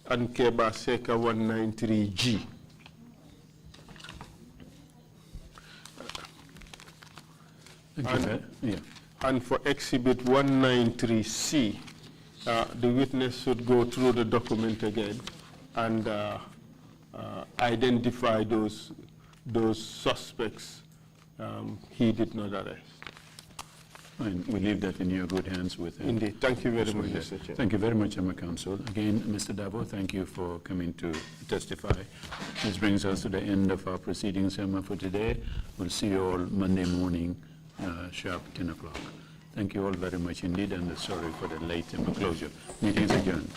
And Keba Seka, 193G. And for Exhibit 193C, the witness should go through the document again and identify those suspects he did not arrest. Fine. We leave that in your good hands with him. Indeed. Thank you very much, Mr. Chair. Thank you very much, Counsel. Again, Mr. Darboe, thank you for coming to testify. This brings us to the end of our proceedings for today. We'll see you all Monday morning, sharp 10 o'clock. Thank you all very much indeed, and sorry for the late closure. Meeting is adjourned.